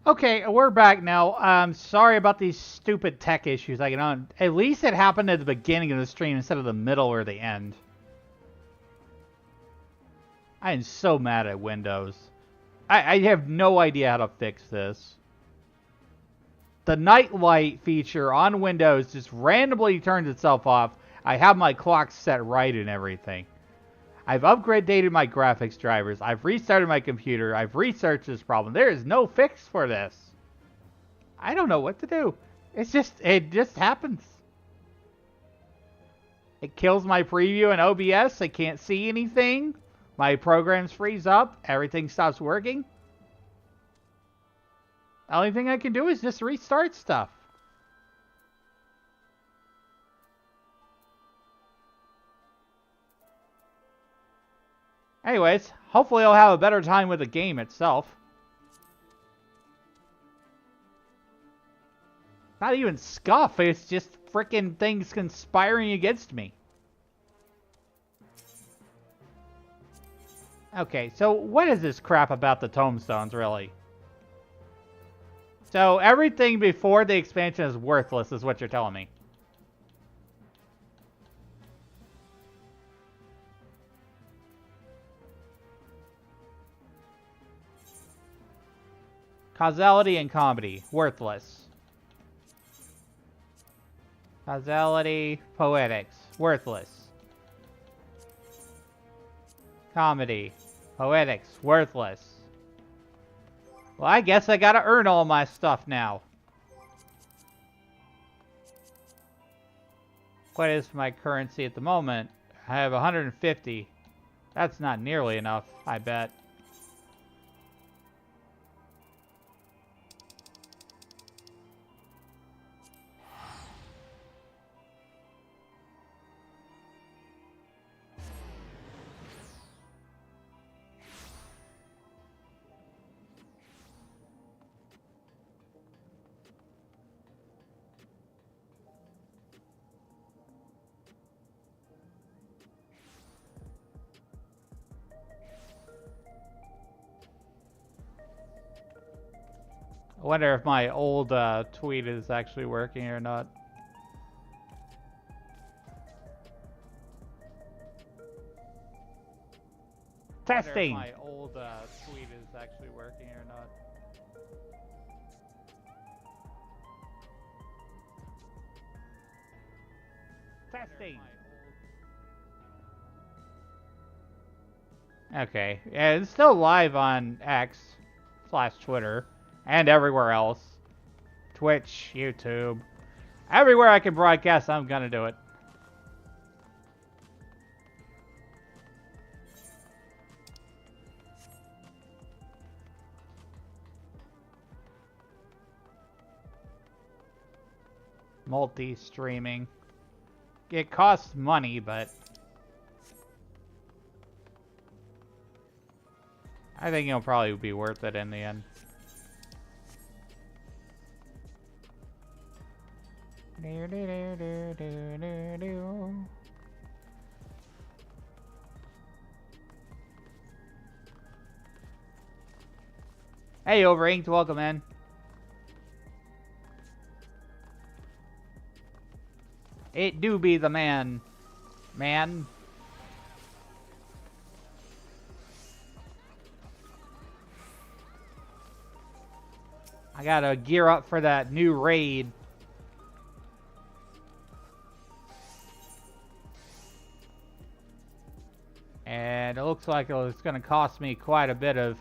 Okay, we're back now. Sorry about these stupid tech issues. I can at least it happened at the beginning of the stream instead of the middle or the end. I am so mad at Windows. I have no idea how to fix this. The night light feature on Windows just randomly turns itself off. I have my clock set right and everything. I've upgraded my graphics drivers. I've restarted my computer. I've researched this problem. There is no fix for this. I don't know what to do. It just happens. It kills my preview in OBS. I can't see anything. My programs freeze up. Everything stops working. The only thing I can do is just restart stuff. Anyways, hopefully I'll have a better time with the game itself. Not even scuff, it's just frickin' things conspiring against me. Okay, so what is this crap about the tombstones, really? So everything before the expansion is worthless, is what you're telling me. Causality and comedy, worthless. Causality, poetics, worthless. Comedy, poetics, worthless. Well, I guess I gotta earn all my stuff now. What is my currency at the moment? I have 150. That's not nearly enough, I bet. I wonder if my old tweet is actually working or not. Testing! I wonder if my old tweet is actually working or not. Testing! Okay, yeah, it's still live on X/Twitter. And everywhere else. Twitch, YouTube. Everywhere I can broadcast, I'm gonna do it. Multi-streaming. It costs money, but I think it'll probably be worth it in the end. Hey, Overinked, welcome in. It do be the man. Man. I gotta gear up for that new raid. And it looks like it's going to cost me quite a bit of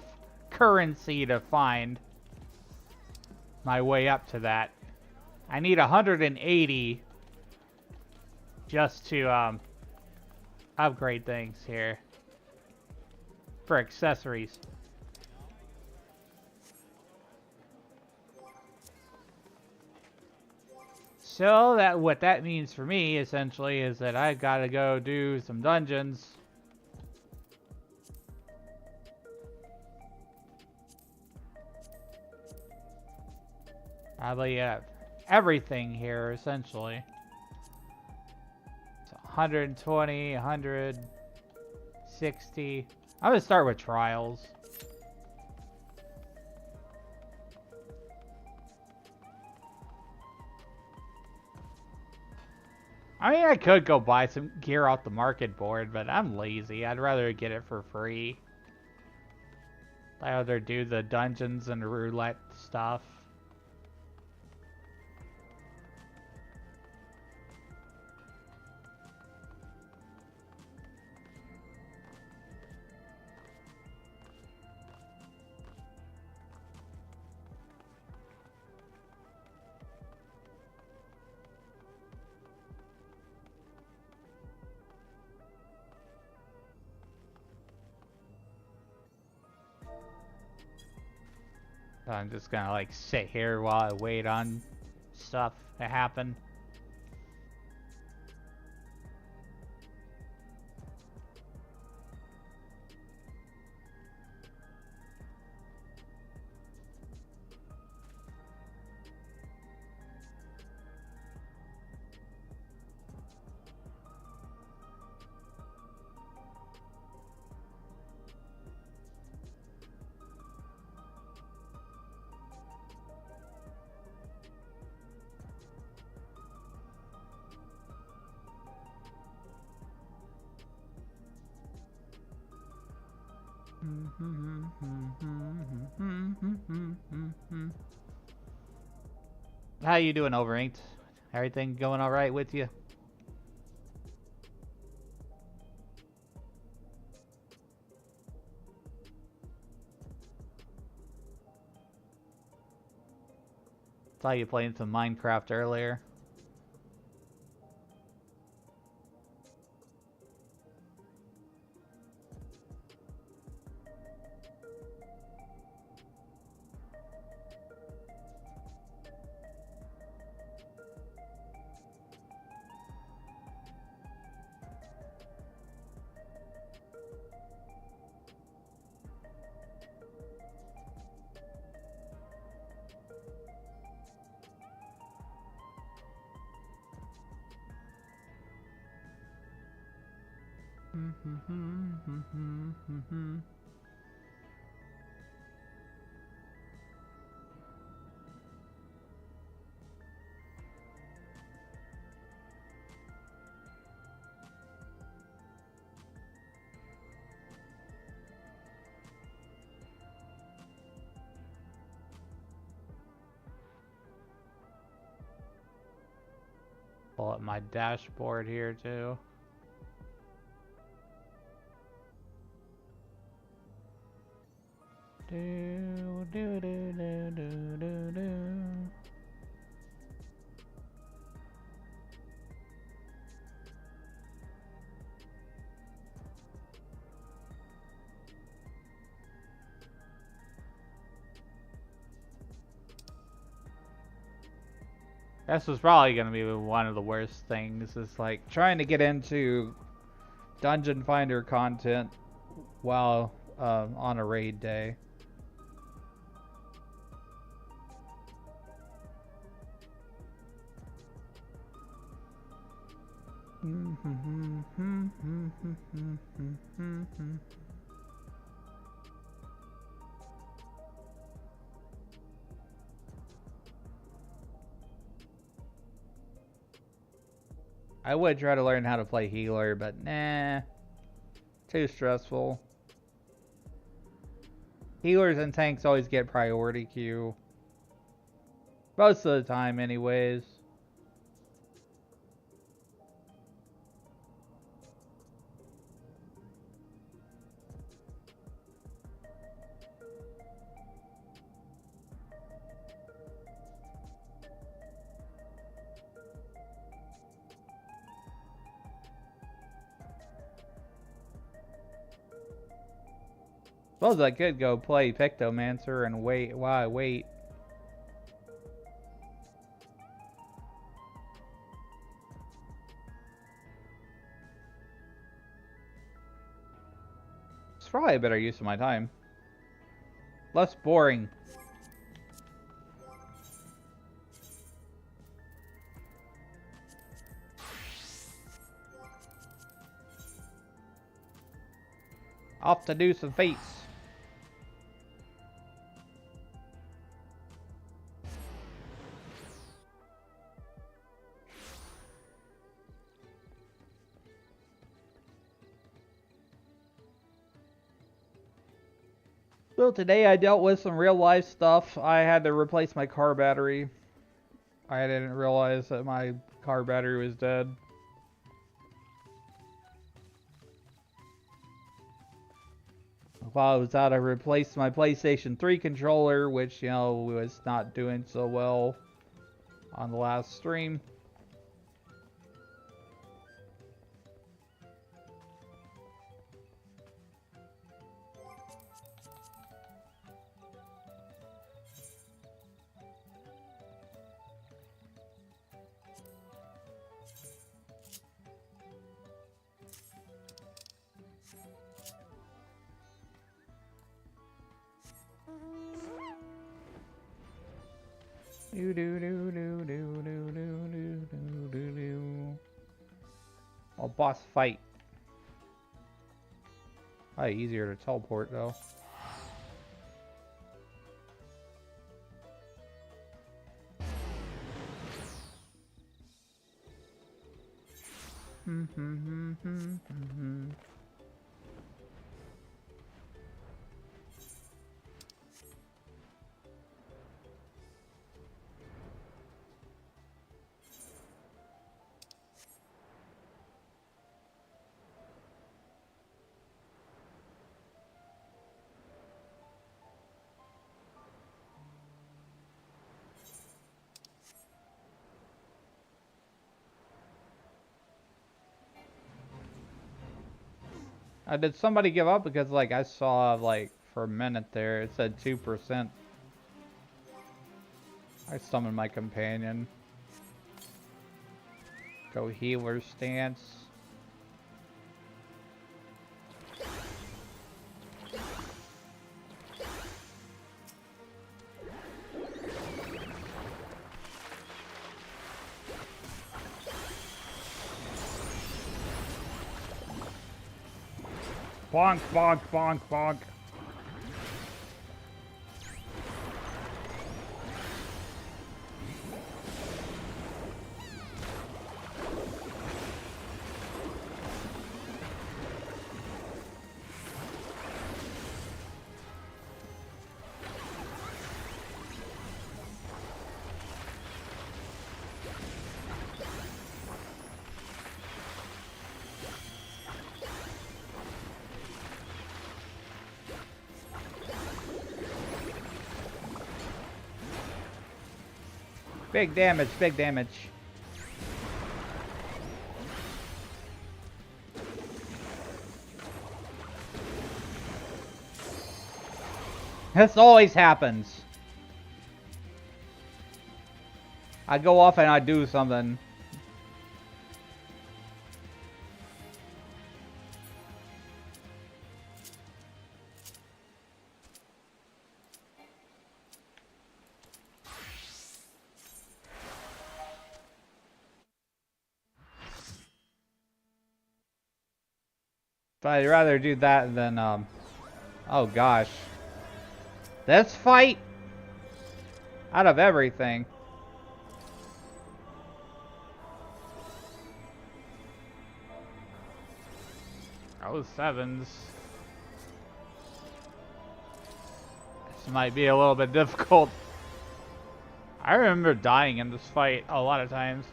currency to find my way up to that. I need 180 just to upgrade things here for accessories. So what that means for me essentially is that I've got to go do some dungeons. Probably everything here, essentially. So 120, 160. I'm going to start with trials. I mean, I could go buy some gear off the market board, but I'm lazy. I'd rather get it for free. I'd rather do the dungeons and roulette stuff. So I'm just gonna like sit here while I wait on stuff to happen. How you doing, Overinked? Everything going all right with you? Saw you playing some Minecraft earlier. Pull up my dashboard here too. This was probably going to be one of the worst things, is like trying to get into Dungeon Finder content while on a raid day. I would try to learn how to play healer, but nah, too stressful. Healers and tanks always get priority queue. Most of the time anyways. Suppose I could go play Pictomancer and wait while I wait. It's probably a better use of my time. Less boring. Off to do some feats. So today I dealt with some real life stuff. I had to replace my car battery. I didn't realize that my car battery was dead. While I was out, I replaced my PlayStation 3 controller, which, you know, was not doing so well on the last stream. Oh, boss fight. Probably easier to teleport though. Did somebody give up? Because, like, I saw, like, for a minute there, it said 2%. I summoned my companion. Go healer stance. Bonk, bonk, bonk, bonk. Big damage, big damage. This always happens. I go off and I do something. But I'd rather do that than, oh gosh. This fight? Out of everything. Oh, sevens. This might be a little bit difficult. I remember dying in this fight a lot of times.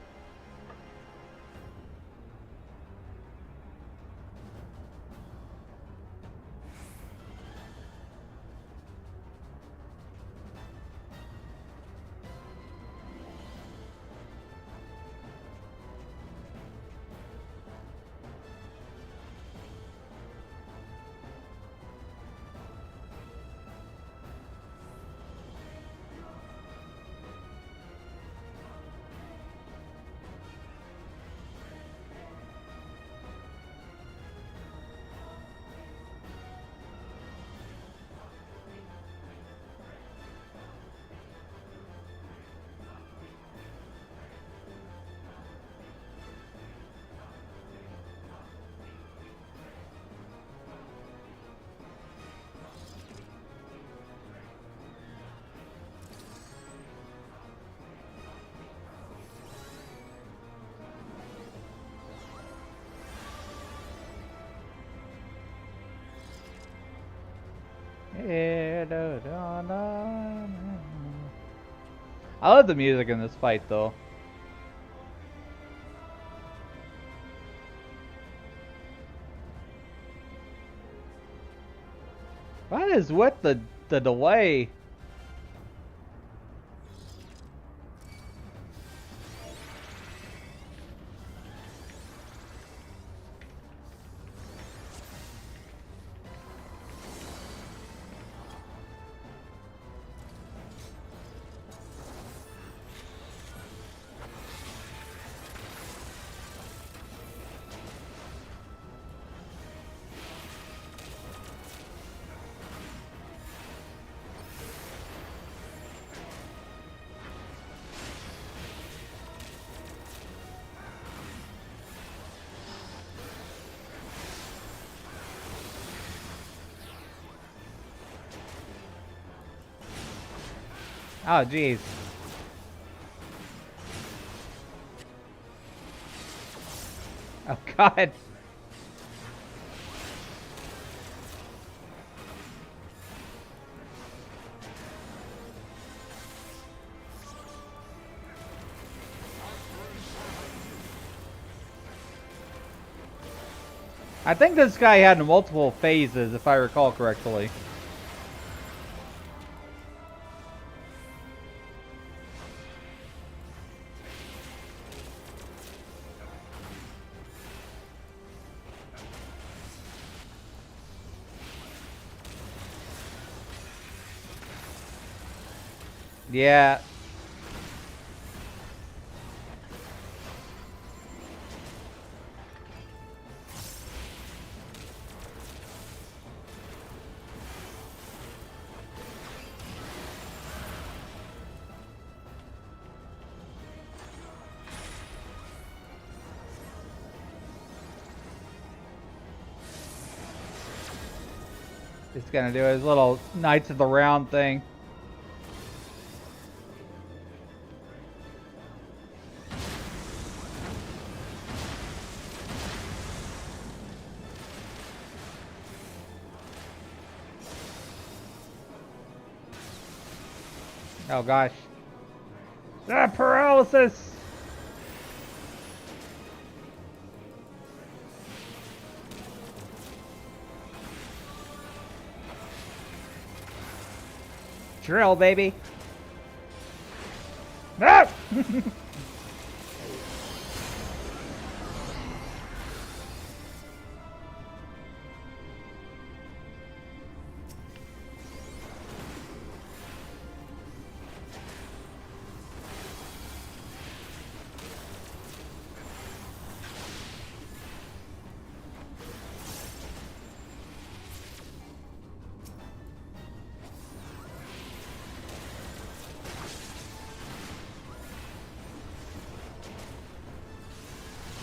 I love the music in this fight, though. What is with the delay? Oh, jeez. Oh, God. I think this guy had multiple phases, if I recall correctly. Yeah. He's gonna do his little Knights of the Round thing. Oh gosh. Ah, paralysis! Drill, baby. Ah!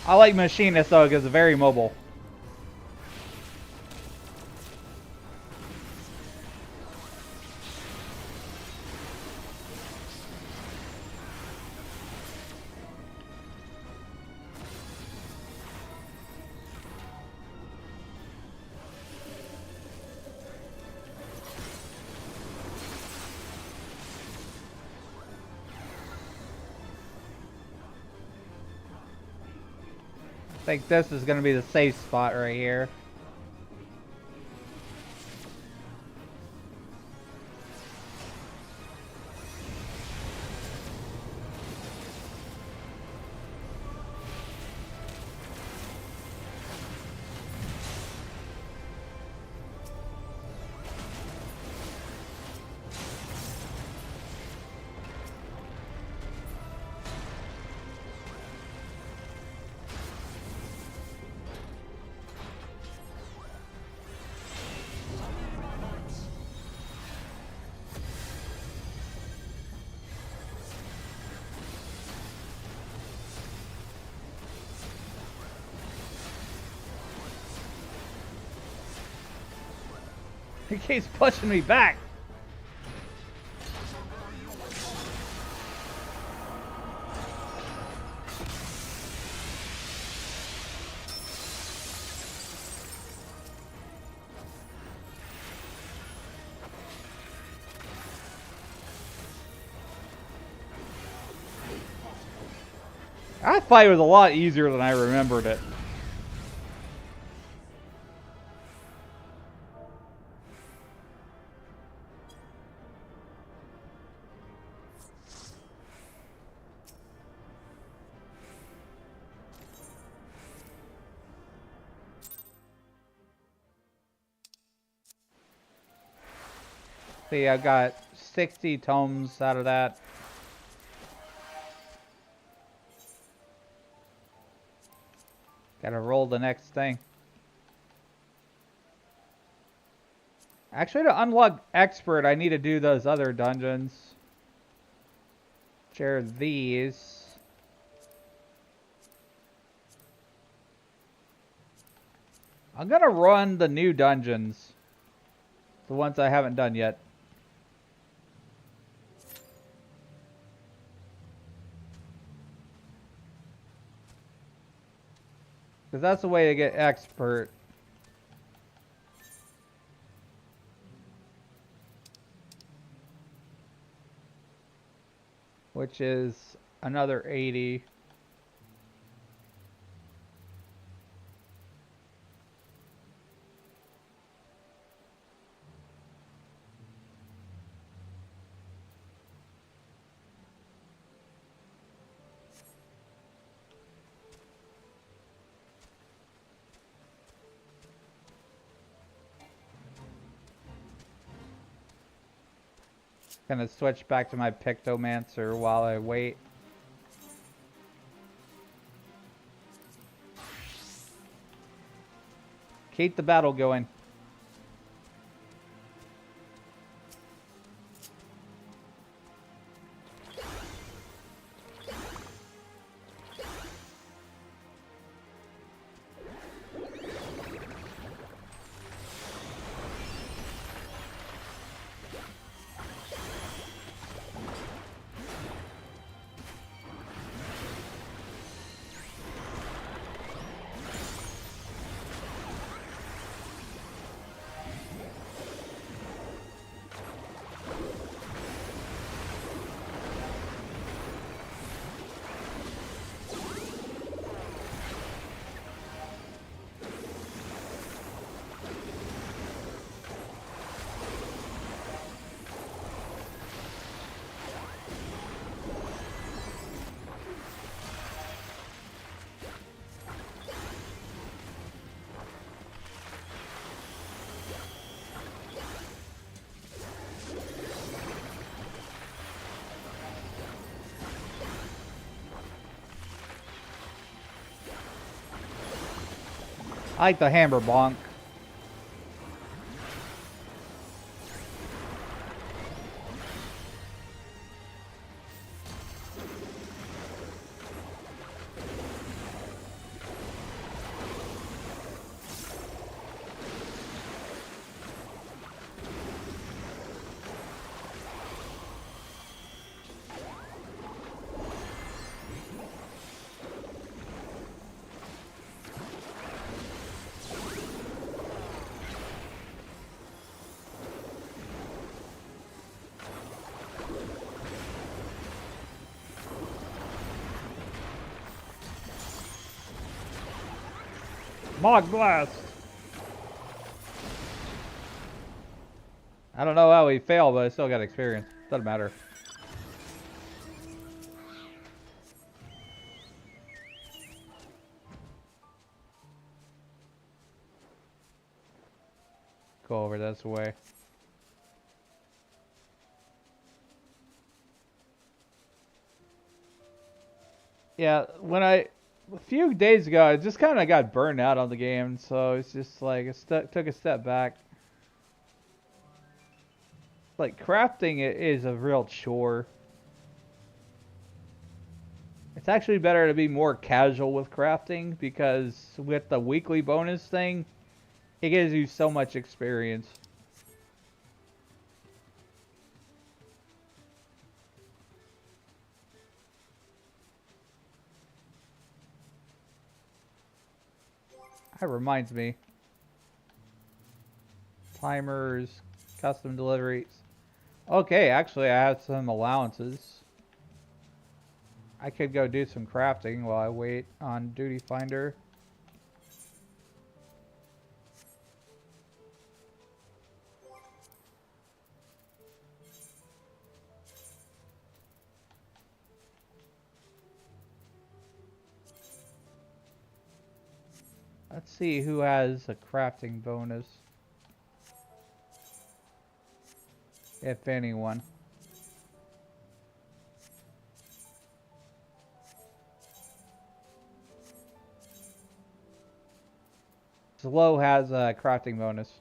I like Machinist though because it's very mobile. I think this is going to be the safe spot right here. He keeps pushing me back. That fight was a lot easier than I remembered it. See, I got 60 tomes out of that. Gotta roll the next thing. Actually, to unlock expert, I need to do those other dungeons. Share these. I'm gonna run the new dungeons. The ones I haven't done yet. Because that's the way to get expert. Which is another 80. Gonna switch back to my Pictomancer while I wait. Keep the battle going. I like the hammer bonk. Mog blast! I don't know how we failed, but I still got experience. Doesn't matter. Go over this way. Yeah, a few days ago, I just kind of got burned out on the game, so it's just like, took a step back. Like, crafting is a real chore. It's actually better to be more casual with crafting, because with the weekly bonus thing, it gives you so much experience. That reminds me. Timers, custom deliveries. Okay, actually I have some allowances. I could go do some crafting while I wait on Duty Finder. Let's see who has a crafting bonus. If anyone. Slow has a crafting bonus.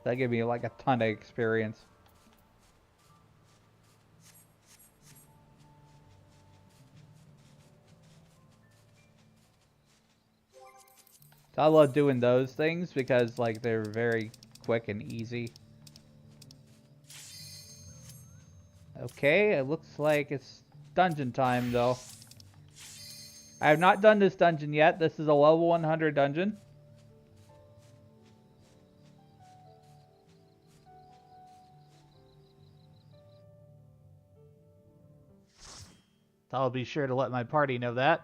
That gave me like a ton of experience. So I love doing those things because like they're very quick and easy. Okay, it looks like it's dungeon time though. I have not done this dungeon yet. This is a level 100 dungeon. I'll be sure to let my party know that.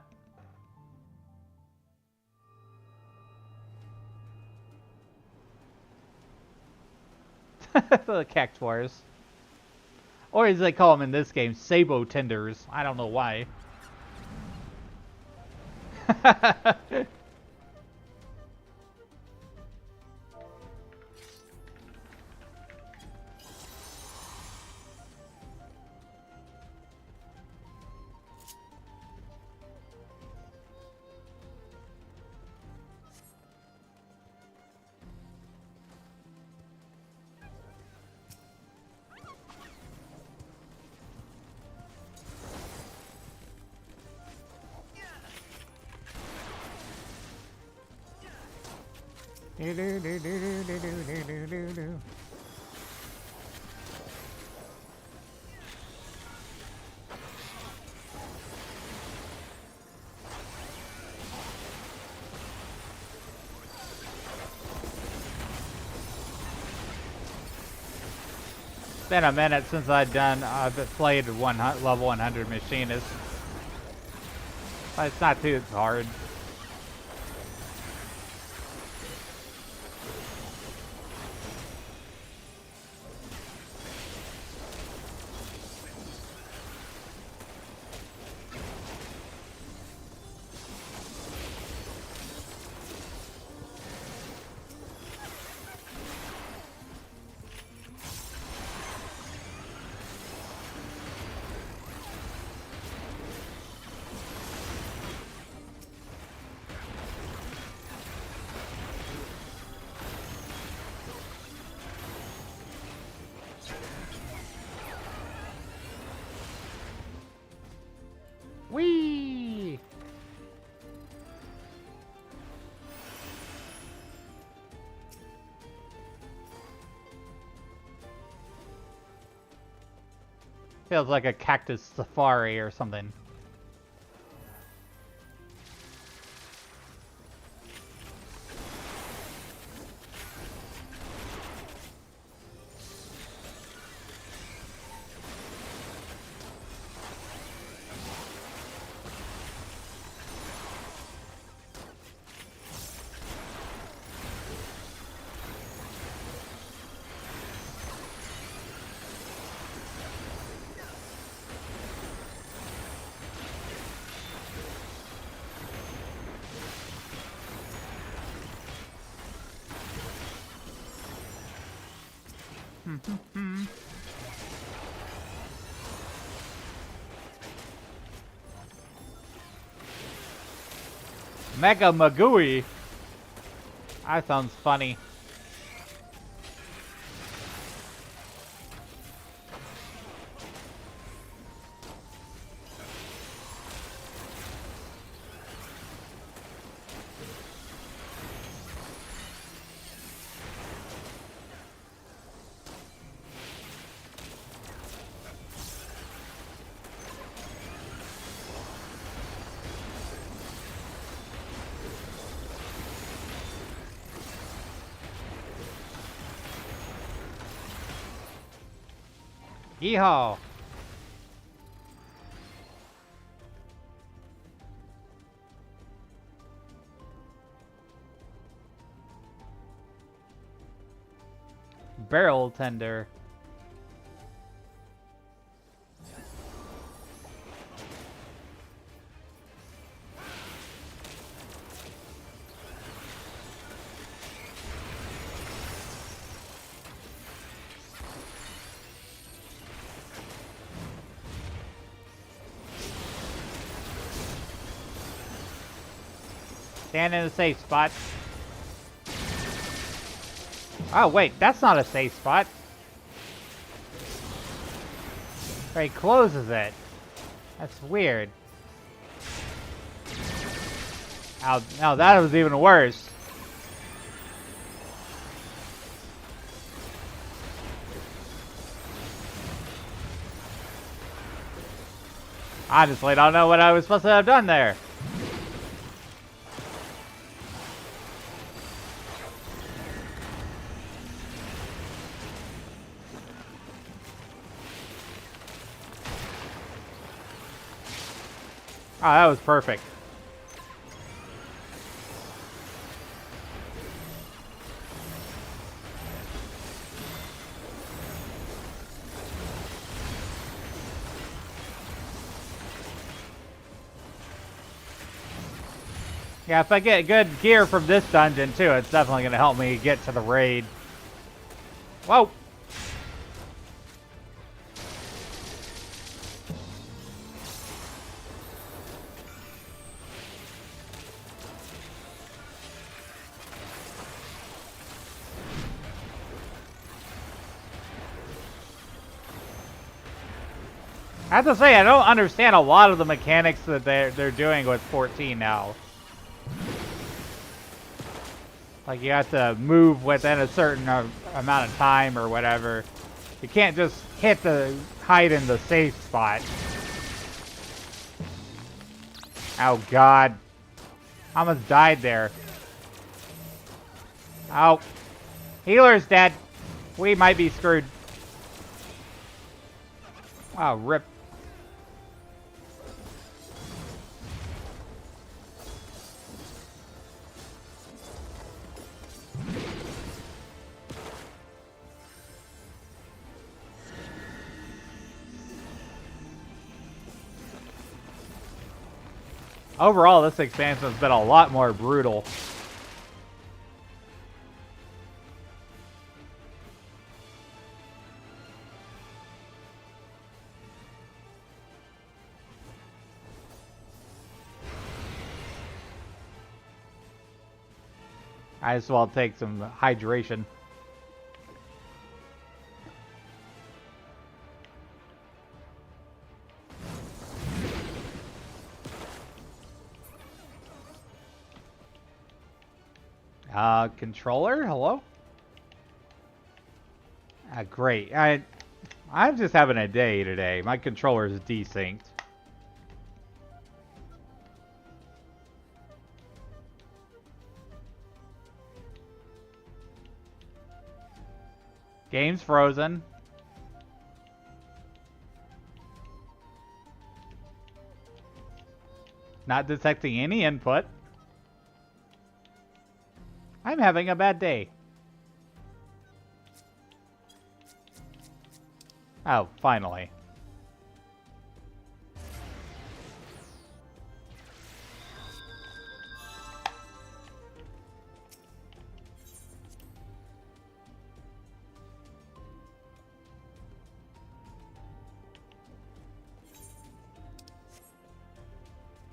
The cactuars. Or as they call them in this game, sabo tenders. I don't know why. It's been a minute since I've played level 100 machinist. But it's not too hard. Whee! Feels like a cactus safari or something. Mega Magui. That sounds funny. Yeehaw! Barrel tender. Stand in a safe spot. Oh, wait, that's not a safe spot. He closes it. That's weird. Now that was even worse. Honestly, don't know what I was supposed to have done there. Oh, that was perfect. Yeah, if I get good gear from this dungeon too, it's definitely going to help me get to the raid. Whoa! I have to say, I don't understand a lot of the mechanics that they're doing with 14 now. Like, you have to move within a certain amount of time or whatever. You can't just hide in the safe spot. Oh, God. I almost died there. Oh. Healer's dead. We might be screwed. Oh, rip. Overall, this expansion has been a lot more brutal. I just want to take some hydration. Controller, hello? Great. I'm just having a day today. My controller is desynced. Game's frozen. Not detecting any input. I'm having a bad day. Oh, finally.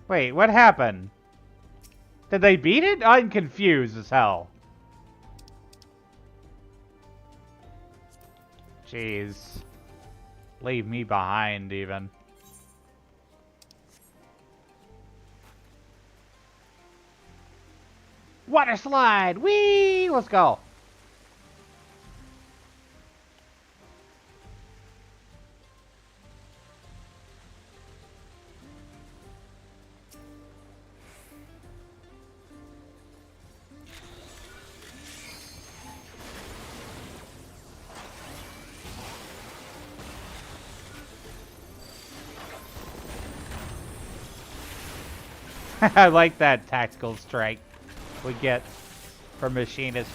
Wait, what happened? Did they beat it? I'm confused as hell. Jeez. Leave me behind, even. Water slide! Whee! Let's go. I like that tactical strike we get from machinists.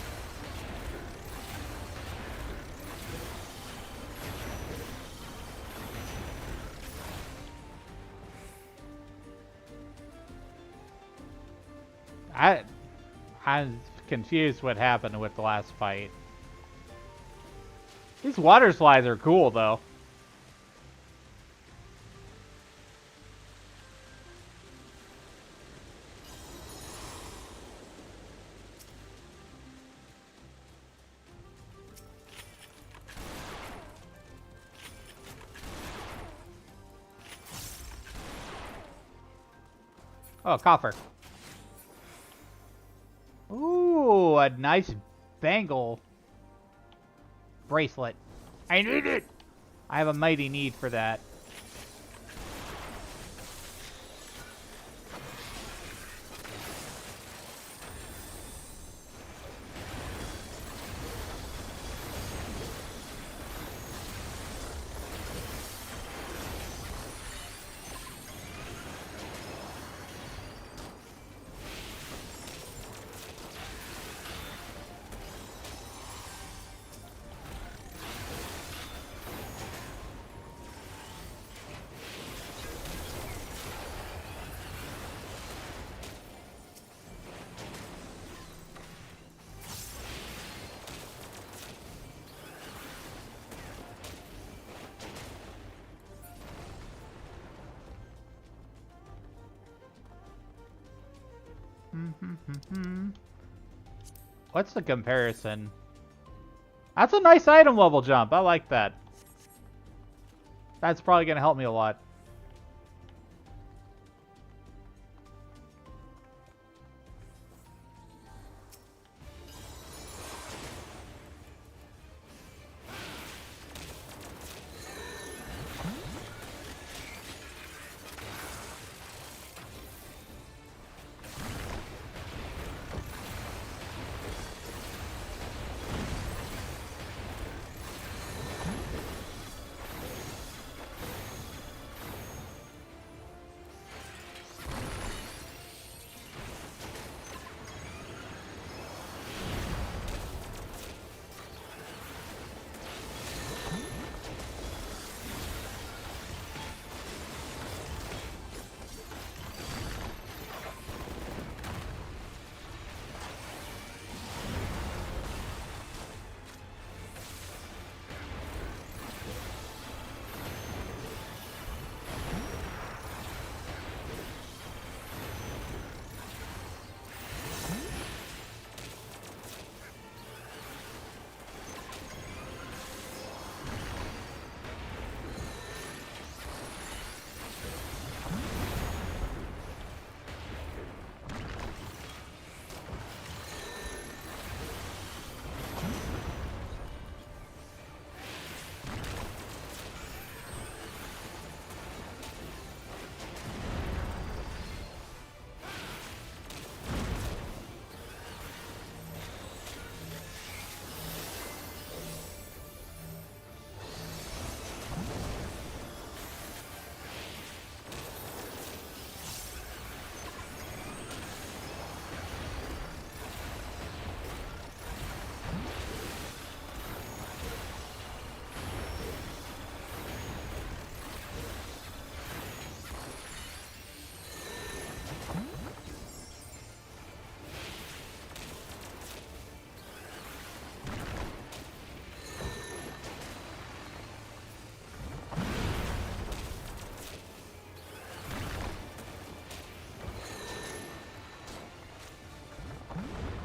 I'm confused what happened with the last fight. These water slides are cool, though. Oh, coffer. Ooh, a nice bangle bracelet. I need it! I have a mighty need for that. What's the comparison? That's a nice item level jump. I like that. That's probably going to help me a lot.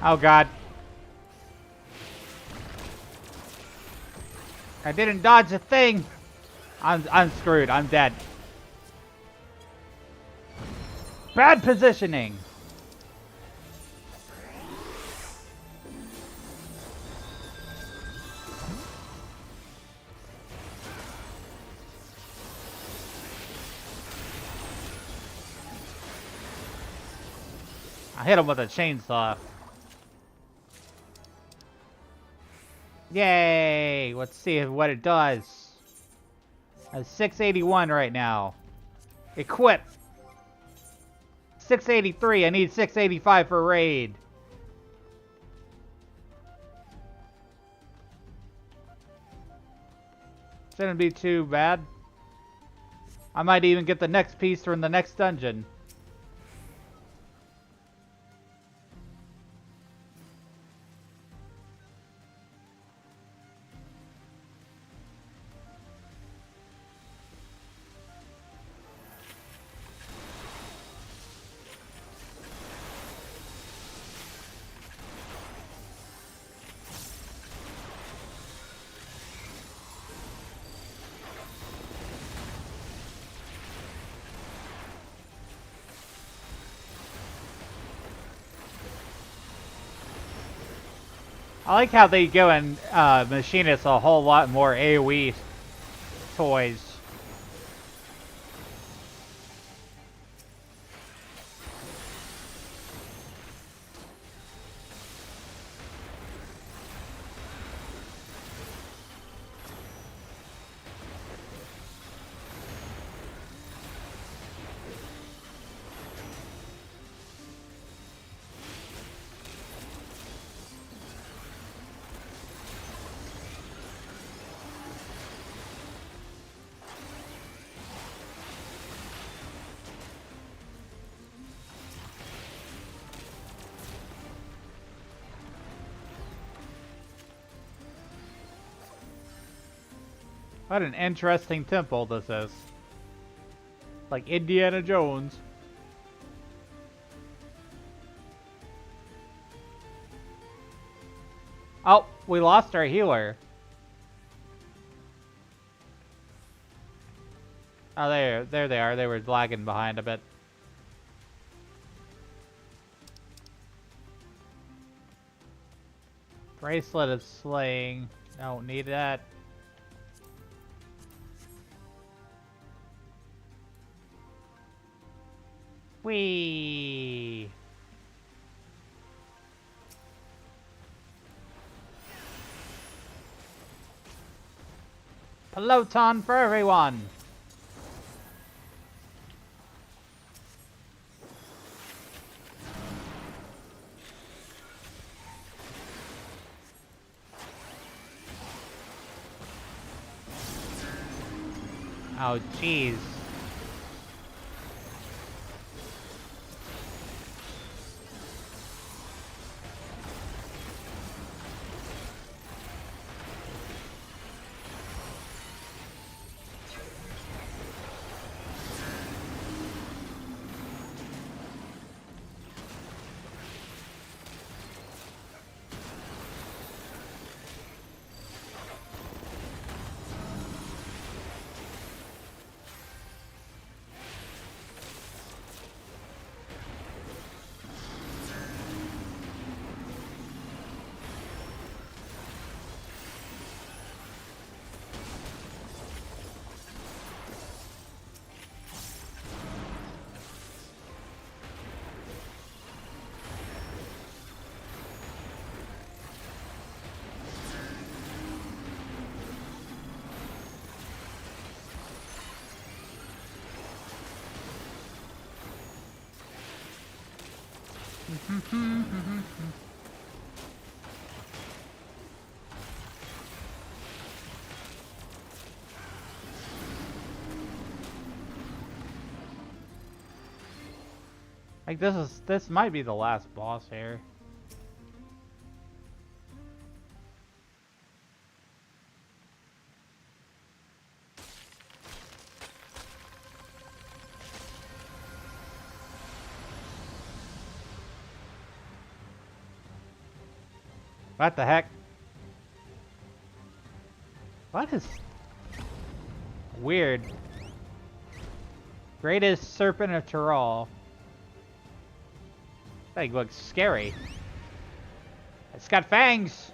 Oh god. I didn't dodge a thing. I'm screwed. I'm dead. Bad positioning. I hit him with a chainsaw. Yay! Let's see what it does. It's 681 right now. Equip. 683. I need 685 for raid. Shouldn't be too bad. I might even get the next piece from the next dungeon. I like how they go and machine us a whole lot more AoE toys. What an interesting temple this is. Like Indiana Jones. Oh, we lost our healer. Oh, there they are. They were lagging behind a bit. Bracelet of Slaying. Don't need that. Whee! Peloton for everyone! Oh, jeez. Like this might be the last boss here. What the heck? What is weird? Greatest Serpent of Tyrol. That thing looks scary. It's got fangs!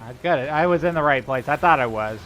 I got it. I was in the right place. I thought I was.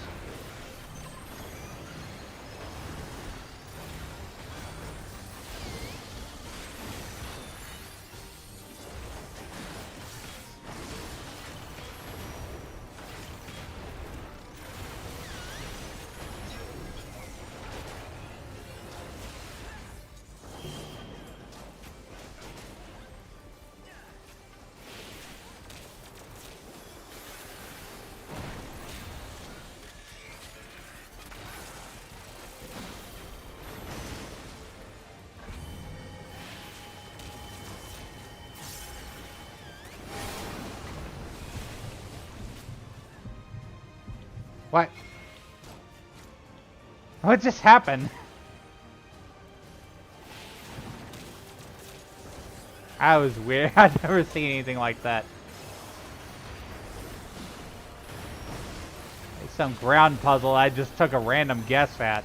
What? What just happened? That was weird. I've never seen anything like that. Like some ground puzzle I just took a random guess at.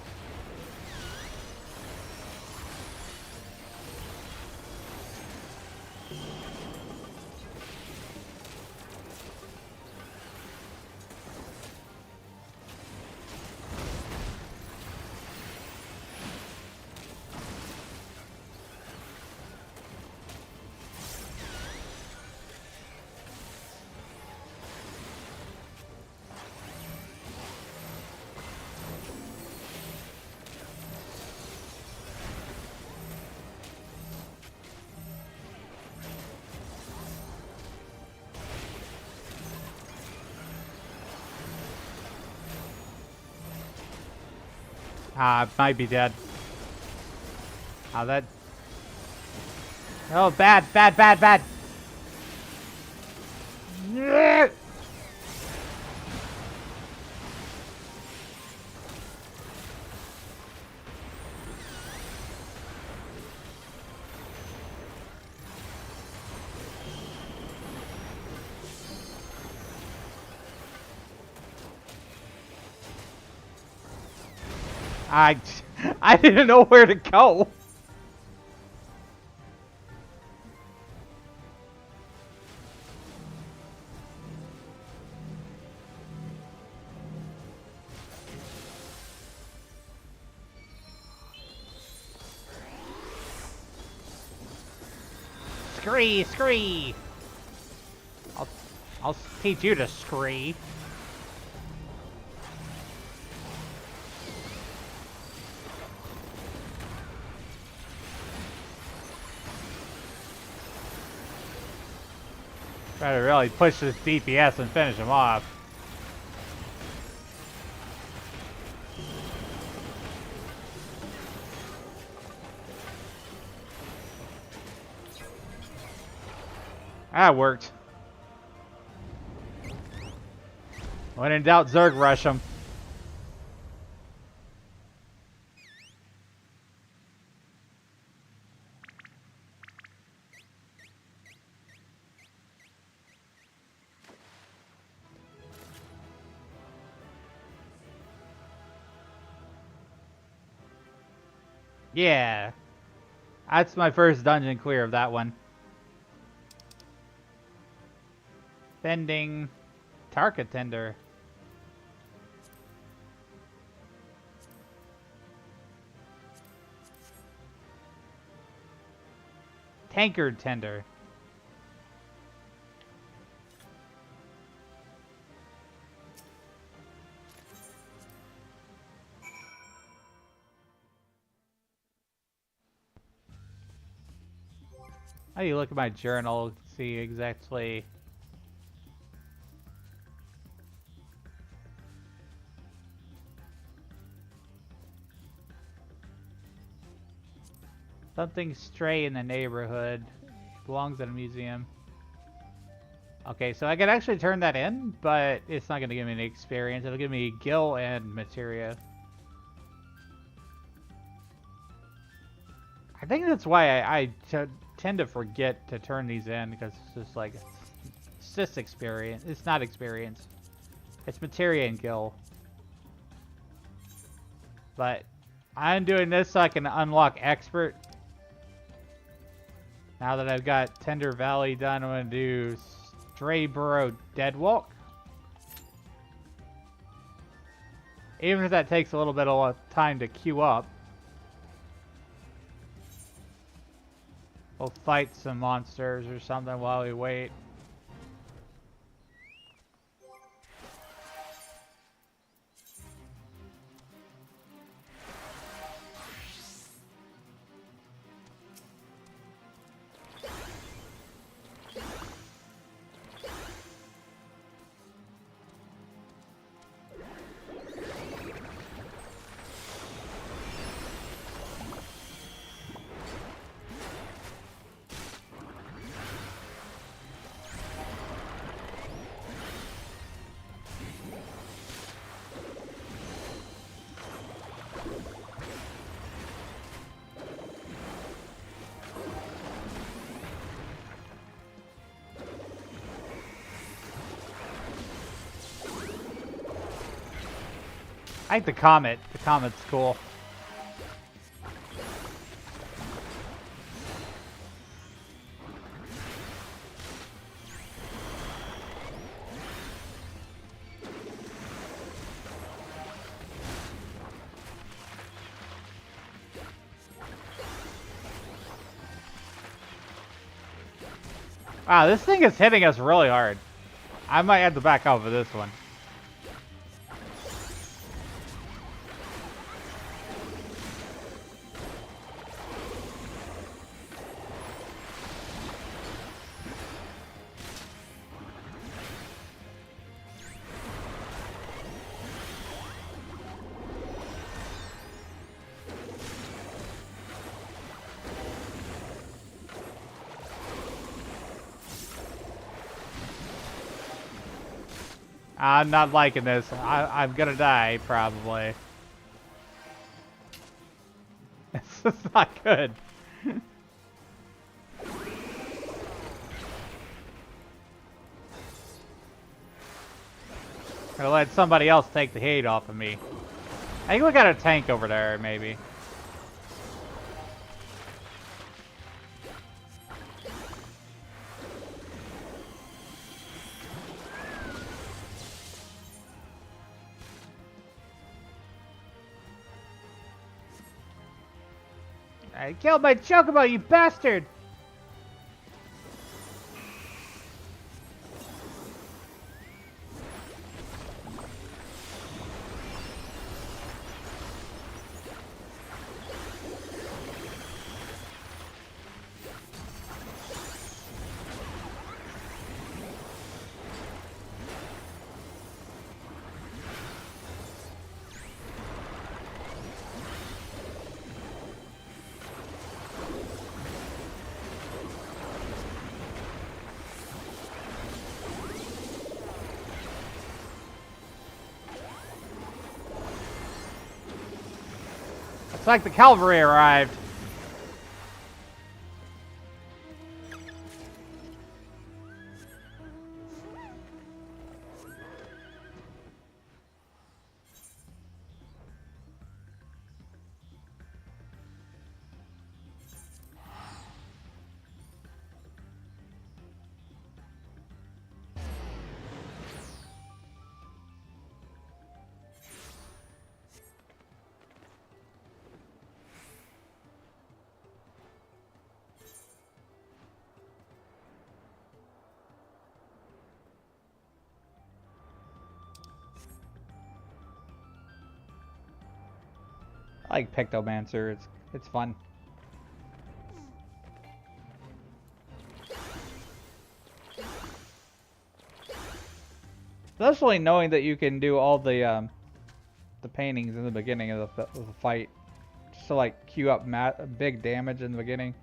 Might be dead. That... Oh, bad, bad, bad, bad! Yeah! I didn't know where to go. Scree, scree. I'll teach you to scree. Try to really push this DPS and finish him off. That worked. When in doubt, Zerg rush him. Yeah. That's my first dungeon clear of that one. Bending Tarka Tender. Tankard Tender. How do you look at my journal to see exactly? Something stray in the neighborhood. Belongs at a museum. Okay, so I could actually turn that in, but it's not going to give me any experience. It'll give me gil and materia. I think that's why I tend to forget to turn these in, because it's just like, it's just experience. It's not experience. It's materia and gil. But I'm doing this so I can unlock expert. Now that I've got Tender Valley done, I'm going to do Stray Burrow Deadwalk. Even if that takes a little bit of time to queue up. We'll fight some monsters or something while we wait. I like the comet. The comet's cool. Wow, this thing is hitting us really hard. I might have to back off of this one. I'm not liking this. I'm gonna die, probably. This is not good. Gonna let somebody else take the hate off of me. I think we got a tank over there, maybe. I killed my chocobo, you bastard! It's like the cavalry arrived. I like Pictomancer. It's fun. Especially knowing that you can do all the paintings in the beginning of the fight, just to like queue up big damage in the beginning.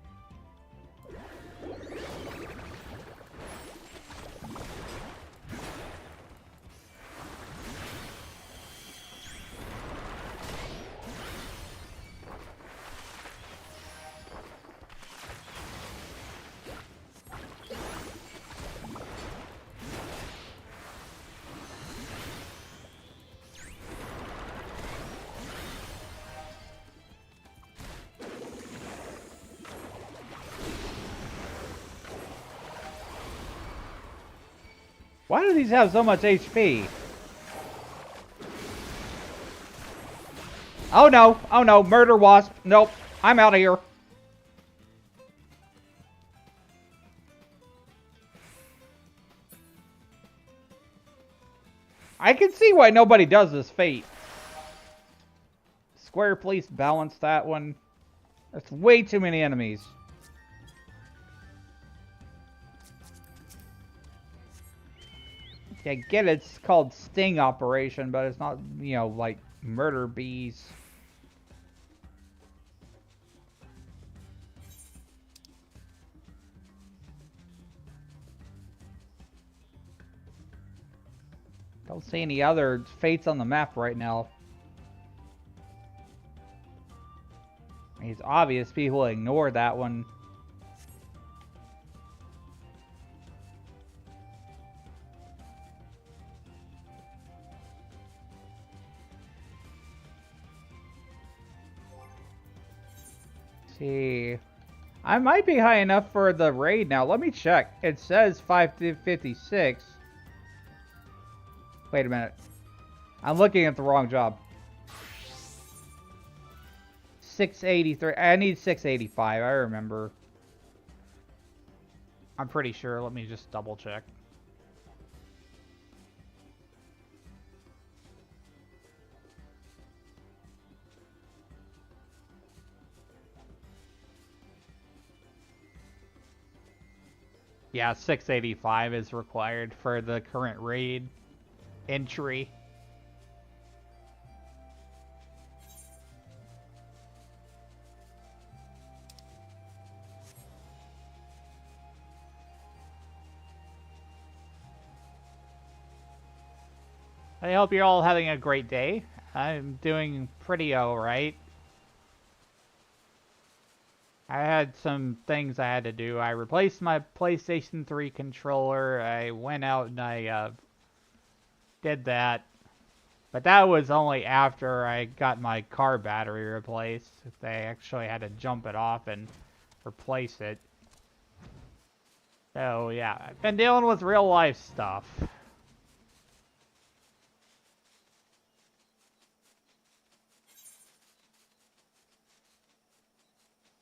Why do these have so much HP? Oh no, oh no, murder wasp. Nope, I'm out of here. I can see why nobody does this fate. Square, please balance that one. That's way too many enemies. I get it, it's called sting operation, but it's not, you know, like murder bees. Don't see any other fates on the map right now. It's obvious people ignore that one. see. I might be high enough for the raid now. Let me check. It says 556. Wait a minute. I'm looking at the wrong job. 683. I need 685. I remember. I'm pretty sure. Let me just double check. Yeah, 685 is required for the current raid entry. I hope you're all having a great day. I'm doing pretty alright. I had some things I had to do. I replaced my PlayStation 3 controller. I went out and I did that. But that was only after I got my car battery replaced. They actually had to jump it off and replace it. So yeah, I've been dealing with real life stuff.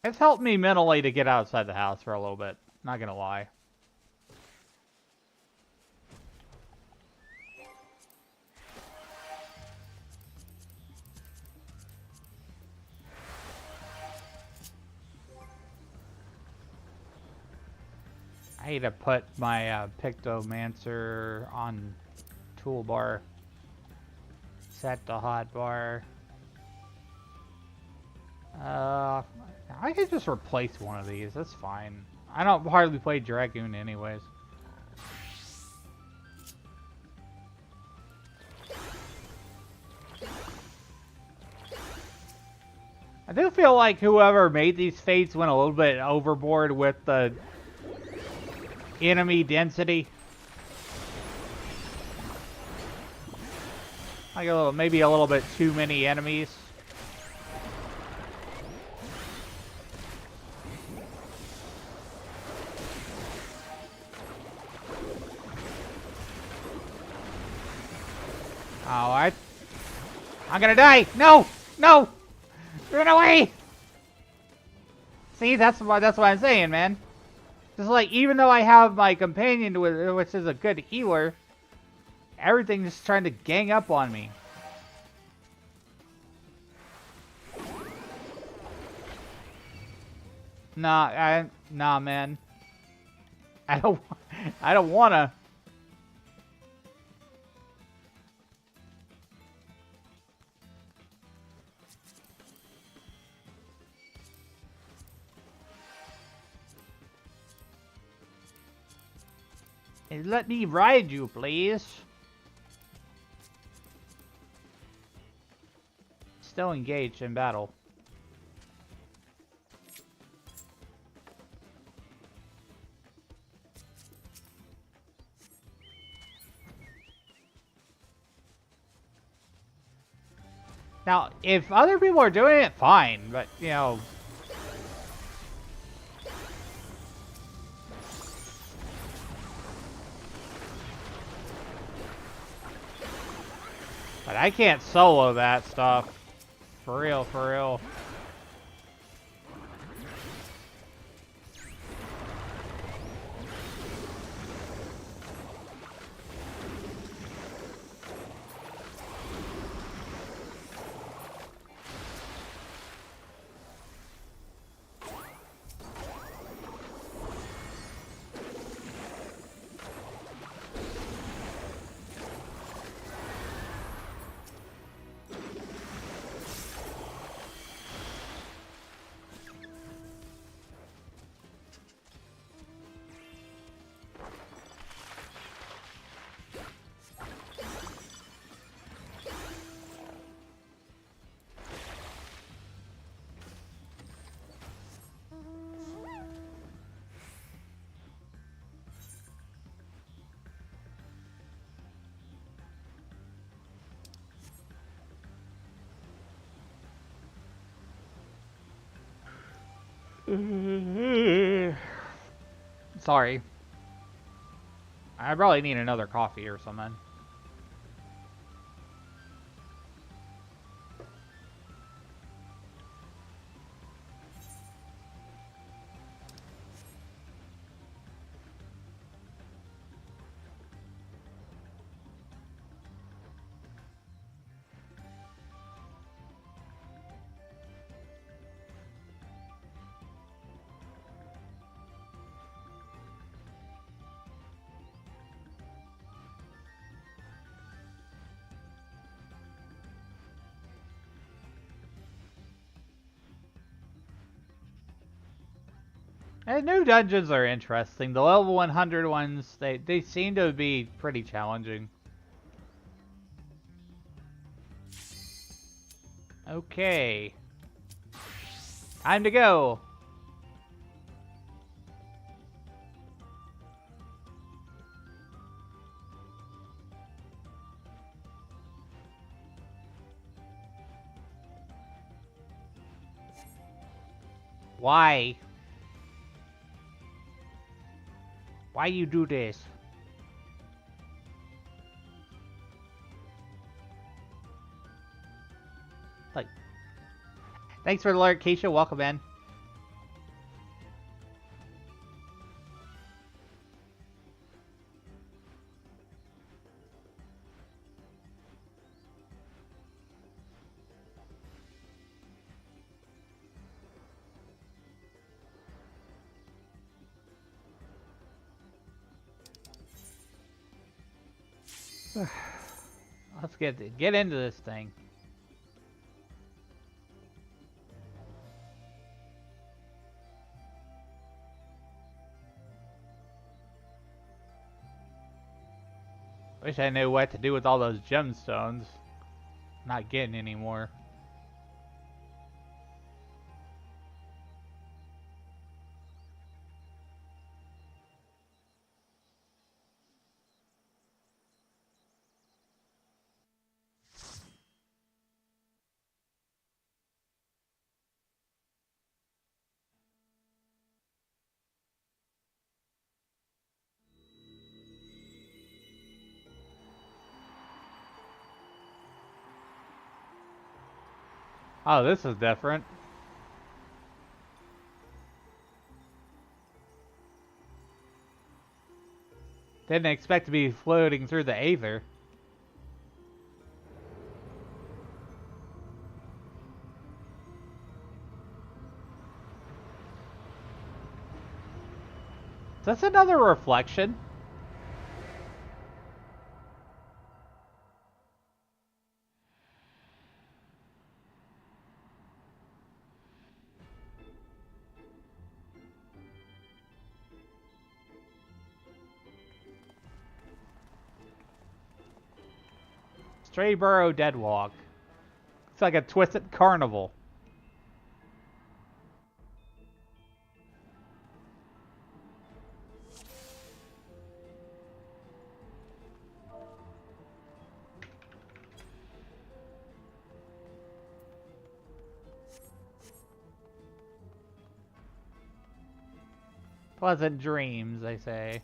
It's helped me mentally to get outside the house for a little bit. Not gonna lie. I need to put my Pictomancer on toolbar. Set the hotbar. I could just replace one of these. That's fine. I don't hardly play Dragoon anyways. I do feel like whoever made these fates went a little bit overboard with the enemy density. Like maybe a little bit too many enemies. Oh, I'm gonna die! No! No! Run away! See, that's what I'm saying, man. Just like, even though I have my companion, which is a good healer, everything's just trying to gang up on me. Nah, man. I don't wanna. Let me ride you, please. Still engaged in battle. Now, if other people are doing it, fine, but, you know... But I can't solo that stuff. For real, for real. Sorry. I probably need another coffee or something. And new dungeons are interesting. The level 100 ones, they seem to be pretty challenging. Okay. Time to go. Why? Why you do this? Like, thanks for the alert, Keisha. Welcome in. Let's get into this thing. Wish I knew what to do with all those gemstones. Not getting any more. Oh, this is different. Didn't expect to be floating through the aether. Is this another reflection? Strayborough Deadwalk. It's like a twisted carnival. Pleasant dreams, they say.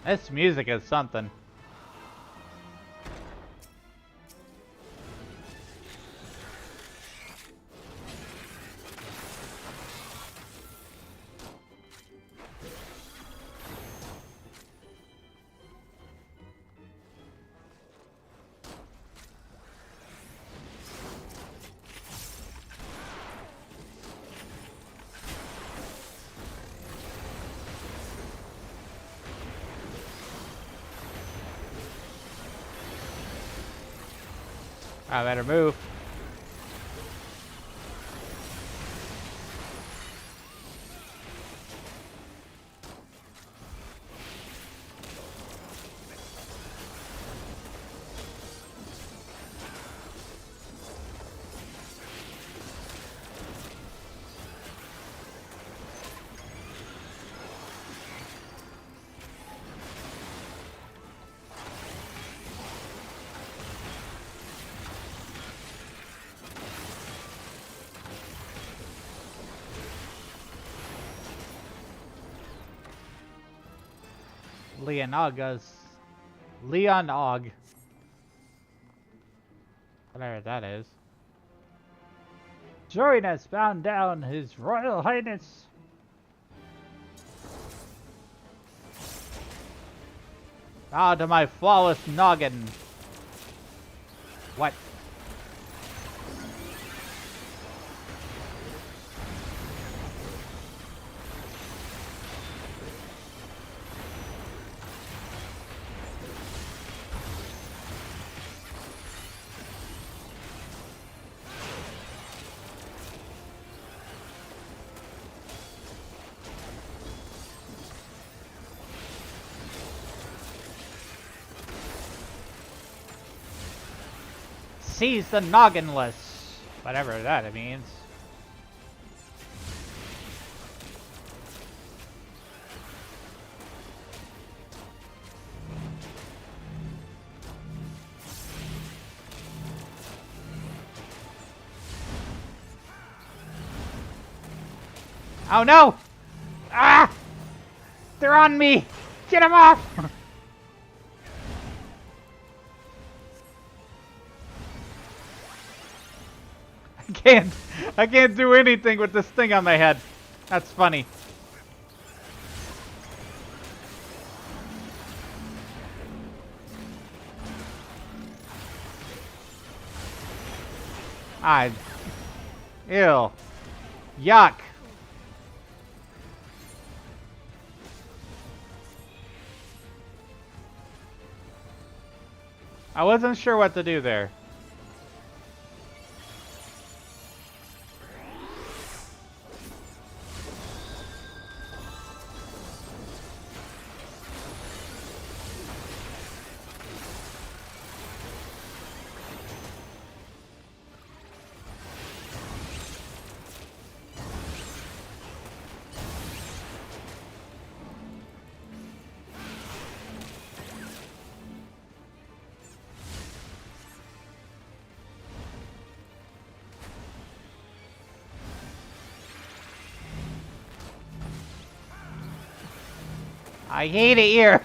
This music is something. I better move. Leon Og. Whatever that is. Join us, bound down, His Royal Highness. Bow to my flawless noggin. What? Seize the nogginless. Whatever that means. Oh no! Ah! They're on me! Get them off! I can't do anything with this thing on my head. That's funny. Ew. Yuck. I wasn't sure what to do there. I hate it here.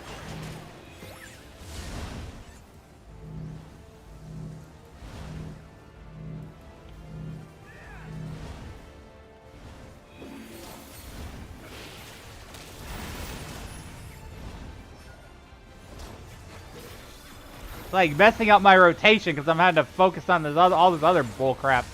It's like messing up my rotation because I'm having to focus on this all this other bull crap.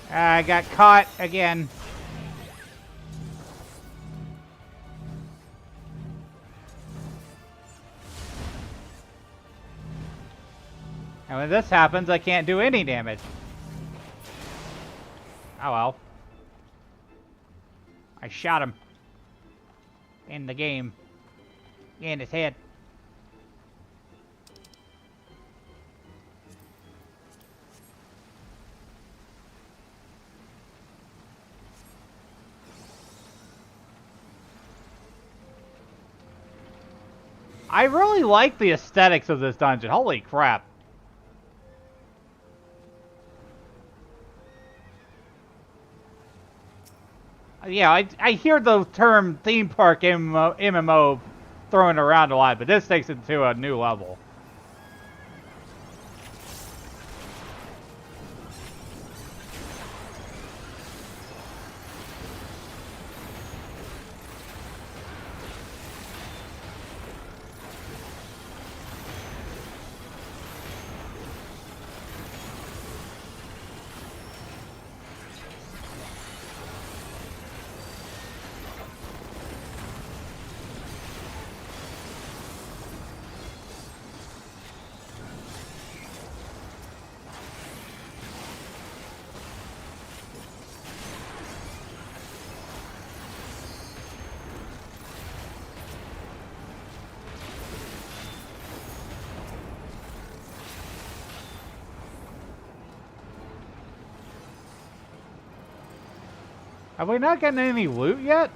I got caught again. And when this happens, I can't do any damage. Oh well. I shot him. In the game. In his head. I really like the aesthetics of this dungeon. Holy crap. Yeah, I hear the term theme park MMO thrown around a lot, but this takes it to a new level. Have we not gotten any loot yet?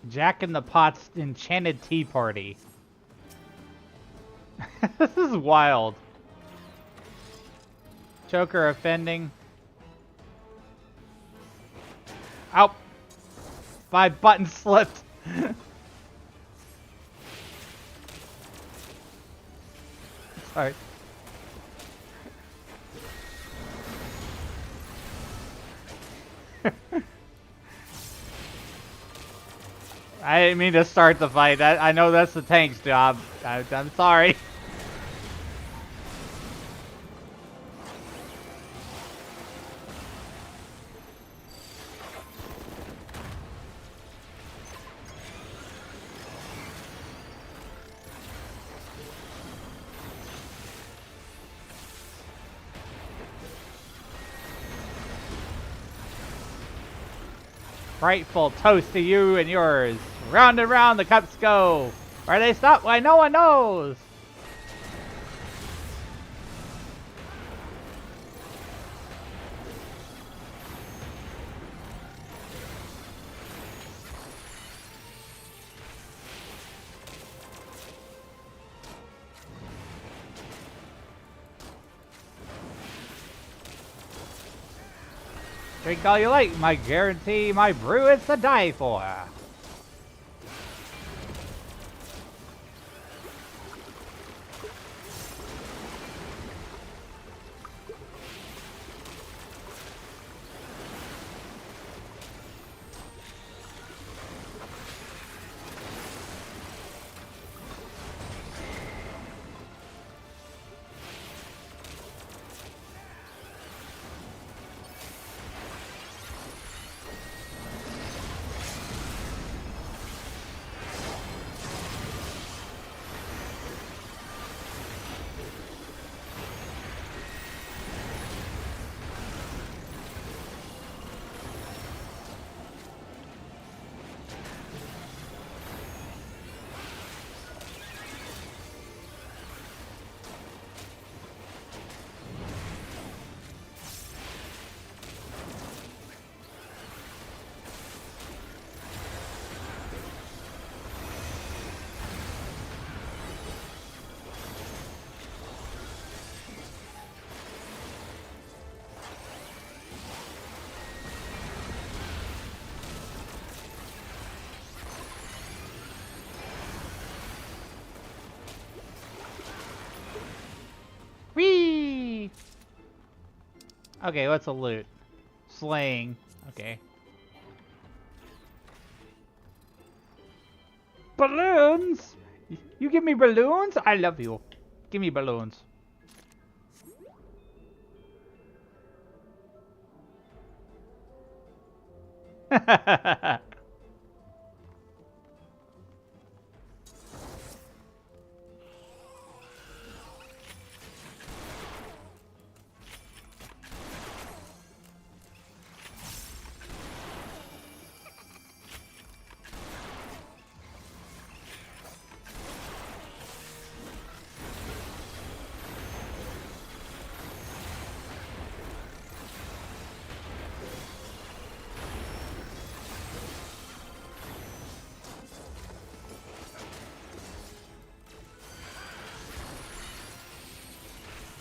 Jack in the Pot's Enchanted Tea Party. This is wild. Choker offending. Ow! My button slipped. Sorry. I didn't mean to start the fight. I know that's the tank's job. I'm sorry. Frightful toast to you and yours. Round and round the cups go. Where they stop? Why no one knows. Drink all you like, my guarantee, my brew is to die for. Okay, what's a loot? Slaying. Okay. Balloons! You give me balloons? I love you. Give me balloons.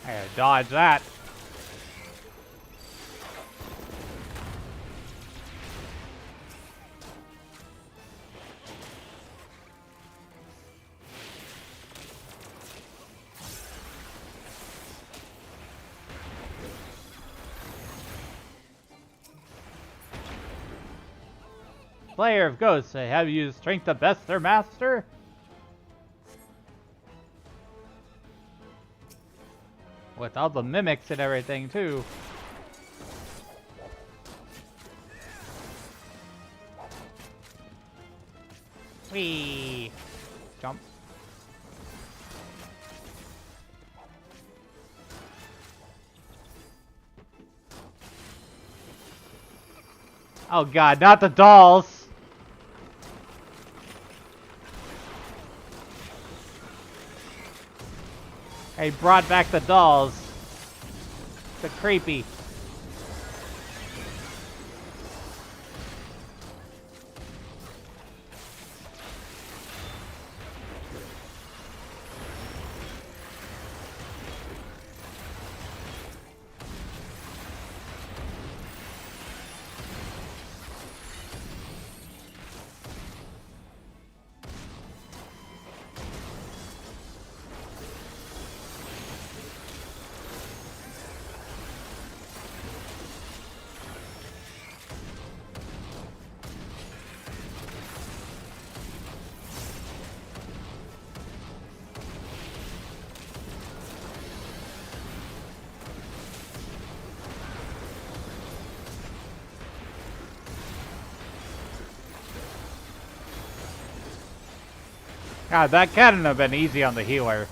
I gotta dodge that. Slayer of Ghosts, have you strength to best their master? With all the mimics and everything, too. Whee! Jump. Oh god, not the dolls! He brought back the dolls. The creepy. God, that couldn't have been easy on the healer.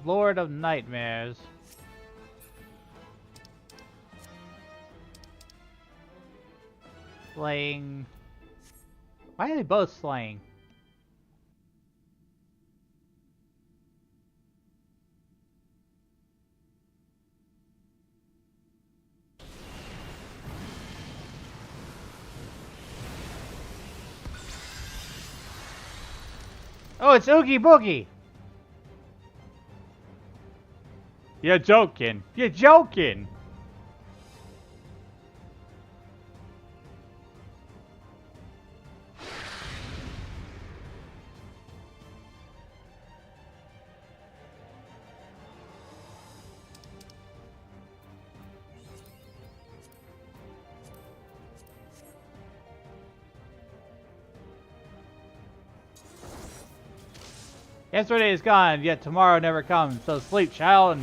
Lord of Nightmares. Slaying. Why are they both slaying? Oh, it's Oogie Boogie! You're joking. You're joking! Yesterday is gone, yet tomorrow never comes. So sleep, child,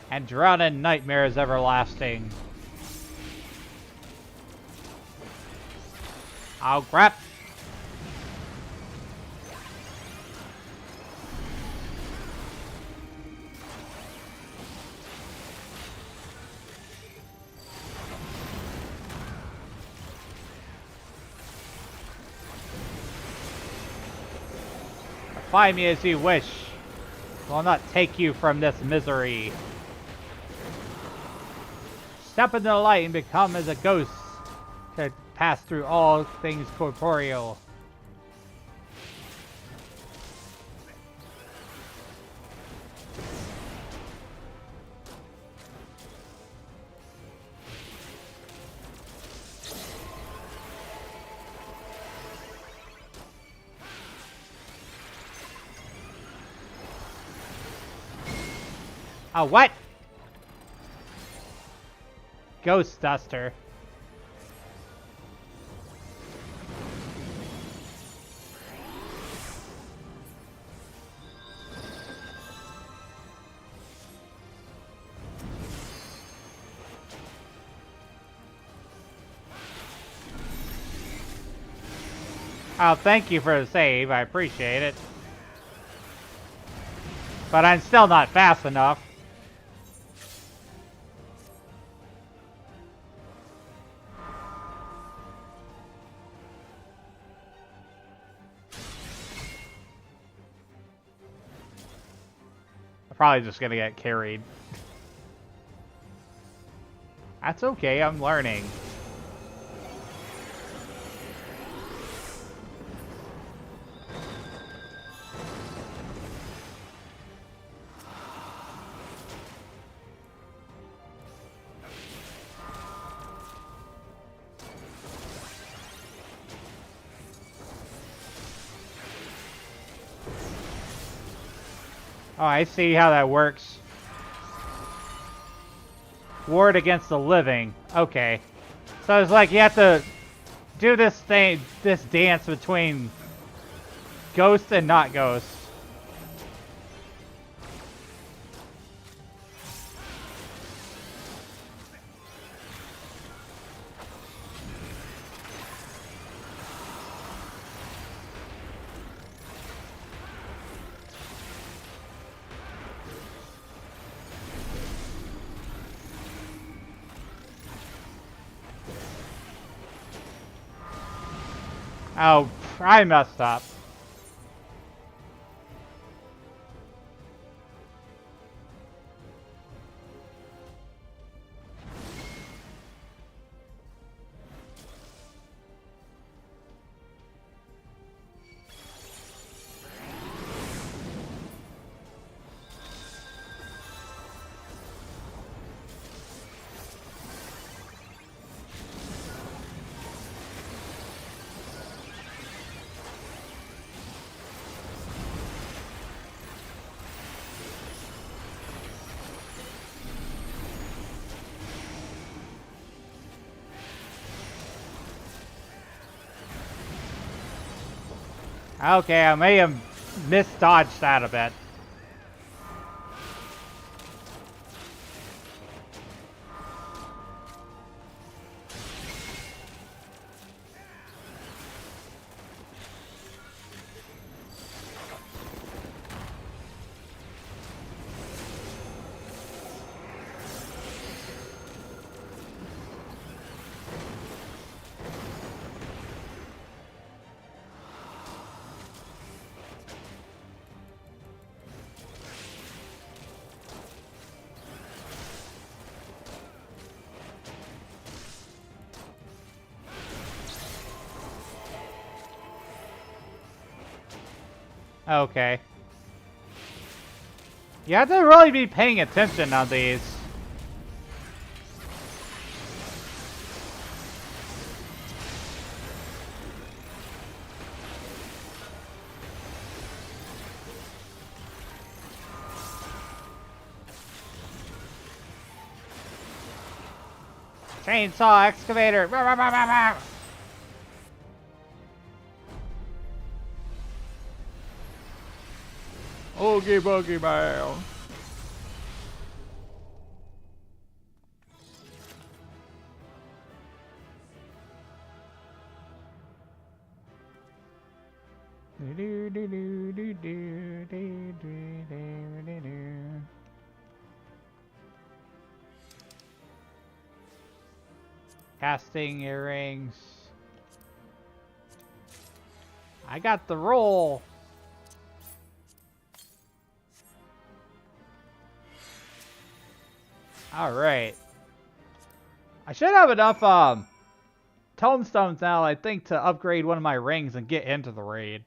and drown in nightmares everlasting. Oh, crap. Find me as you wish. I will not take you from this misery. Step into the light and become as a ghost. to pass through all things corporeal. Oh, what? Ghost Duster. Oh, thank you for the save. I appreciate it. But I'm still not fast enough. I'm probably just gonna get carried. That's okay, I'm learning. Oh, I see how that works. Ward against the living. Okay. So it's like you have to do this thing, this dance between ghosts and not ghosts. Oh, I messed up. Okay, I may have misdodged that a bit. Okay. You have to really be paying attention on these. Chainsaw excavator. Rah, rah, rah, rah, rah. Oogie boogie bow. Casting earrings. I got the roll. All right. I should have enough tomestones now, I think, to upgrade one of my rings and get into the raid.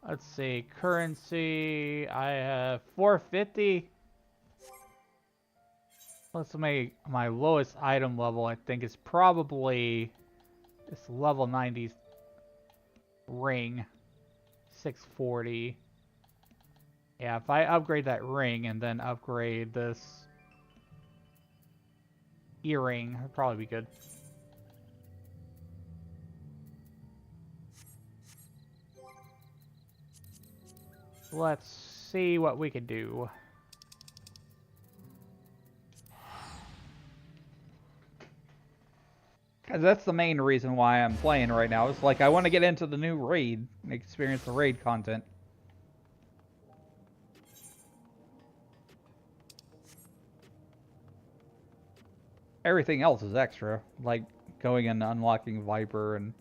Let's see, currency, I have 450. Plus my lowest item level, I think, is probably this level 90 ring, 640. Yeah, if I upgrade that ring and then upgrade this earring, that'd probably be good. Let's see what we can do. Because that's the main reason why I'm playing right now. It's like I want to get into the new raid and experience the raid content. Everything else is extra, like going and unlocking Viper and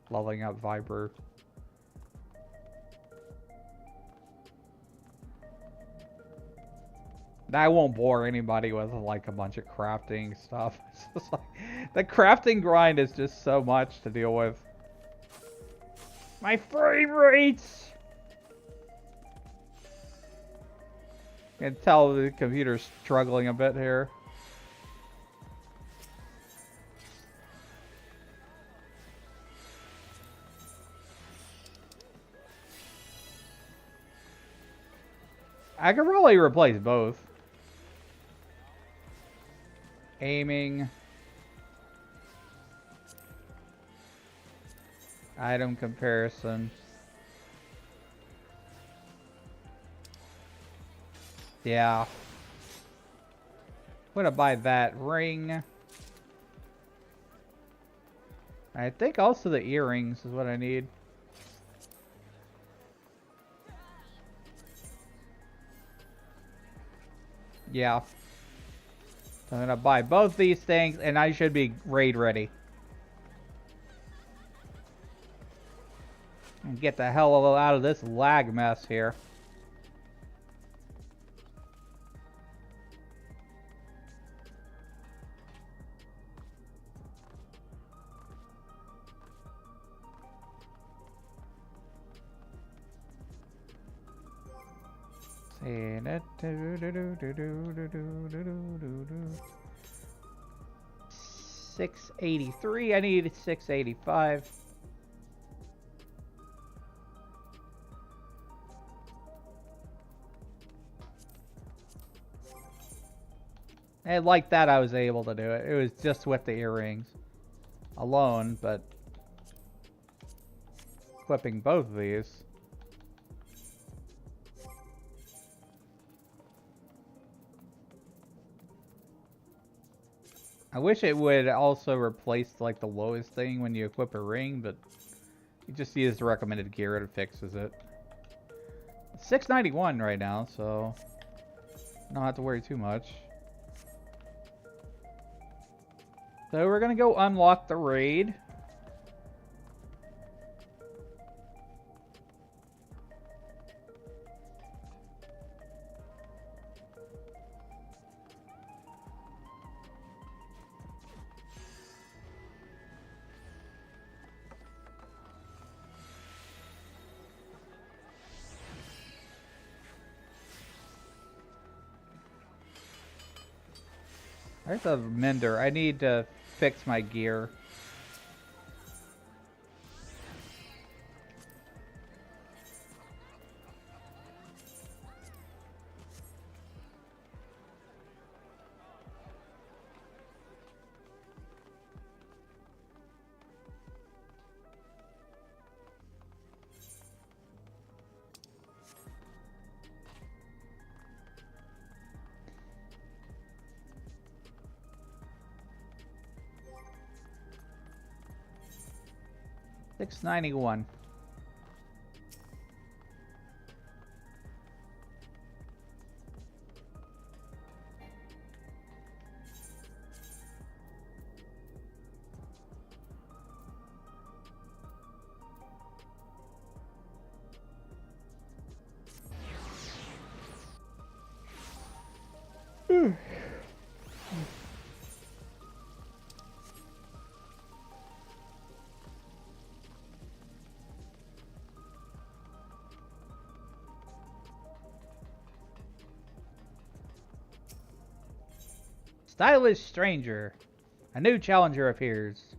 leveling up Viper. I won't bore anybody with like a bunch of crafting stuff. It's just like, the crafting grind is just so much to deal with. My frame rates! You can tell the computer's struggling a bit here. I could probably replace both. Aiming. Item comparison. Yeah. I'm gonna buy that ring. I think also the earrings is what I need. Yeah. So I'm gonna buy both these things and I should be raid ready. And get the hell out of this lag mess here. $683. I need $685. And like that, I was able to do it. It was just with the earrings alone, but equipping both of these. I wish it would also replace like the lowest thing when you equip a ring, but you just use the recommended gear and it fixes it. It's $691 right now, so don't have to worry too much. So we're gonna go unlock the raid. There's a mender. I need to fix my gear. $691. Stylish stranger. A new challenger appears.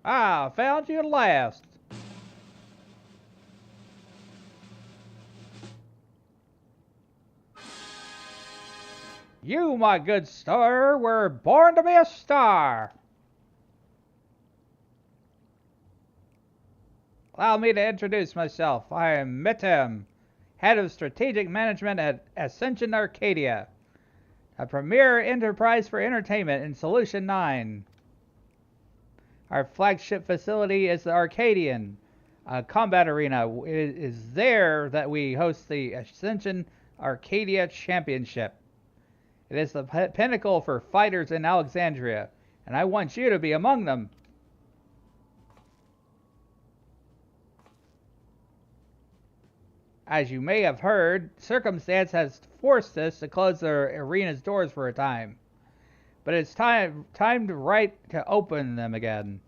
Ah, found you at last. You, my good sir, were born to be a star. Allow me to introduce myself. I am Mitem, head of strategic management at Ascension Arcadia, a premier enterprise for entertainment in Solution 9. Our flagship facility is the Arcadian, a combat arena. It is there that we host the Ascension Arcadia Championship. It is the pinnacle for fighters in Alexandria, and I want you to be among them. As you may have heard, circumstance has forced us to close the arena's doors for a time. But it's time to open them again.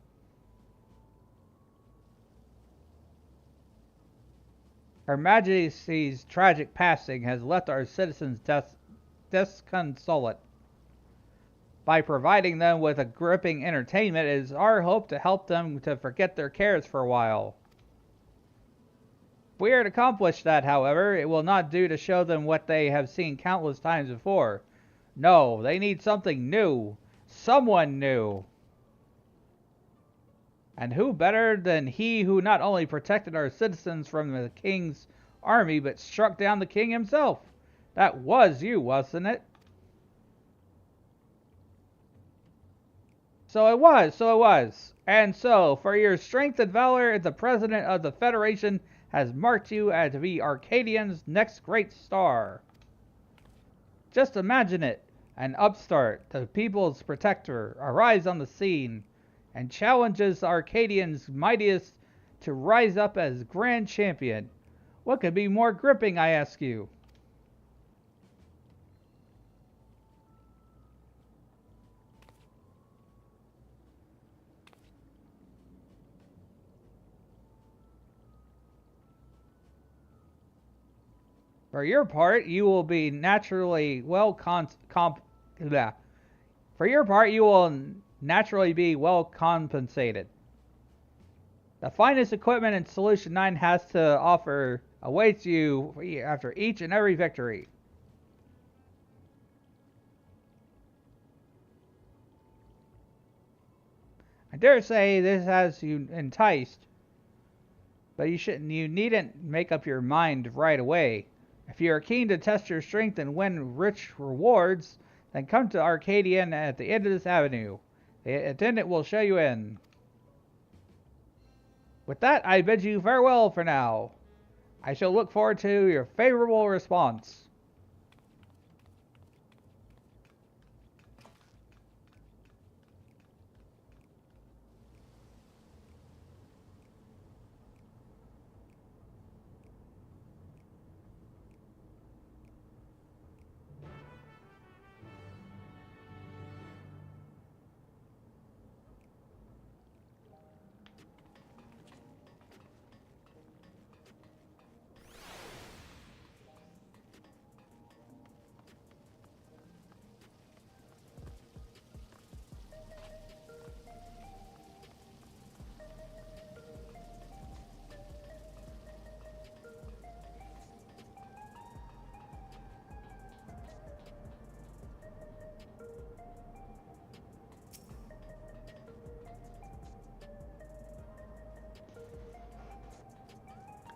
Her Majesty's tragic passing has left our citizens disconsolate. By providing them with a gripping entertainment, it is our hope to help them to forget their cares for a while. If we are to accomplish that, however, it will not do to show them what they have seen countless times before. No, they need something new. Someone new. And who better than he who not only protected our citizens from the king's army, but struck down the king himself? That was you, wasn't it? So it was. And so, for your strength and valor, the president of the Federation has marked you as to be Arcadian's next great star. Just imagine it. An upstart, the people's protector, arrives on the scene and challenges Arcadian's mightiest to rise up as grand champion. What could be more gripping, I ask you? For your part, you will be naturally well compensated. The finest equipment in Solution 9 has to offer awaits you after each and every victory. I dare say this has you enticed, but you needn't make up your mind right away. If you are keen to test your strength and win rich rewards, then come to Arcadian at the end of this avenue. The attendant will show you in. With that, I bid you farewell for now. I shall look forward to your favorable response.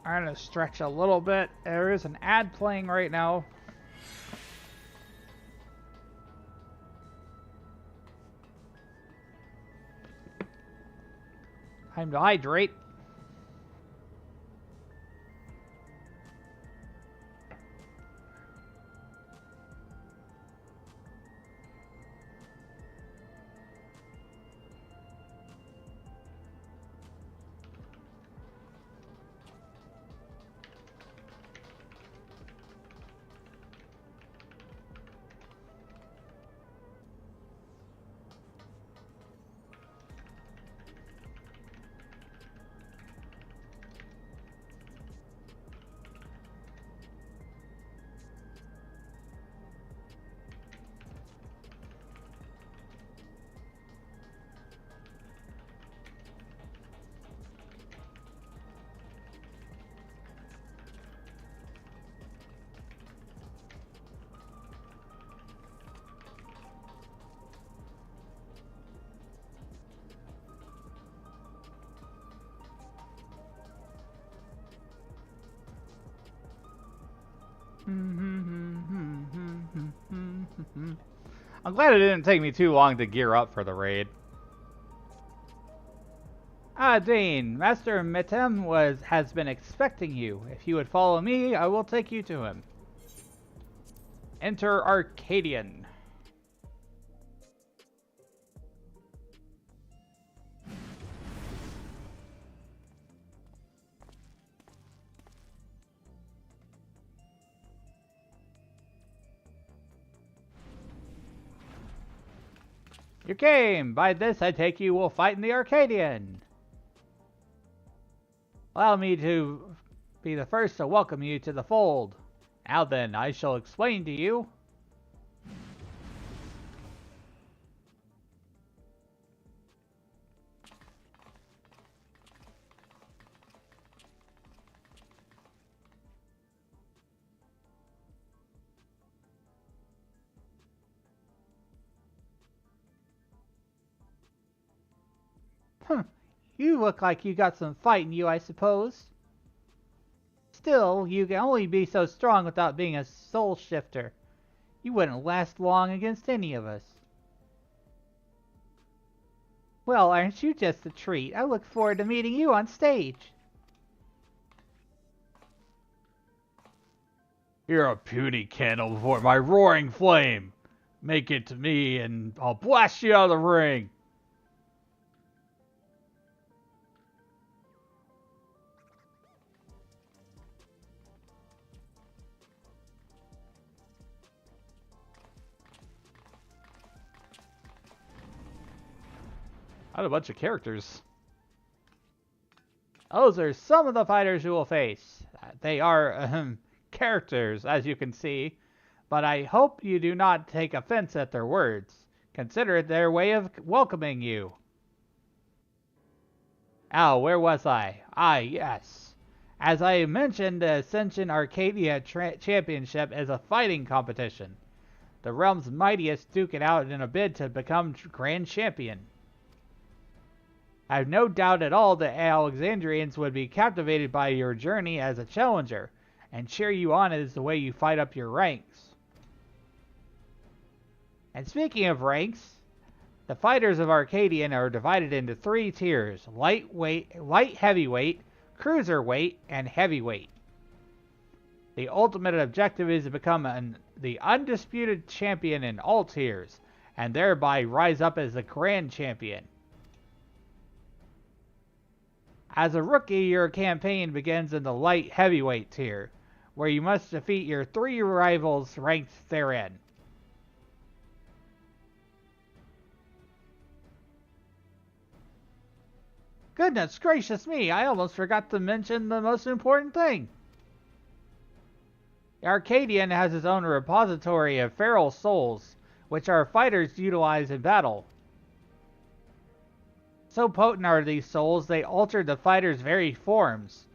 I'm going to stretch a little bit. There is an ad playing right now. Time to hydrate. I'm glad it didn't take me too long to gear up for the raid. Ah, Dean, Master Metem has been expecting you. If you would follow me, I will take you to him. Enter Arcadian. You came! By this I take you will fight in the Arcadian. Allow me to be the first to welcome you to the fold. Now then, I shall explain to you. You look like you got some fight in you, I suppose. Still, you can only be so strong without being a soul shifter. You wouldn't last long against any of us. Well, aren't you just a treat? I look forward to meeting you on stage. You're a puny candle before my roaring flame. Make it to me and I'll blast you out of the ring. I had a bunch of characters. Those are some of the fighters you will face. They are, characters, as you can see, but I hope you do not take offense at their words. Consider it their way of welcoming you. Oh, where was I? Ah, yes. As I mentioned, the Ascension Arcadia Championship is a fighting competition. The realm's mightiest duke it out in a bid to become Grand Champion. I have no doubt at all that Alexandrians would be captivated by your journey as a challenger, and cheer you on as the way you fight up your ranks. And speaking of ranks, the fighters of Arcadian are divided into 3 tiers: light heavyweight, cruiserweight, and heavyweight. The ultimate objective is to become the undisputed champion in all tiers, and thereby rise up as the Grand Champion. As a rookie, your campaign begins in the light heavyweight tier, where you must defeat your 3 rivals ranked therein. Goodness gracious me, I almost forgot to mention the most important thing. The Arcadian has his own repository of feral souls, which our fighters utilize in battle. So potent are these souls, they alter the fighter's very forms.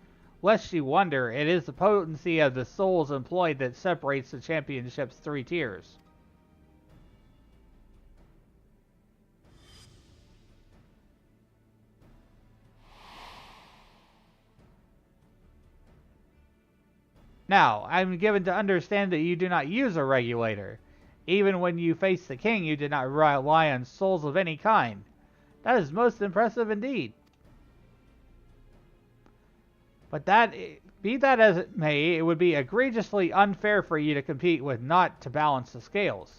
Lest you wonder, it is the potency of the souls employed that separates the championship's 3 tiers. Now, I'm given to understand that you do not use a regulator. Even when you face the king, you did not rely on souls of any kind. That is most impressive indeed. But be that as it may, it would be egregiously unfair for you to compete with naught to balance the scales.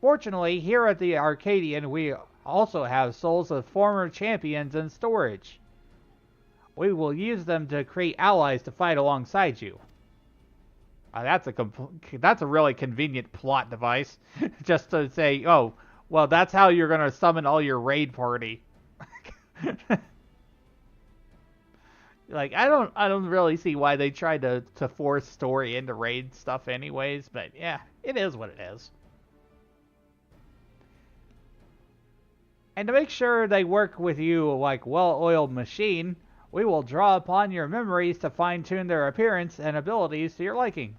Fortunately, here at the Arcadian, we also have souls of former champions in storage. We will use them to create allies to fight alongside you. That's a really convenient plot device. Just to say, oh, well, that's how you're going to summon all your raid party. Like, I don't really see why they tried to force story into raid stuff anyways, but yeah, it is what it is. And to make sure they work with you like well-oiled machine, we will draw upon your memories to fine-tune their appearance and abilities to your liking.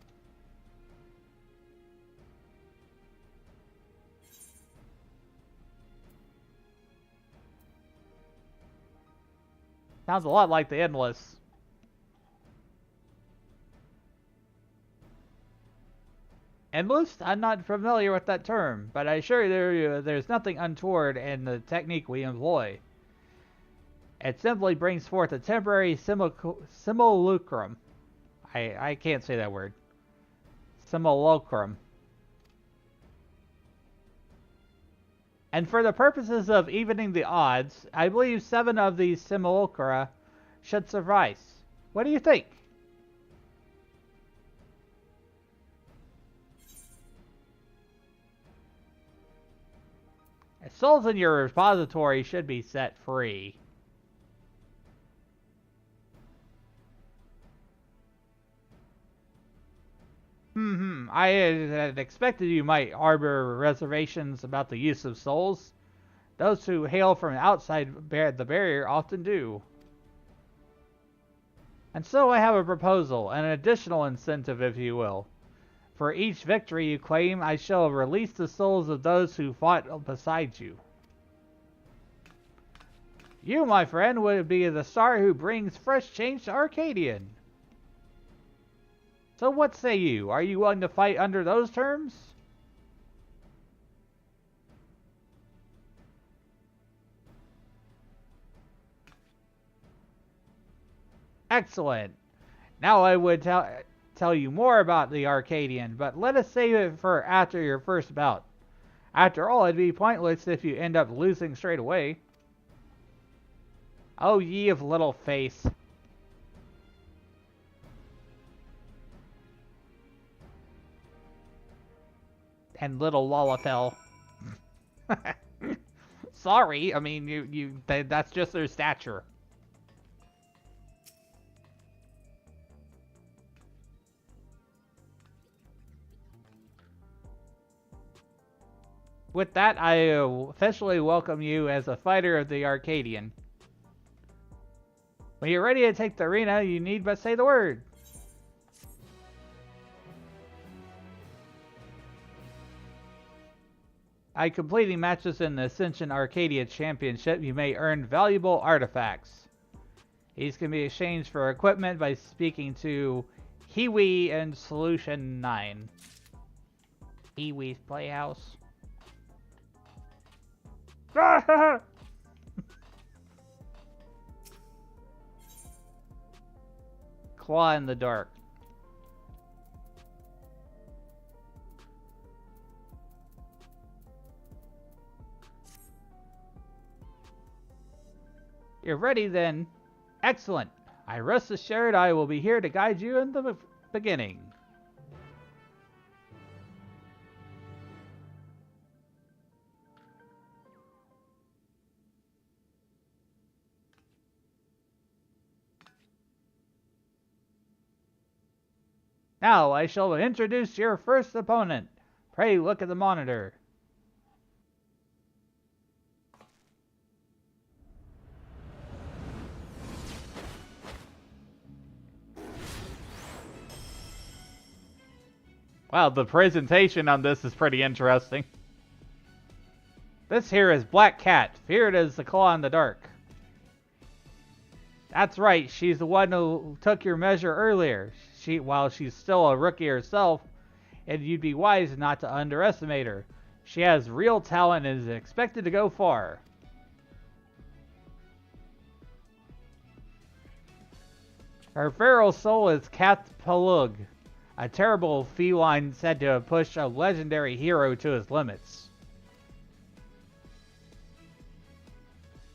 Sounds a lot like the Endless. Endless? I'm not familiar with that term, but I assure you there's nothing untoward in the technique we employ. It simply brings forth a temporary simulacrum. I can't say that word. Simulacrum. And for the purposes of evening the odds, I believe 7 of these simulacra should suffice. What do you think? Souls in your repository should be set free. I had expected you might harbor reservations about the use of souls. Those who hail from outside the barrier often do. And so I have a proposal, an additional incentive if you will. For each victory you claim, I shall release the souls of those who fought beside you. You, my friend, would be the star who brings fresh change to Arcadian. So what say you? Are you willing to fight under those terms? Excellent. Now I would tell you more about the Arcadian, but let us save it for after your first bout. After all, it'd be pointless if you end up losing straight away. Oh, ye of little faith. And little Lalafell. Sorry, I mean, that's just their stature. With that, I officially welcome you as a fighter of the Arcadian. When you're ready to take the arena, you need but say the word. By completing matches in the Ascension Arcadia Championship, you may earn valuable artifacts. These can be exchanged for equipment by speaking to Hiwi in Solution 9. Hiwi's Playhouse. Claw in the dark. You're ready then. Excellent. I rest assured I will be here to guide you in the beginning. Now I shall introduce your first opponent. Pray look at the monitor. Wow, the presentation on this is pretty interesting. This here is Black Cat, feared as the Claw in the Dark. That's right, she's the one who took your measure earlier. While she's still a rookie herself, and you'd be wise not to underestimate her. She has real talent and is expected to go far. Her feral soul is Cat Palug, a terrible feline said to have pushed a legendary hero to his limits.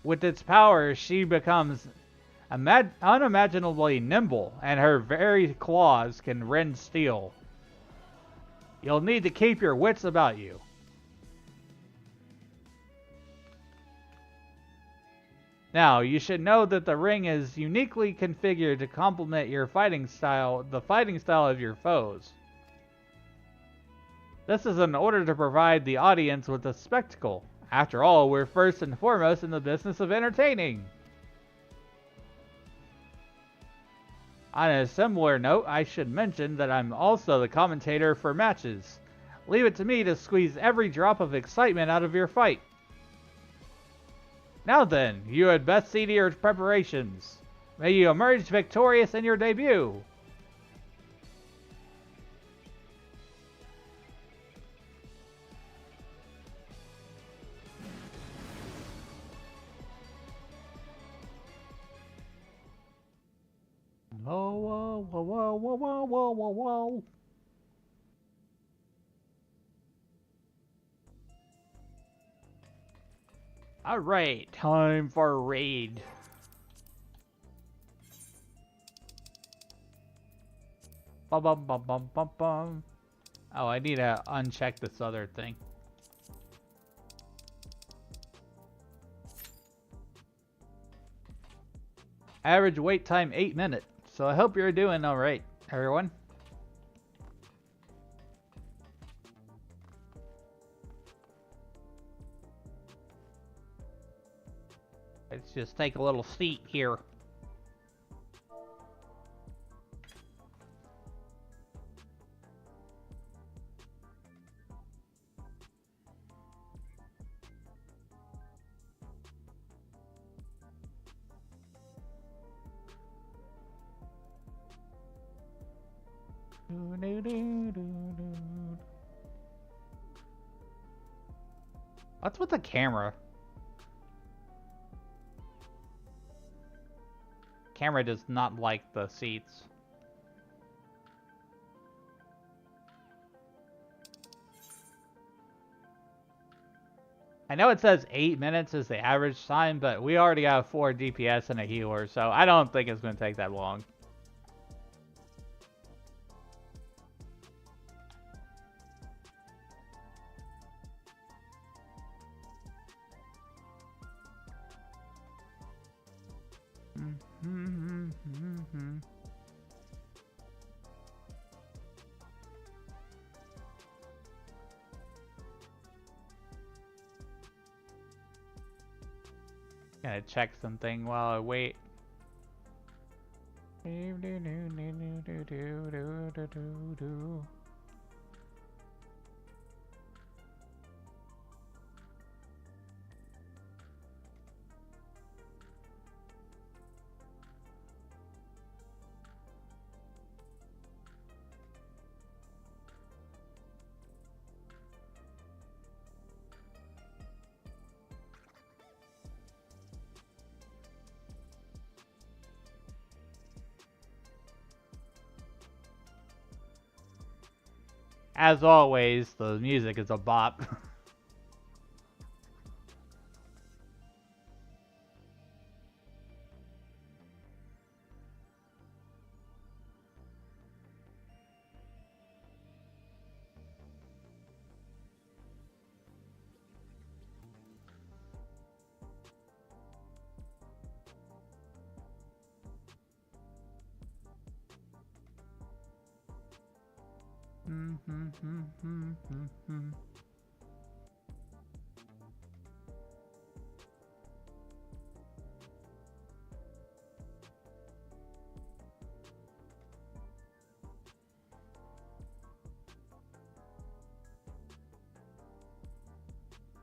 With its power, she becomes unimaginably nimble, and her very claws can rend steel. You'll need to keep your wits about you. Now, you should know that the ring is uniquely configured to complement your fighting style, the fighting style of your foes. This is in order to provide the audience with a spectacle. After all, we're first and foremost in the business of entertaining. On a similar note, I should mention that I'm also the commentator for matches. Leave it to me to squeeze every drop of excitement out of your fight. Now then, you had best see to your preparations. May you emerge victorious in your debut. Whoa, whoa, whoa, whoa, whoa, whoa, whoa, whoa, whoa. Alright, time for a raid. Bum, bum, bum, bum, bum, bum. Oh, I need to uncheck this other thing. Average wait time 8 minutes. So I hope you're doing alright, everyone. Let's just take a little seat here. What's with the camera? Camera does not like the seats. I know it says 8 minutes is the average time, but we already got 4 DPS and a healer, so I don't think it's going to take that long. Gonna check something while I wait. As always, the music is a bop.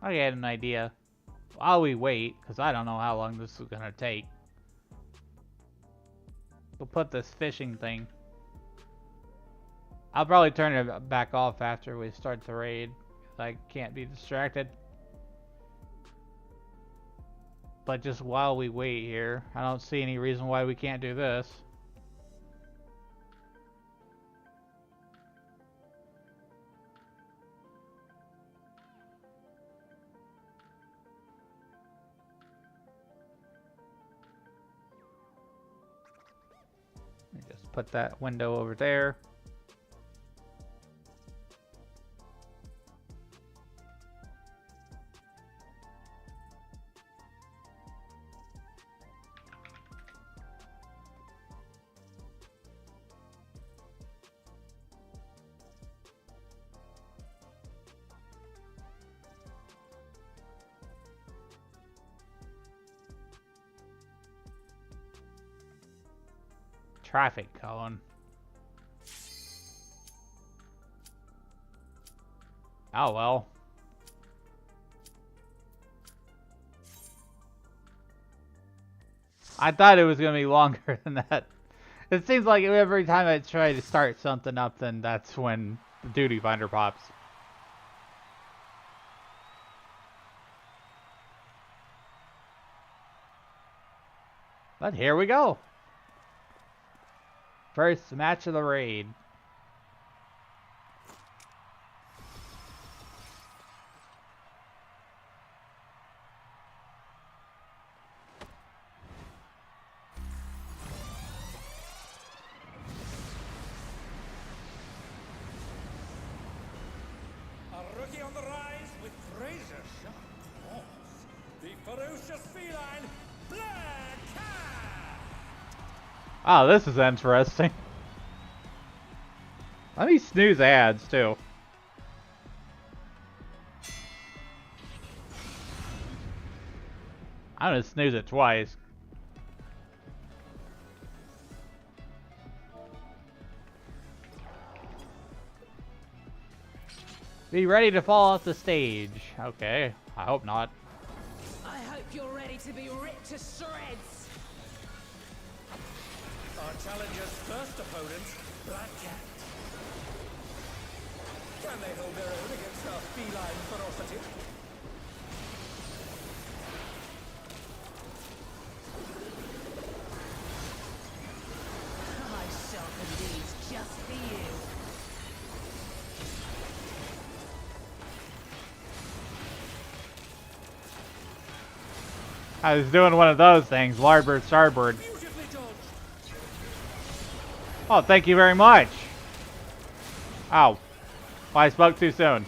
I get an idea. While we wait, because I don't know how long this is gonna take. We'll put this fishing thing. I'll probably turn it back off after we start the raid. I can't be distracted. But just while we wait here, I don't see any reason why we can't do this. Let me just put that window over there. Traffic cone. Oh well. I thought it was going to be longer than that. It seems like every time I try to start something up, then that's when the duty finder pops. But here we go. First match of the raid. A rookie on the rise with razor sharp claws. The ferocious feline, Black Cat! Oh, this is interesting. Let me snooze ads, too. I'm gonna snooze it twice. Be ready to fall off the stage. Okay, I hope not. I hope you're ready to be ripped to shreds. Our challenger's first opponent, Black Cat. Can they hold their own against our feline ferocity? I sharpened these just for you. I was doing one of those things, larboard, starboard. Beautifully dodged. Oh, thank you very much. Ow. I spoke too soon.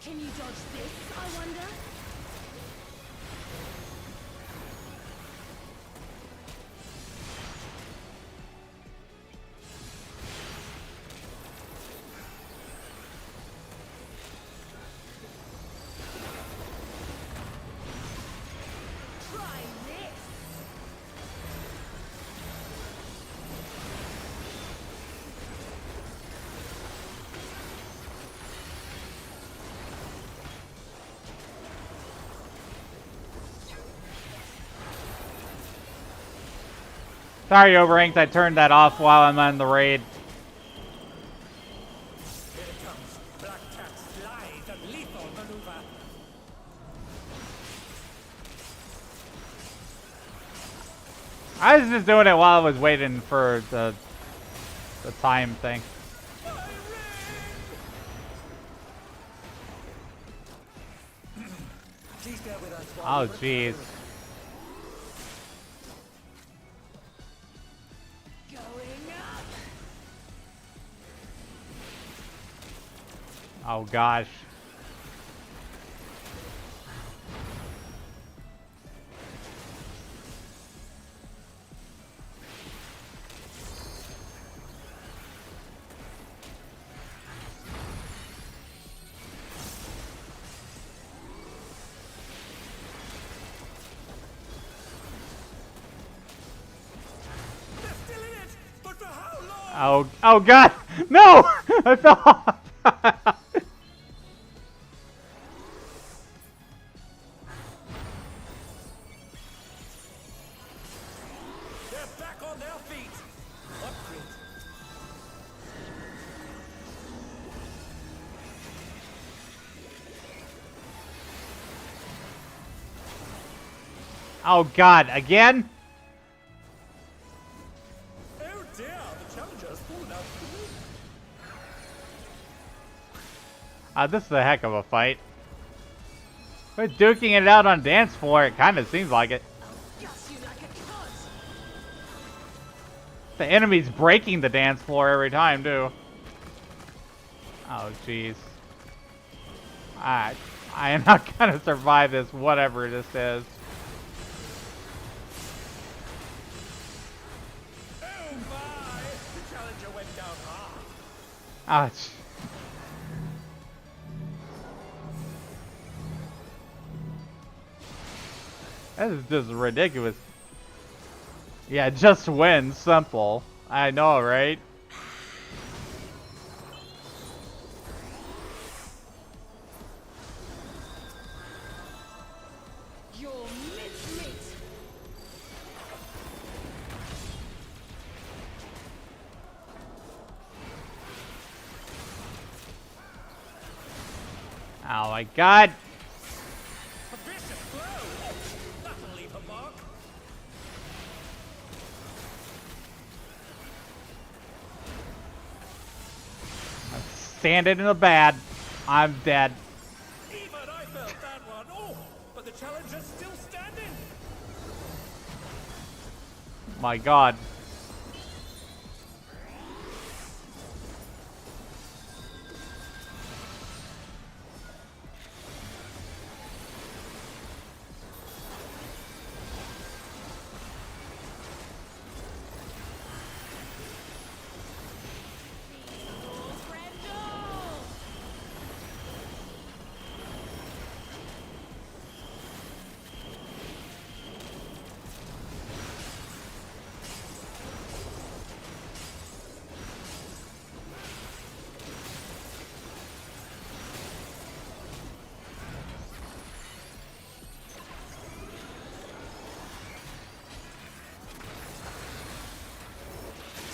Can you dodge this, I wonder? Try this. Sorry, Overanked, I turned that off while I'm on the raid. Here it comes. Black Cat's lithe and lethal maneuver. I was just doing it while I was waiting for the time thing. Please bear with us while Oh, we jeez. Going up. Oh, gosh. They're still in it, but for how long? Oh, God. No! I fell off. They're back on their feet. What grit? Oh, God. Again? Oh dear, the challenger's fallen out of the room. This is a heck of a fight. We're duking it out on dance floor. It kind of seems like it. I'll guss you like a cod. The enemy's breaking the dance floor every time, too. Oh, jeez. I am not gonna survive this, whatever this is. Oh my! The challenger went down hard. Ouch. This is just ridiculous. Yeah, just win, simple. I know, right? You're mincemeat. Oh my god! A vicious blow! That'll leave a mark. I'm standing in the bad. I'm dead. Even I felt that one. Oh, but the challenger's still standing. My god.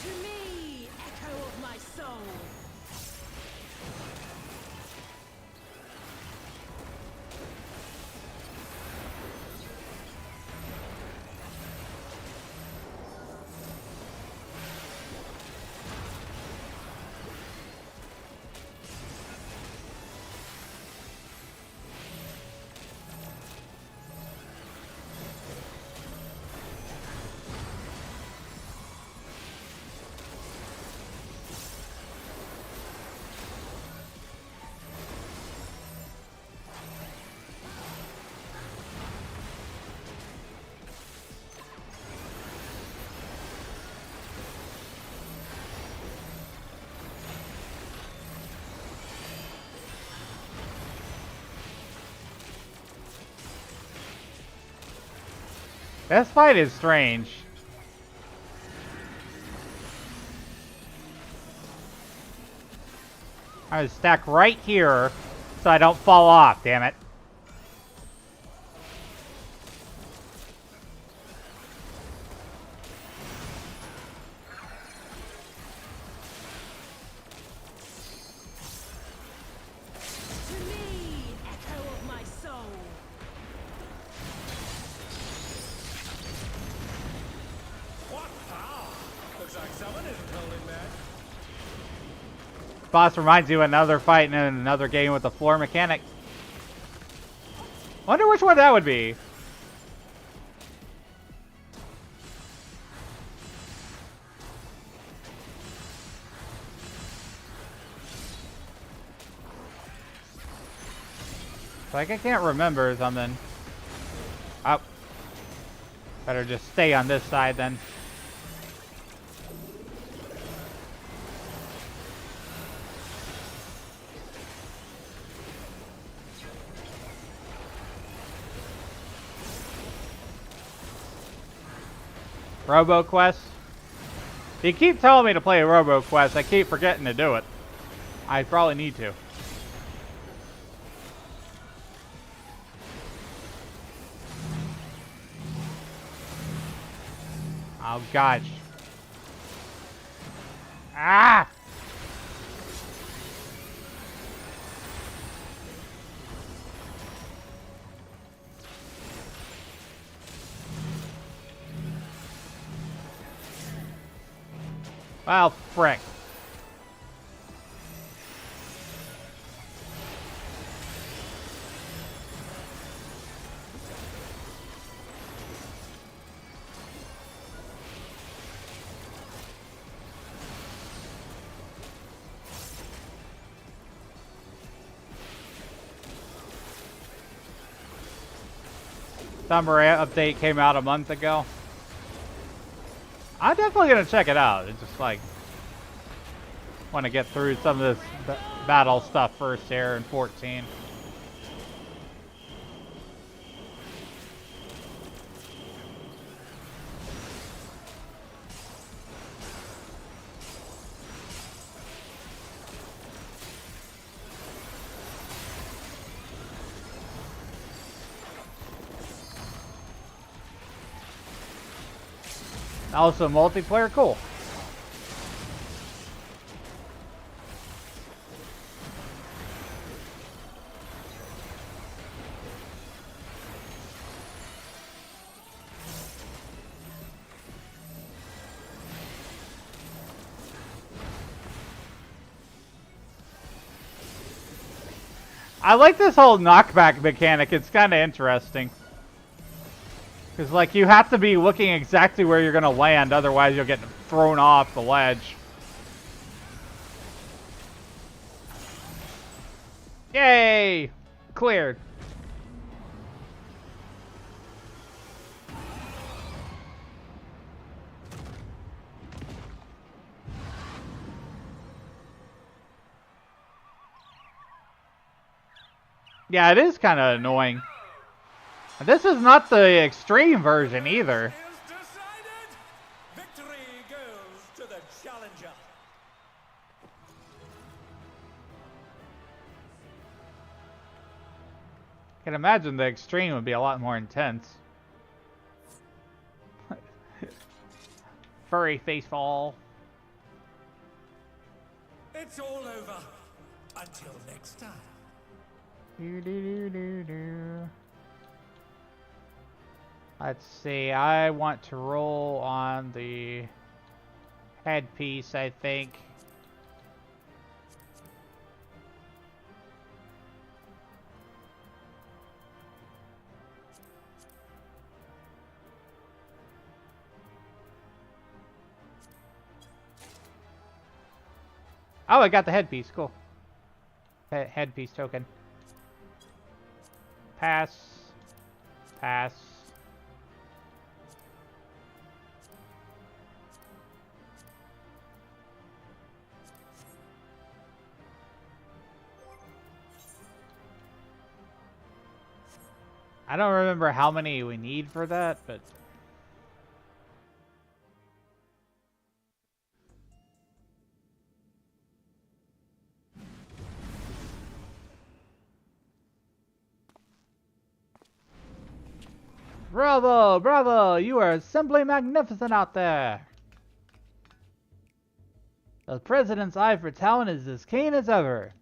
To me, echo of my soul. This fight is strange. I was stacked right here so I don't fall off, damn it. To me, echo of my soul. What power? Looks like someone isn't holding back. Boss reminds you of another fight in another game with a floor mechanic. Wonder which one that would be. Like I can't remember something. Oh. Better just stay on this side then. RoboQuest. You keep telling me to play RoboQuest. I keep forgetting to do it. I probably need to. Oh gosh. Ah! Well, frick. Summer update came out a month ago. I'm definitely gonna check it out. It's just like want to get through some of this battle stuff first here in 14. Also multiplayer, cool. I like this whole knockback mechanic. It's kind of interesting. Because, like, you have to be looking exactly where you're going to land, otherwise you'll get thrown off the ledge. Yay! Cleared. Yeah, it is kind of annoying. This is not the extreme version either. Is decided. Victory goes to the challenger. I can imagine the extreme would be a lot more intense. Furry face fall. It's all over. Until next time. Let's see, I want to roll on the headpiece, I think. Oh, I got the headpiece, cool. Headpiece token. Pass. Pass. I don't remember how many we need for that, but... Bravo! Bravo! You are simply magnificent out there! The President's eye for talent is as keen as ever.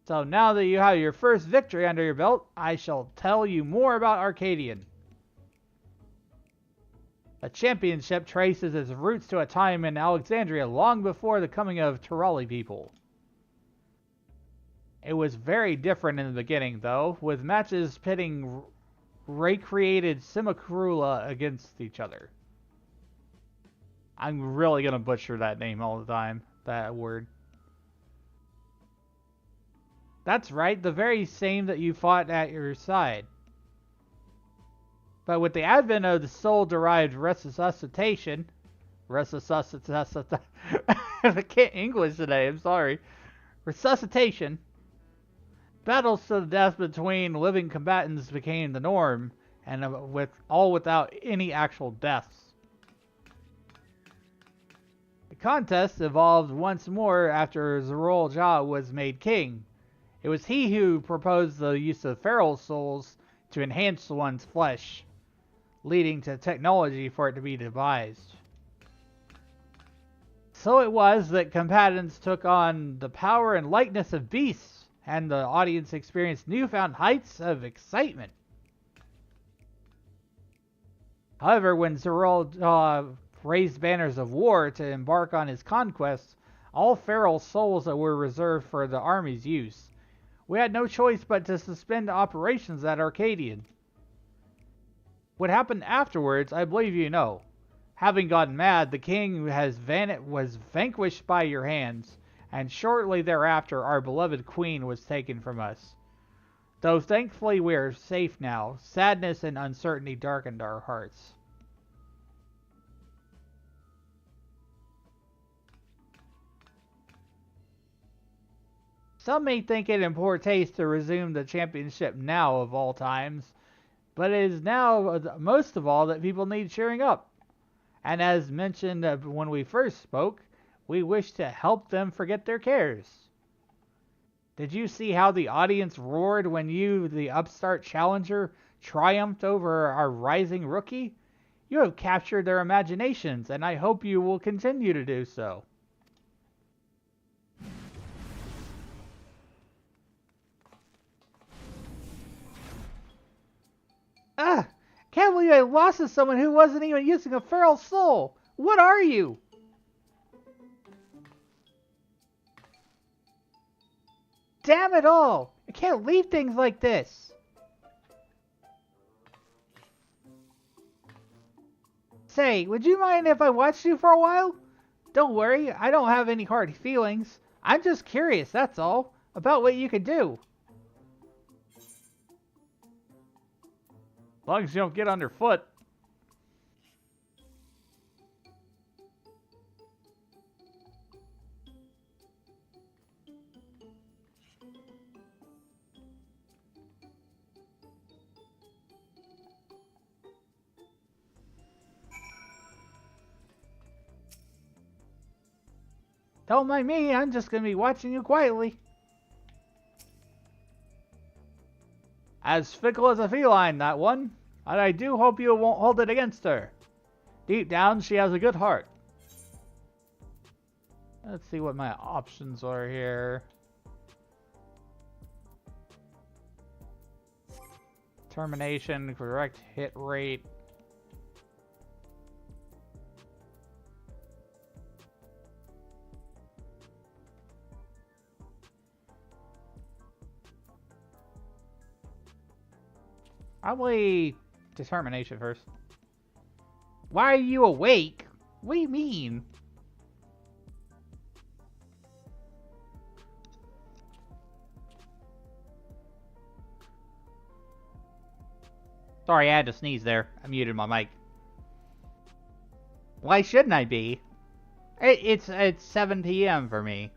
So now that you have your first victory under your belt, I shall tell you more about Arcadian. The championship traces its roots to a time in Alexandria long before the coming of Turali people. It was very different in the beginning, though, with matches pitting recreated Simacrula against each other. I'm really going to butcher that name all the time, that word. That's right, the very same that you fought at your side. But with the advent of the soul-derived resuscitation... I can't English today, I'm sorry. Resuscitation. Battles to the death between living combatants became the norm, and without any actual deaths. The contest evolved once more after Zerol Ja was made king. It was he who proposed the use of feral souls to enhance one's flesh, leading to technology for it to be devised. So it was that combatants took on the power and likeness of beasts, and the audience experienced newfound heights of excitement. However, when Zerol raised banners of war to embark on his conquest, all feral souls that were reserved for the army's use. We had no choice but to suspend operations at Arcadian. What happened afterwards, I believe you know. Having gone mad, the king was vanquished by your hands, and shortly thereafter our beloved queen was taken from us. Though thankfully we are safe now, sadness and uncertainty darkened our hearts. Some may think it in poor taste to resume the championship now of all times, but it is now most of all that people need cheering up. And as mentioned when we first spoke, we wish to help them forget their cares. Did you see how the audience roared when you, the upstart challenger, triumphed over our rising rookie? You have captured their imaginations, and I hope you will continue to do so. Can't believe I lost to someone who wasn't even using a feral soul. What are you? Damn it all! I can't leave things like this! Say, would you mind if I watched you for a while? Don't worry, I don't have any hard feelings. I'm just curious, that's all, about what you could do. As long as you don't get underfoot. Don't mind me, I'm just gonna be watching you quietly. As fickle as a feline, that one. And I do hope you won't hold it against her. Deep down, she has a good heart. Let's see what my options are here. Termination, correct hit rate. Probably determination first. Why are you awake? What do you mean? Sorry, I had to sneeze there. I muted my mic. Why shouldn't I be? It's 7 p.m. for me.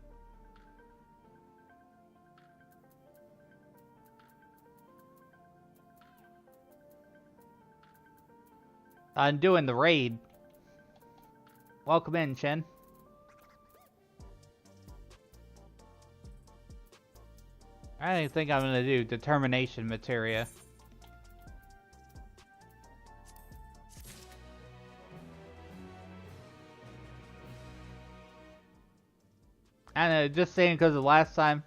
I'm doing the raid. Welcome in, Chen. I think I'm gonna do determination materia. And just saying because of last time.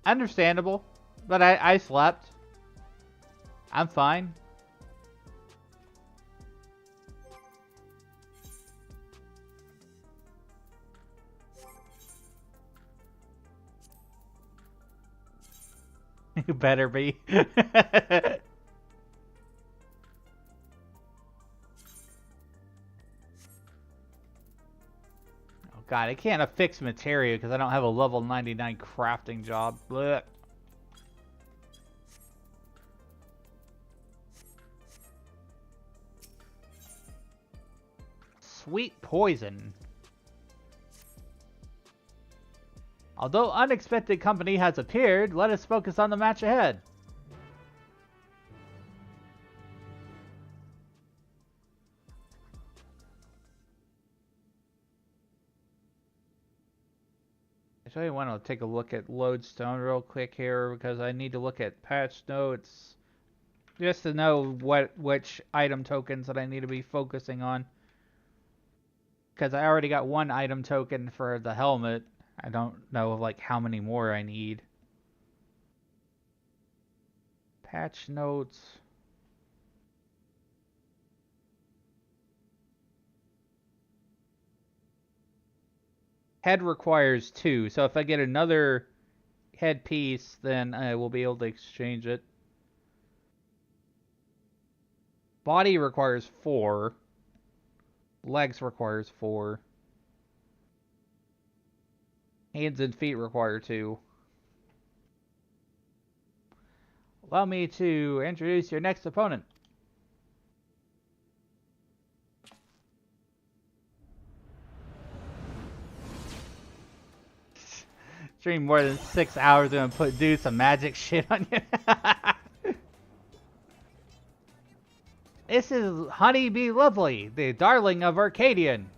Understandable. But I slept. I'm fine. You better be. Oh god, I can't affix materia because I don't have a level 99 crafting job. Blech. Sweet poison. Although unexpected company has appeared, let us focus on the match ahead. I really want to take a look at Lodestone real quick here because I need to look at patch notes just to know which item tokens that I need to be focusing on. Because I already got one item token for the helmet. I don't know like how many more I need. Patch notes. Head requires 2, so if I get another headpiece, then I will be able to exchange it. Body requires 4. Legs requires 4. Hands and feet require 2. Allow me to introduce your next opponent. Stream more than 6 hours and do some magic shit on you. This is Honey Bee Lovely, the darling of Arcadian.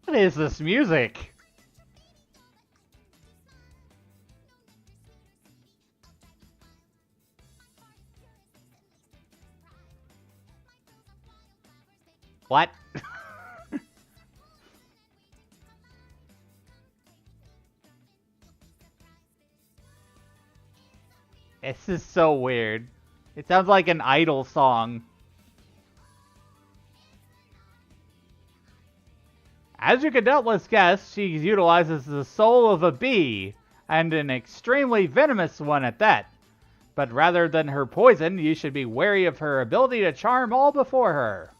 What is this music? What? This is so weird. It sounds like an Idol song. As you can doubtless guess, she utilizes the soul of a bee, and an extremely venomous one at that. But rather than her poison, you should be wary of her ability to charm all before her.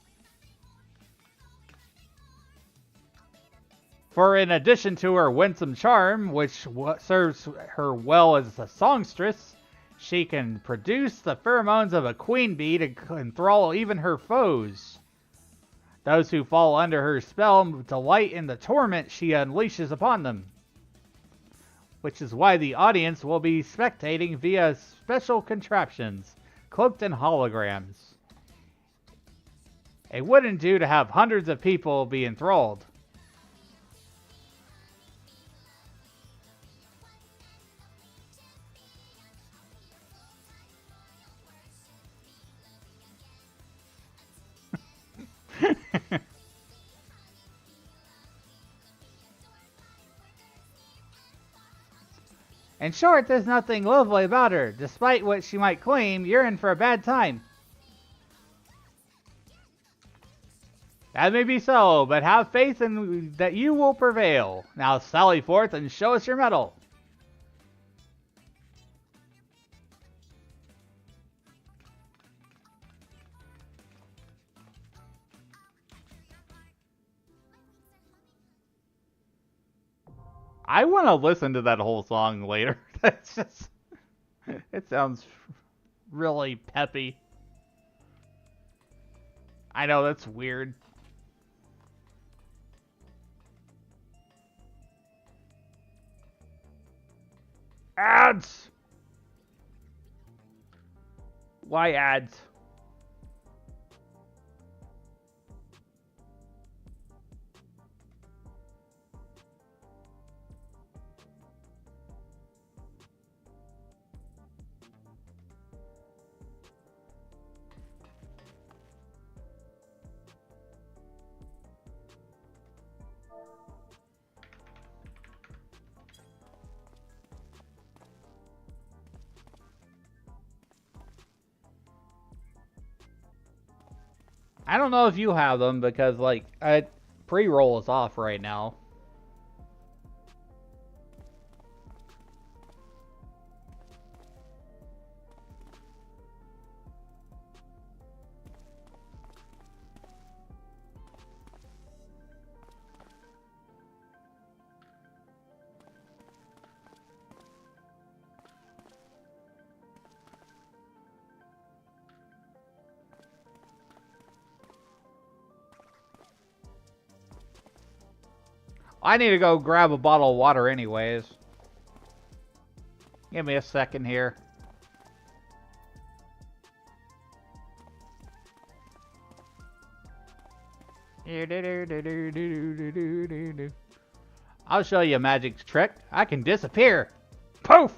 For in addition to her winsome charm, which serves her well as a songstress, she can produce the pheromones of a queen bee to enthrall even her foes. Those who fall under her spell delight in the torment she unleashes upon them, which is why the audience will be spectating via special contraptions, cloaked in holograms. It wouldn't do to have hundreds of people be enthralled. In short, there's nothing lovely about her. Despite what she might claim, you're in for a bad time. That may be so, but have faith in that you will prevail. Now sally forth and show us your mettle. I want to listen to that whole song later. That's just... It sounds really peppy. I know, that's weird. Ads! Why ads? I don't know if you have them because, like, pre-roll is off right now. I need to go grab a bottle of water anyways. Give me a second here. I'll show you a magic trick. I can disappear. Poof!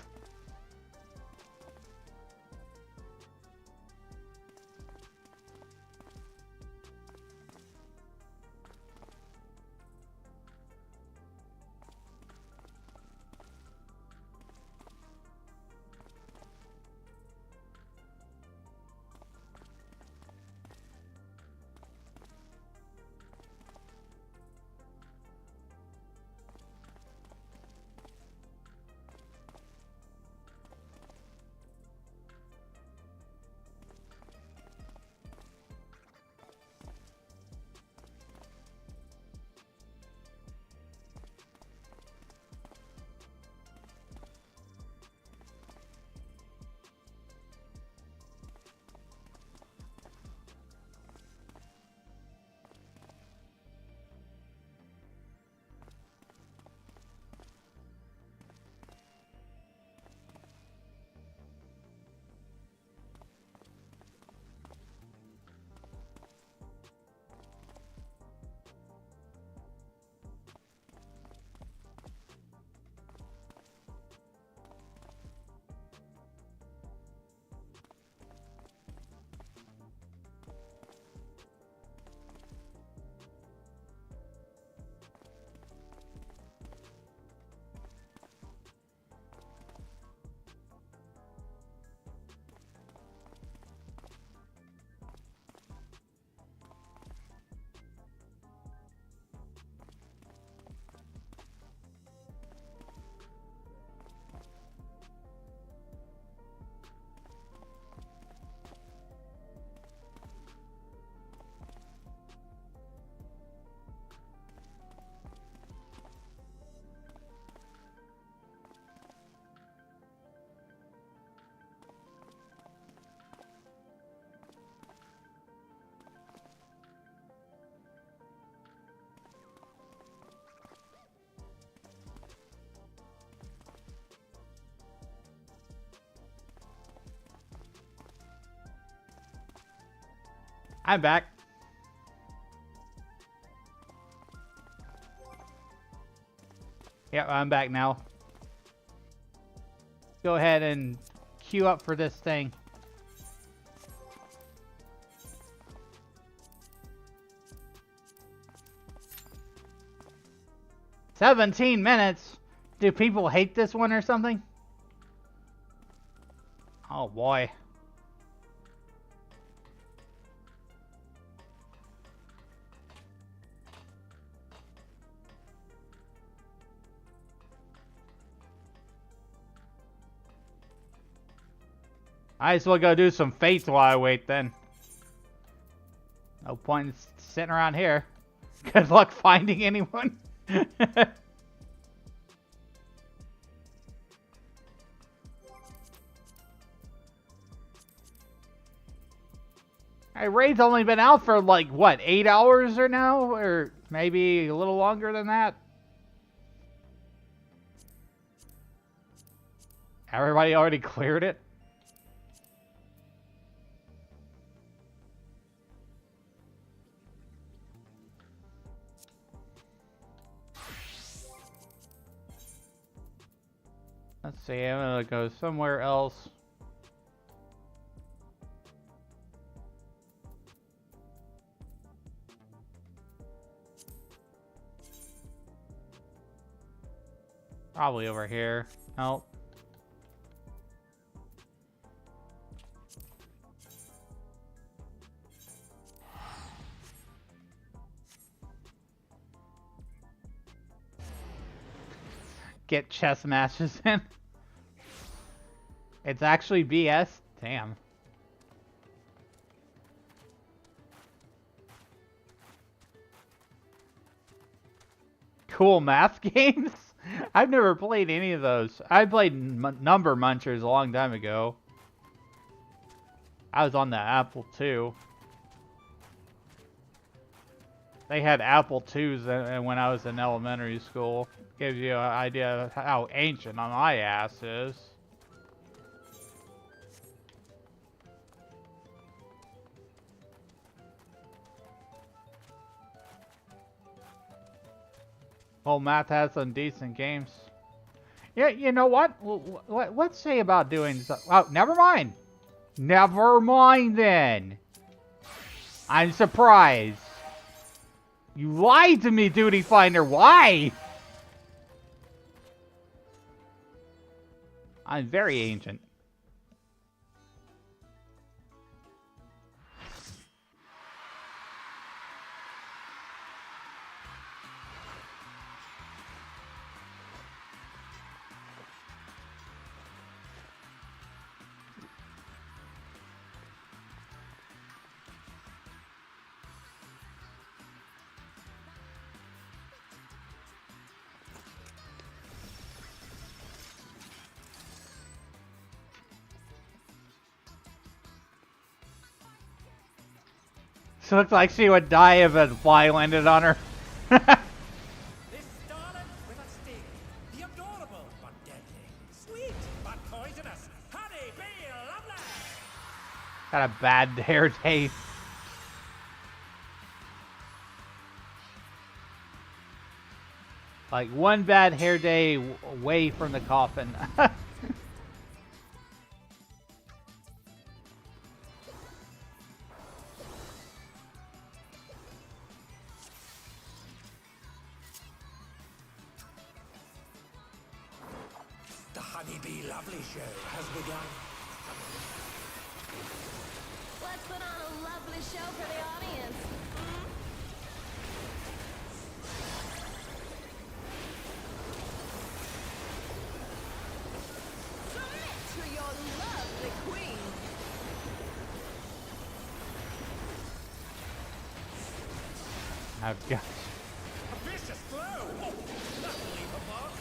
I'm back. Yep, I'm back now. Go ahead and queue up for this thing. "17 minutes? Do people hate this one or something?" Oh boy. I just will go do some fates while I wait then. No point in sitting around here. Good luck finding anyone. Hey, Raid's only been out for like, what, 8 hours or now? Or maybe a little longer than that? Everybody already cleared it? Let's see, I'm gonna go somewhere else. Probably over here. Nope. Get chess matches in. It's actually BS? Damn. Cool math games? I've never played any of those. I played Number Munchers a long time ago. I was on the Apple II. They had Apple IIs when I was in elementary school. Gives you an idea of how ancient my ass is. Well, math has some decent games. Yeah, you know what? Let's say about doing... Oh, never mind. Never mind then. I'm surprised. You lied to me, Duty Finder. Why? I'm very ancient. She looked like she would die if a fly landed on her. This starlet with a sting, the adorable but deadly, sweet but poisonous, honey bee lovely. Got a bad hair day. Like one bad hair day away from the coffin. The Honeybee Lovely show has begun. Let's put on a lovely show for the audience. Submit to your lovely queen. I've got... A vicious blow. Oh, that'll leave a mark.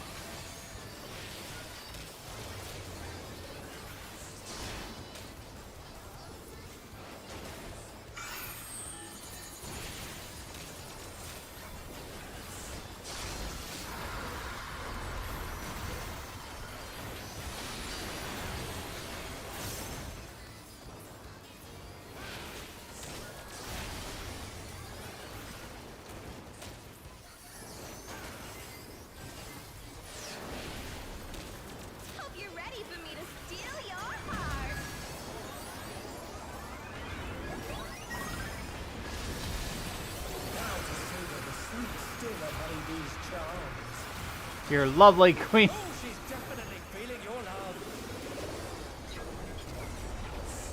Your lovely queen. Oh, she's definitely feeling your love.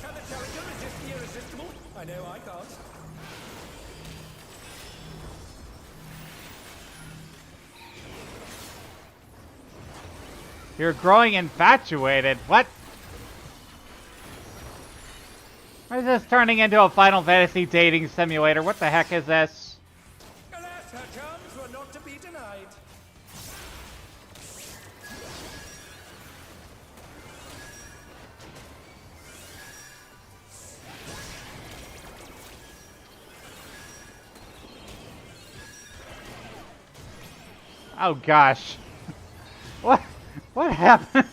Can the challenger resist the irresistible? I know I can't. You're growing infatuated. What? Or is this turning into a Final Fantasy dating simulator? What the heck is this? Alas, her charms were not to be denied. Oh gosh. What? What happened?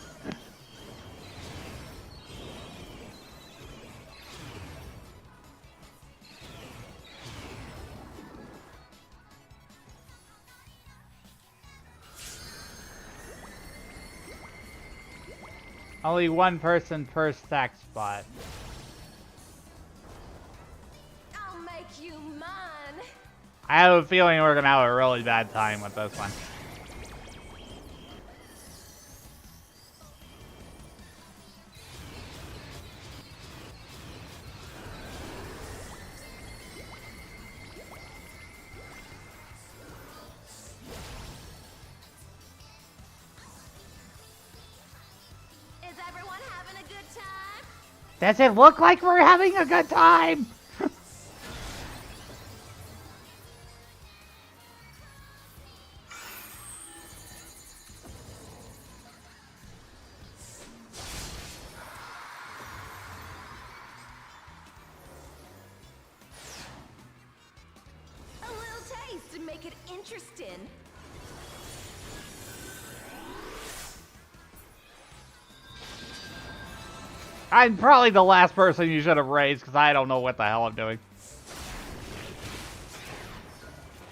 Only one person per stack spot. I'll make you mine. I have a feeling we're gonna have a really bad time with this one. Is everyone having a good time? Does it look like we're having a good time? A little taste to make it interesting. I'm probably the last person you should have raised because I don't know what the hell I'm doing.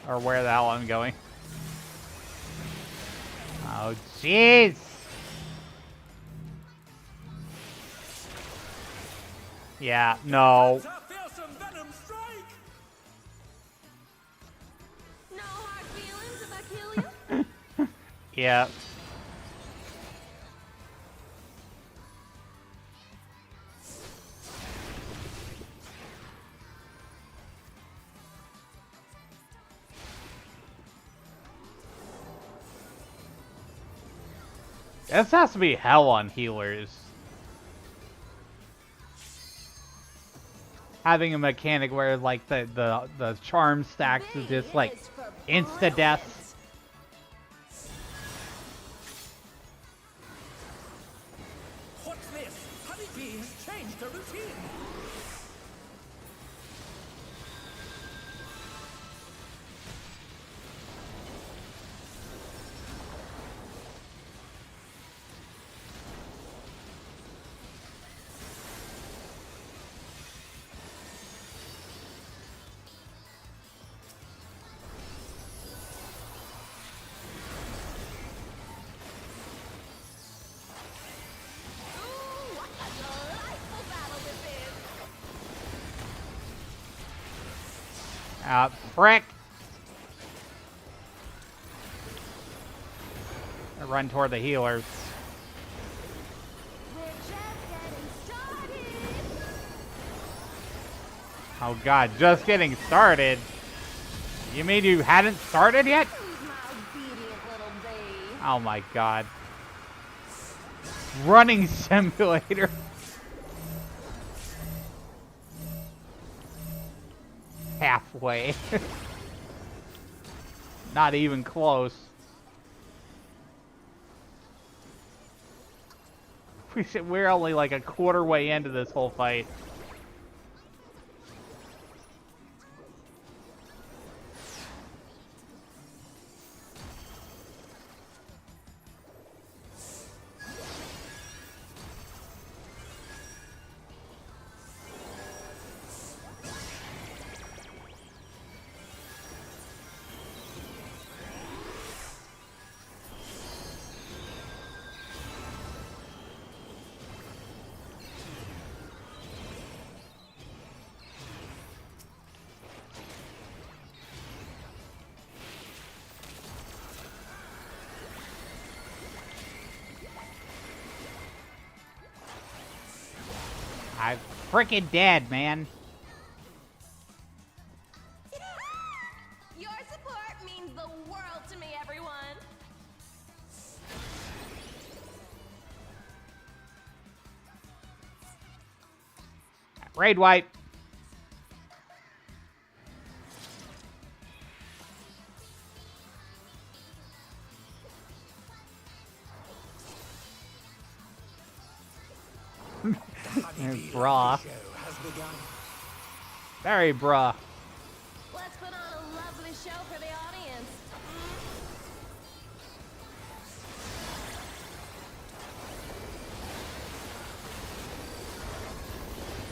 Or where the hell I'm going. Oh, jeez. Yeah, no. Her fearsome venom strike. No hard feelings if I kill you? Yeah. This has to be hell on healers. Having a mechanic where like the charm stacks is just like insta death. What's this? Honeybee has changed her routine. Ooh, what a delightful battle this is. Frick. I run toward the healers. We're just getting started. Oh god, just getting started. You mean you hadn't started yet? Who's my obedient little bee? Oh my god. Running simulator. Halfway. Not even close. We're only like a quarter way into this whole fight. I'm freaking dead, man. Your support means the world to me, everyone. Raid wipe. Bruh. Very bruh. Let's put on a lovely show for the audience.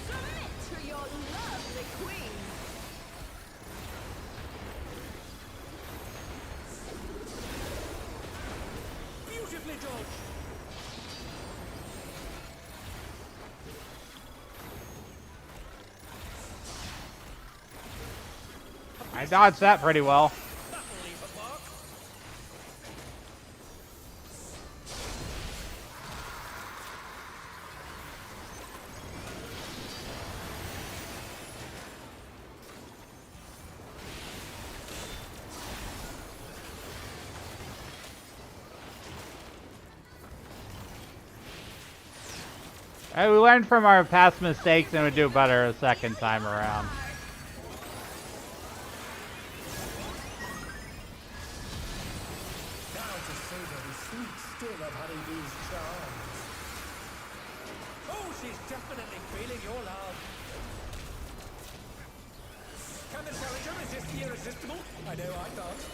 Submit to your lovely queen. Beautifully done. I dodged that pretty well. That'll leave a mark. Hey, we learned from our past mistakes and we do better a second time around. Now to savor the sweet still of Honeybee's charms. Oh, she's definitely feeling your love. Can the challenger resist the irresistible? I know I can't.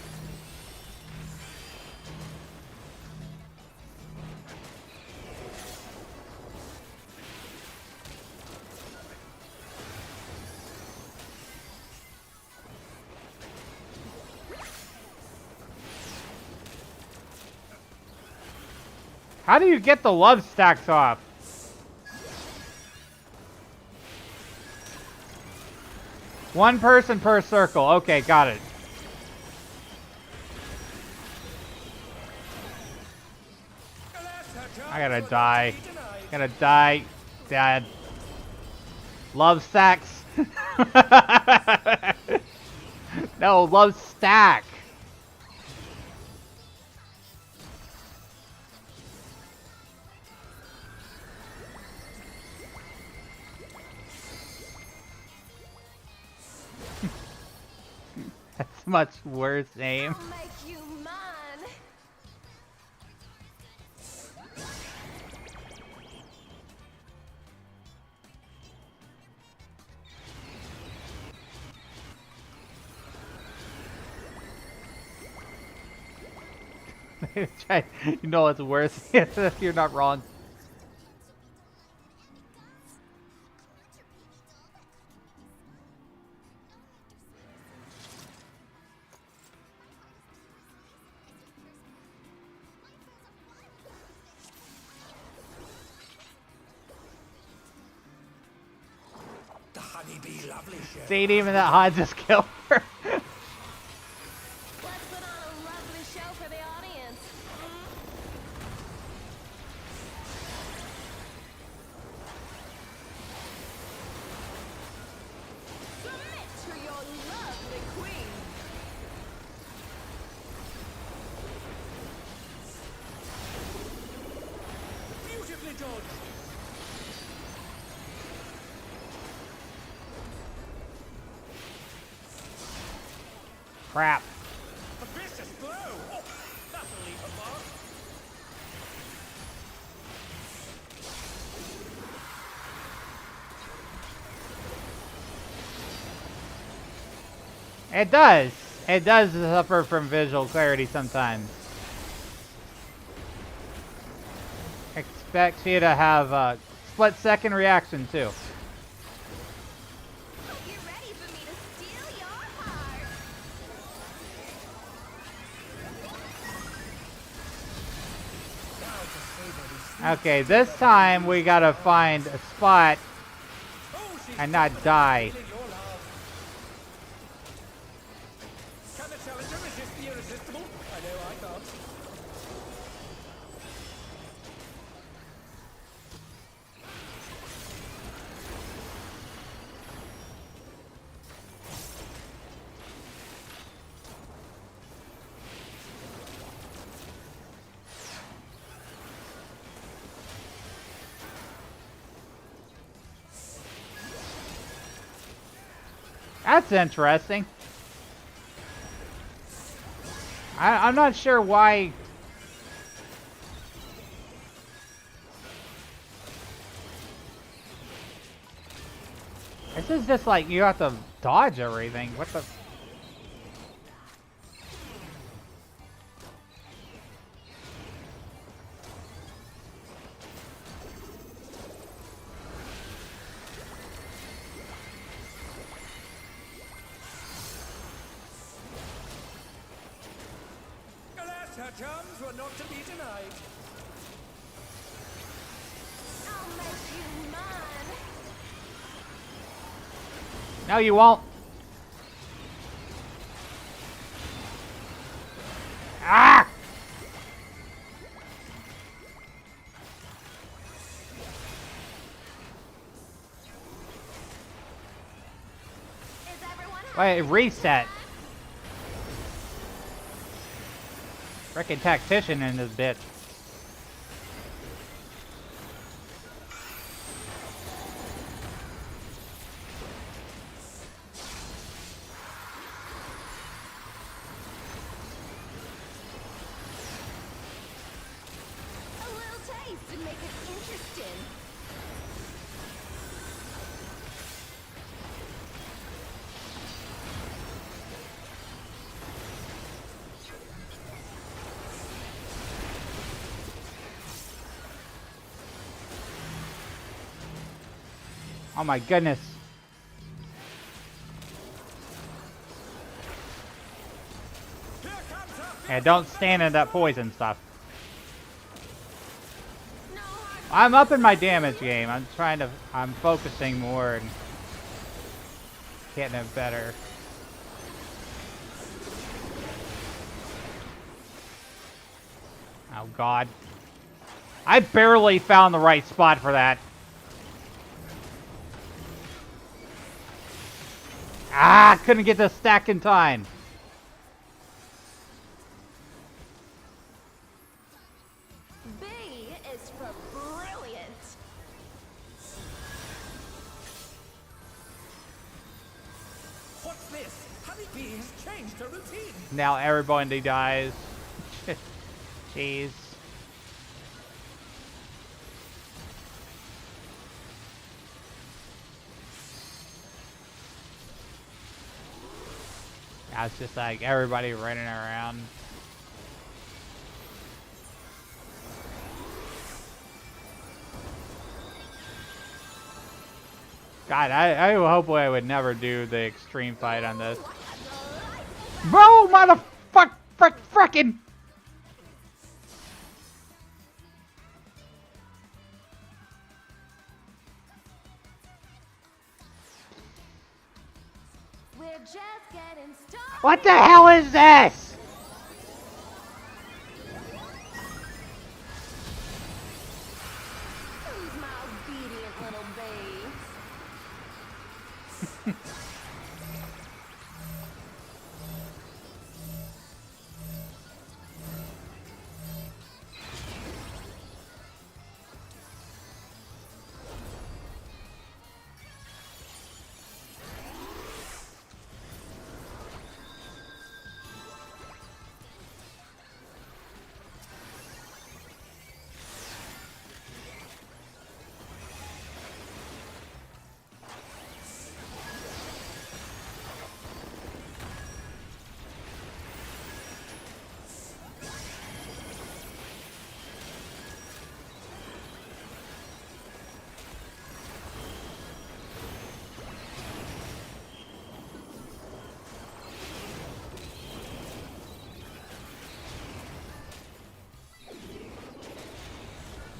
How do you get the love stacks off? One person per circle. Okay, got it. I gotta die. Gotta die. Dad. Love stacks. No, love stack. That's much worse aim. I'll make you mine. You know what's worse? You're not wrong. The Honeybee lovely show. See, even that hot just killed her. Let's put on a lovely show for the audience. Submit to your lovely queen. Beautifully done. Crap. A vicious blow. Oh, that'll leave a mark. It does. It does suffer from visual clarity sometimes. Expects you to have a split-second reaction too. Hope you're ready for me to steal your heart. Now to savor the sweet. Okay, this time we gotta find a spot Oh, she's and not die. feeling your love. Can the challenger resist the irresistible? I know I can't. That's interesting. I'm not sure why. This is just like you have to dodge everything. What the? Alas, her charms were not to be denied. I'll make you mine. No, you won't. Ah! Is everyone Wait, reset. Frickin' tactician in this bitch. a little taste and make it interesting? Oh my goodness. Here comes her Yeah, don't stand in that poison stuff. No hard I'm up in my damage game. I'm focusing more and getting it better. Oh God. I barely found the right spot for that. Ah, couldn't get the stack in time. B is for brilliant. What's this? Honeybee has changed her routine. Now everybody dies. Jeez. Now it's just like everybody running around. God, I hopefully I would never do the extreme fight on this. Bro, frickin'! We're just getting started. What the hell is this? Who's my obedient little babe?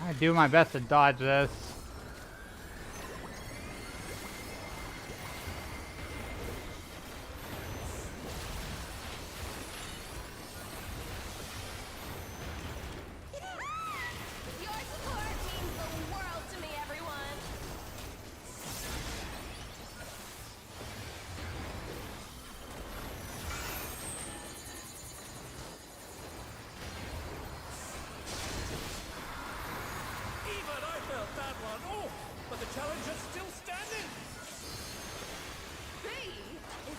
I do my best to dodge this. Your support means the world to me, everyone. Even I felt that one. Oh, but the challenge is still standing. B is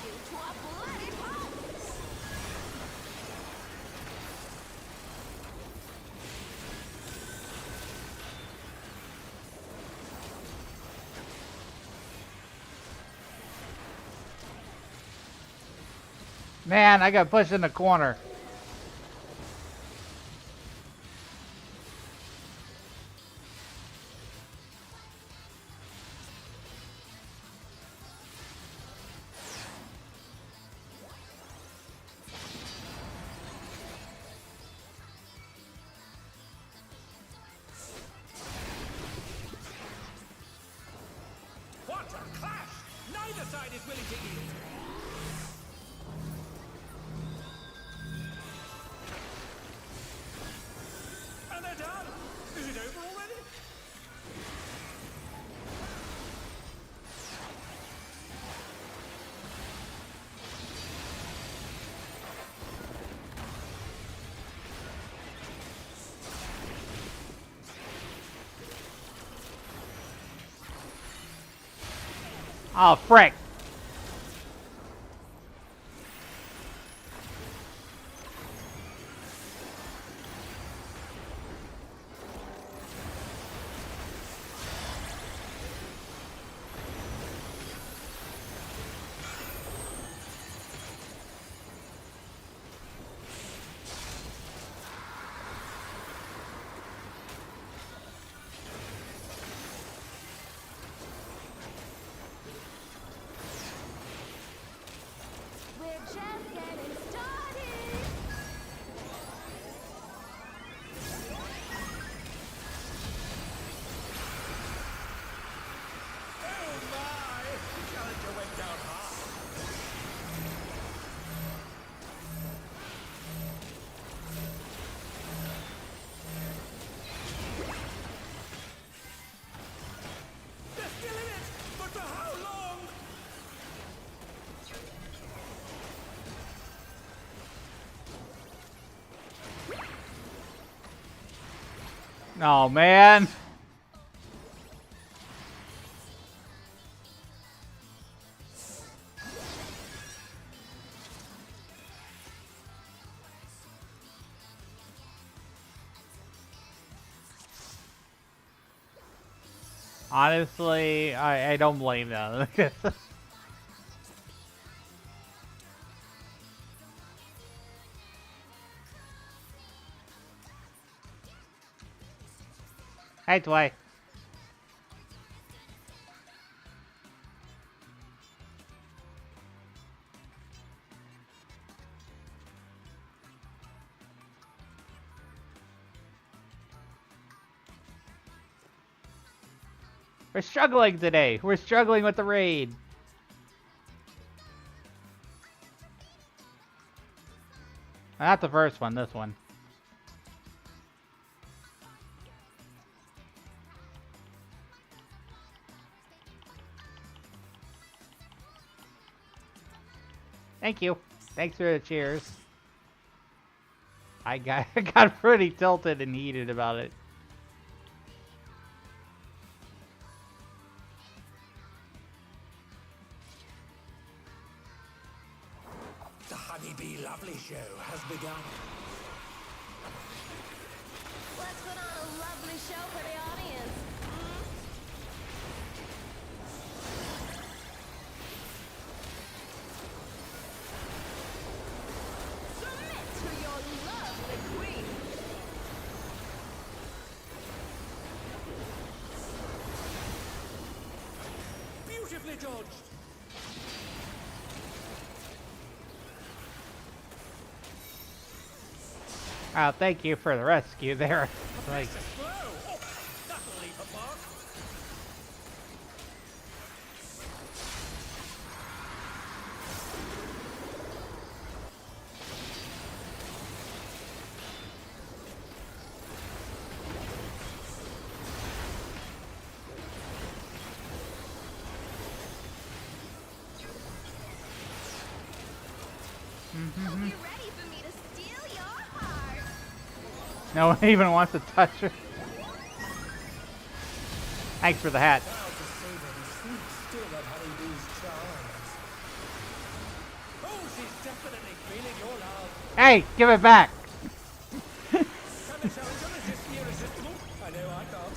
you to a bloody pulp! Man, I got pushed in the corner. What a clash! Neither side is willing to yield. And they're done. Is it over already? Oh, frick. We're just getting started! Oh my! The challenger went down hard. They're still in it! But for how long? Oh, man. Honestly, I don't blame them. Hey, Tway. We're struggling today. We're struggling with the raid. Not the first one, this one. Thank you. Thanks for the cheers. I got pretty tilted and heated about it. The Honeybee Lovely Show has begun. Let's put on a lovely show for the audience. Submit to your lovely queen. Beautifully dodged. Oh, thank you for the rescue there. Like, Precious blow. Oh, that'll leave a mark. Hope you're ready for me to steal your heart. no one even wants to touch her. Thanks for the hat. Now to savor the sweet still of Honeybee's charms. Hey, give it back. Can the challenger resist the irresistible? I know I can't.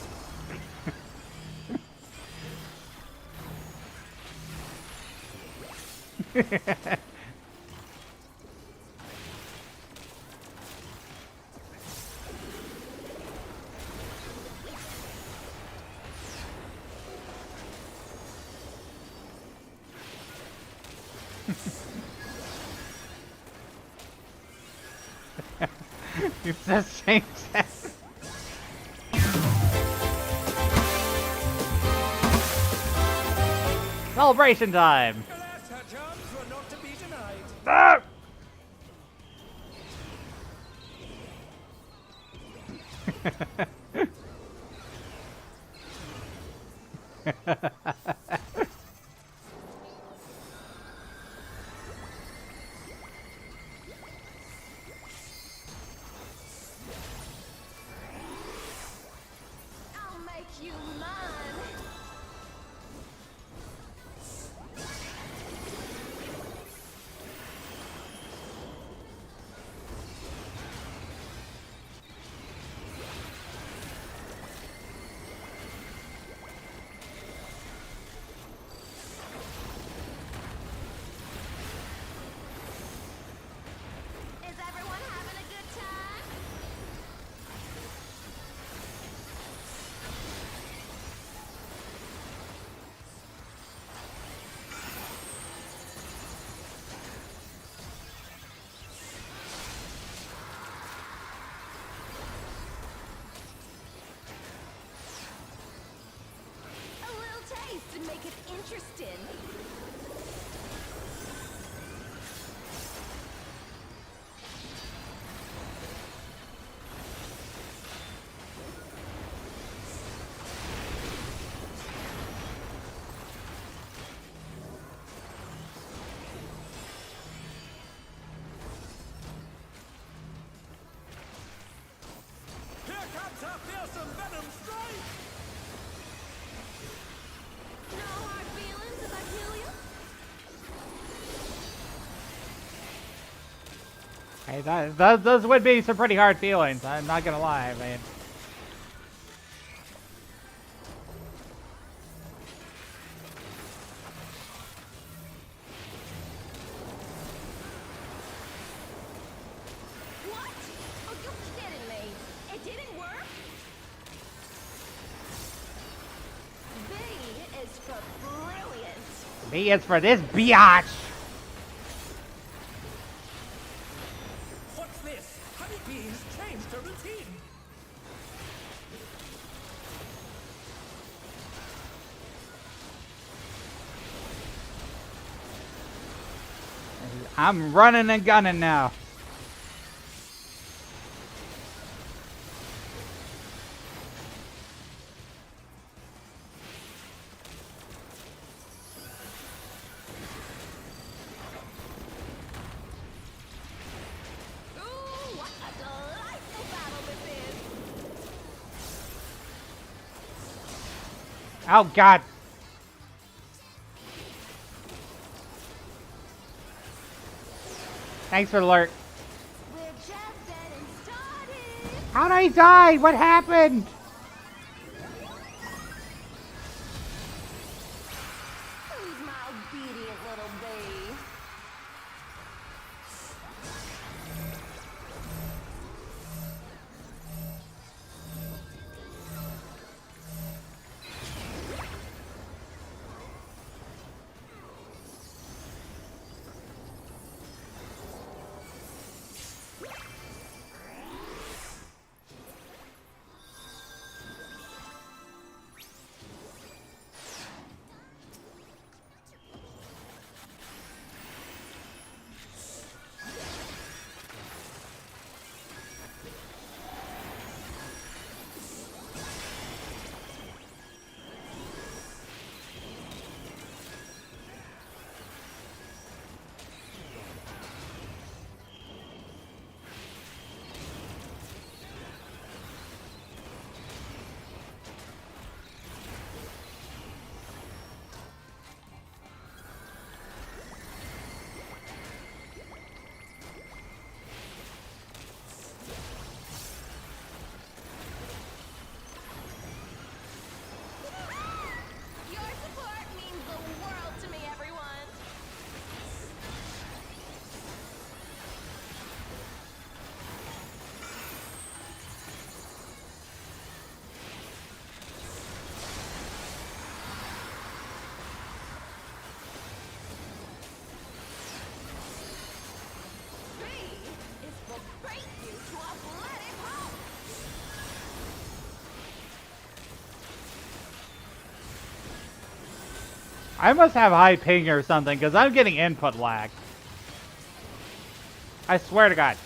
It's the same set. Celebration time. Alas, her charms were not to be denied. Ah! I'll make you mine. Is everyone having a good time? A little taste and make it interesting. Here comes our fearsome venom strike! No hard feelings if I kill you? Hey, those would be some pretty hard feelings. I'm not gonna lie, man. What? Oh, you're kidding me. It didn't work? B is for brilliant. B is for this biatch. What's this? Honeybee has changed her routine. I'm running and gunning now. Ooh, what a delightful battle this is. Oh God. Thanks for the alert. We're just getting started. How'd I die? What happened? Who's my obedient little bee? I must have high ping or something, because I'm getting input lag. I swear to God.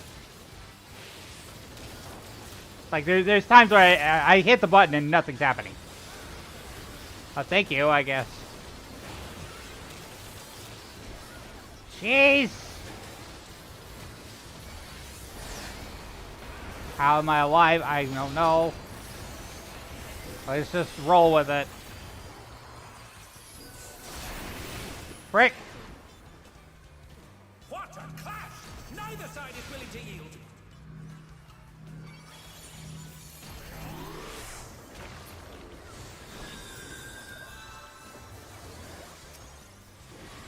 Like, there's times where I hit the button and nothing's happening. Oh, thank you, I guess. Jeez! How am I alive? I don't know. Let's just roll with it. Frick! What a clash! Neither side is willing to yield.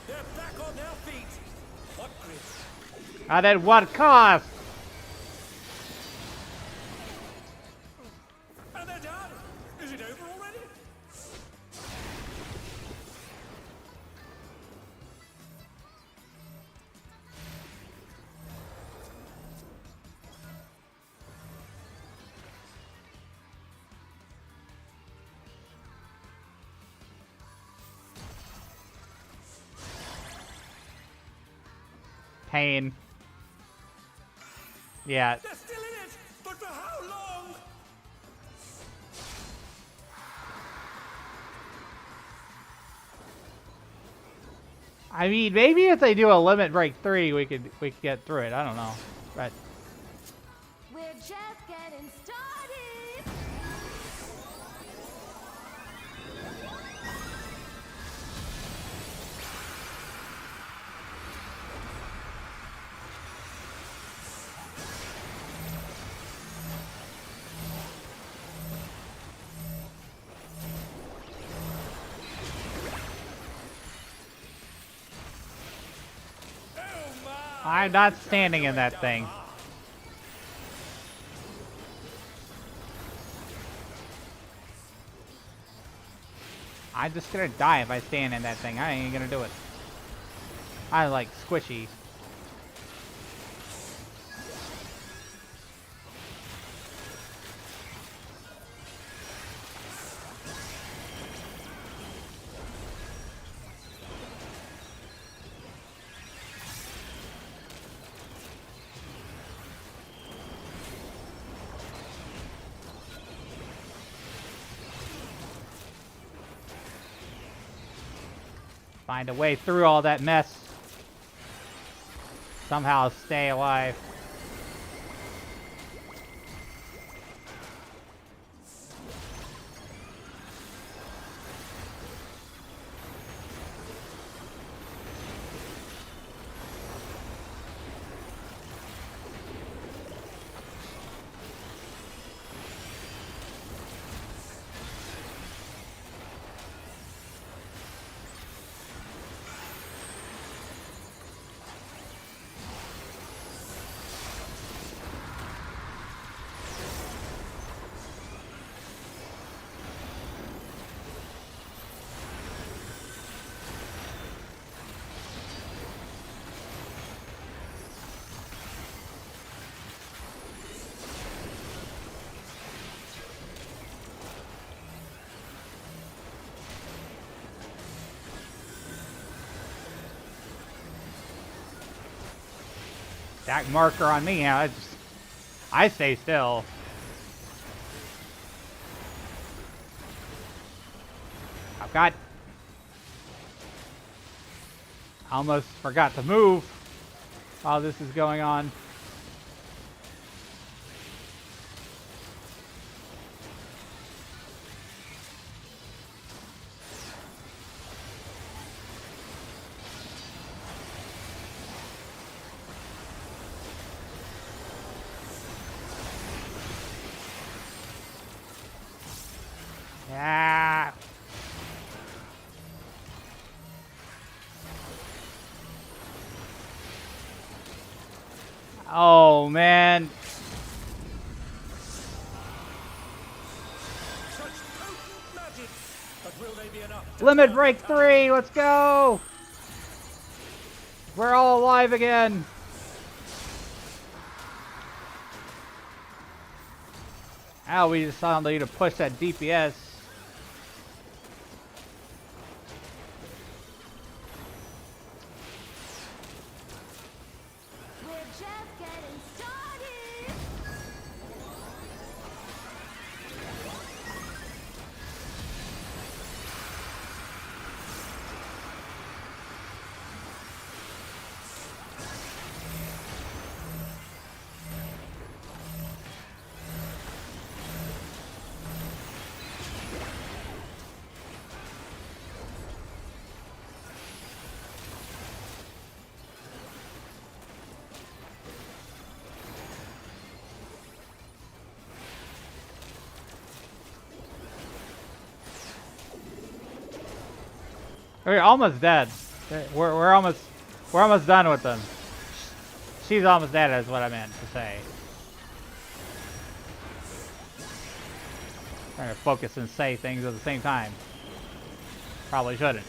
They're back on their feet. What grit? And at what cost? And they're done. Is it over already? Pain. Yeah. They're still in it, but for how long? I mean, maybe if they do a limit break 3, we could get through it. I don't know. But We're just getting started. I'm not standing in that thing. I'm just gonna die if I stand in that thing. I ain't gonna do it. I like squishy. Find a way through all that mess. Somehow stay alive. That marker on me, yeah, I stay still. I've got... I almost forgot to move while this is going on. Yeah. Oh man. Such potent magic. But will they be enough? Limit break 3, let's go. We're all alive again. Now we just need to push that DPS. We're almost dead. We're almost done with them. She's almost dead, is what I meant to say. Trying to focus and say things at the same time. Probably shouldn't.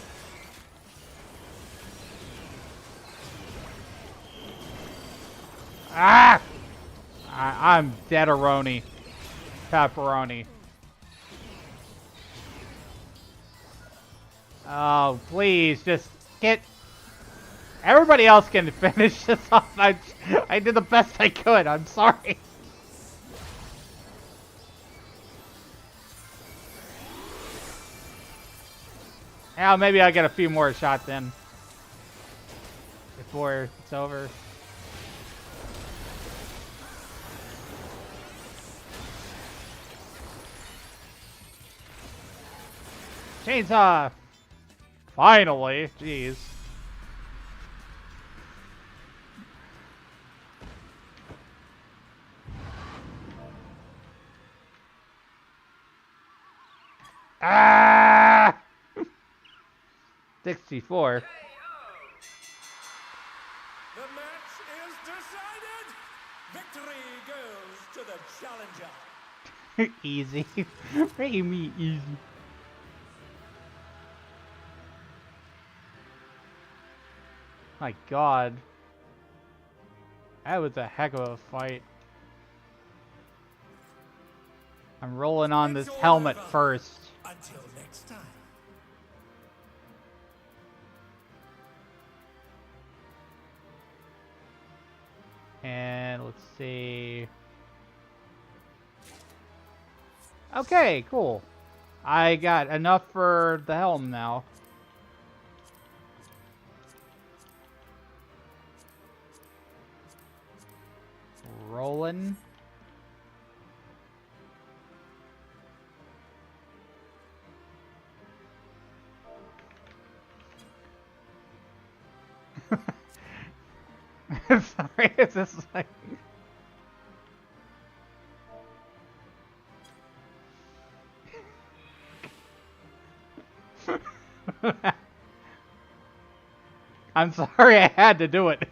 Ah! I'm dead-a-roni. Pepperoni. Oh, please, just get... Everybody else can finish this off. I did the best I could. I'm sorry. Yeah, maybe I'll get a few more shots in before it's over. Chainsaw! Finally! Jeez. Ah! 64. The match is decided. Victory goes to the challenger. Easy. Pretty me easy. My God. That was a heck of a fight. I'm rolling on this helmet first. Until next time. And let's see. Okay, cool. I got enough for the helm now. Rolling. Sorry, it's just like... I'm sorry I had to do it.